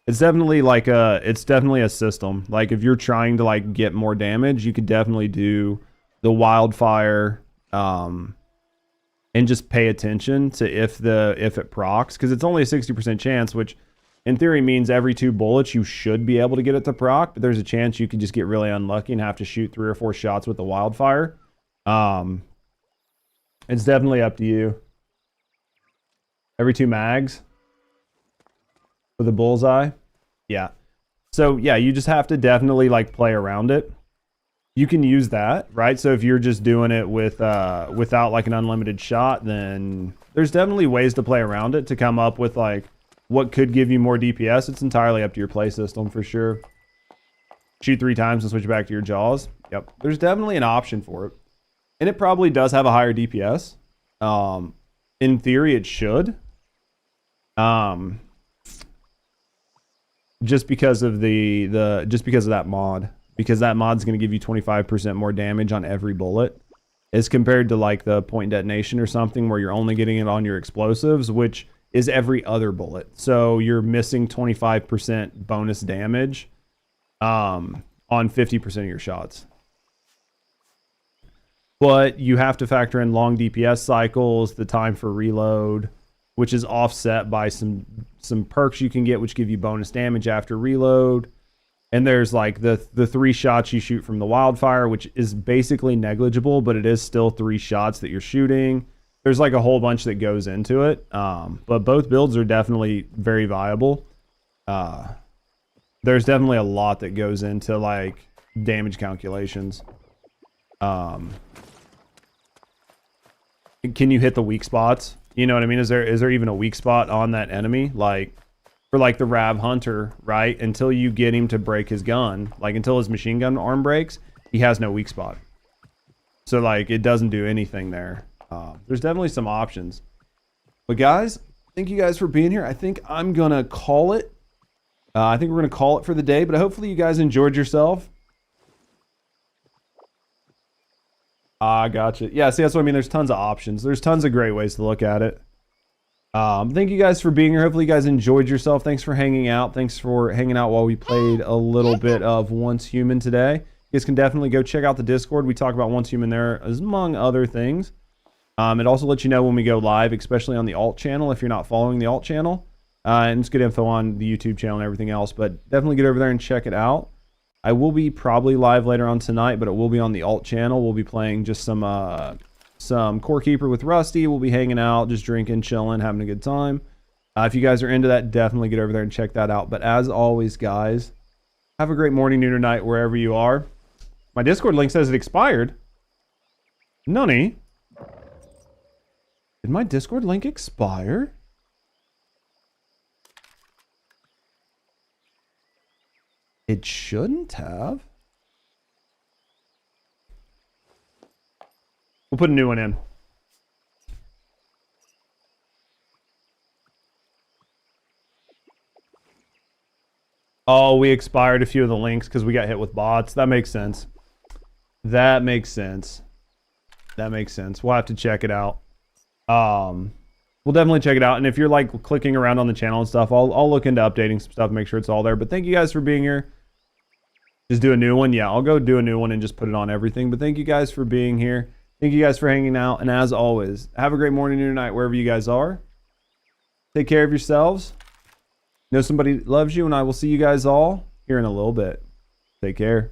it's definitely like it's definitely a system. Like if you're trying to like get more damage, you could definitely do the wildfire, and just pay attention to if it procs, because it's only a 60% chance, which in theory means every 2 bullets you should be able to get it to proc, but there's a chance you could just get really unlucky and have to shoot 3 or 4 shots with the wildfire. It's definitely up to you. Every 2 mags with a bullseye. Yeah. So yeah, you just have to definitely like play around it. You can use that, right? So if you're just doing it with without like an unlimited shot, then there's definitely ways to play around it to come up with like what could give you more DPS. It's entirely up to your play system for sure. Shoot 3 times and switch back to your jaws. Yep. There's definitely an option for it. And it probably does have a higher DPS. In theory, it should. Just because of just because of that mod. Because that mod's going to give you 25% more damage on every bullet, as compared to like the point detonation or something where you're only getting it on your explosives, which is every other bullet. So you're missing 25% bonus damage on 50% of your shots. But you have to factor in long DPS cycles, the time for reload, which is offset by some perks you can get, which give you bonus damage after reload. And there's like the 3 shots you shoot from the wildfire, which is basically negligible, but it is still 3 shots that you're shooting. There's like a whole bunch that goes into it. But both builds are definitely very viable. There's definitely a lot that goes into like damage calculations. Can you hit the weak spots? You know what I mean? Is there even a weak spot on that enemy? Like for like the Rav Hunter, right? Until you get him to break his gun, like until his machine gun arm breaks, he has no weak spot. So like it doesn't do anything there. There's definitely some options. But guys, thank you guys for being here. I think I'm gonna call it. I think we're gonna call it for the day. But hopefully you guys enjoyed yourself. Gotcha. Yeah, see, that's what I mean. There's tons of options. There's tons of great ways to look at it. Thank you guys for being here. Hopefully you guys enjoyed yourself. Thanks for hanging out. Thanks for hanging out while we played a little bit of Once Human today. You guys can definitely go check out the Discord. We talk about Once Human there, among other things. It also lets you know when we go live, especially on the alt channel, if you're not following the alt channel. And it's good info on the YouTube channel and everything else. But definitely get over there and check it out. I will be probably live later on tonight, but it will be on the alt channel. We'll be playing just some Core Keeper with Rusty. We'll be hanging out, just drinking, chilling, having a good time. If you guys are into that, definitely get over there and check that out. But as always, guys, have a great morning, noon, or night, wherever you are. My Discord link says it expired. Nunny? Did my Discord link expire? It shouldn't have. We'll put a new one in. Oh, we expired a few of the links because we got hit with bots. That makes sense. That makes sense. That makes sense. We'll have to check it out. We'll definitely check it out. And if you're like clicking around on the channel and stuff, I'll look into updating some stuff, make sure it's all there. But thank you guys for being here. Just do a new one. Yeah, I'll go do a new one and just put it on everything. But thank you guys for being here. Thank you guys for hanging out. And as always, have a great morning or night wherever you guys are. Take care of yourselves. Know somebody loves you, and I will see you guys all here in a little bit. Take care.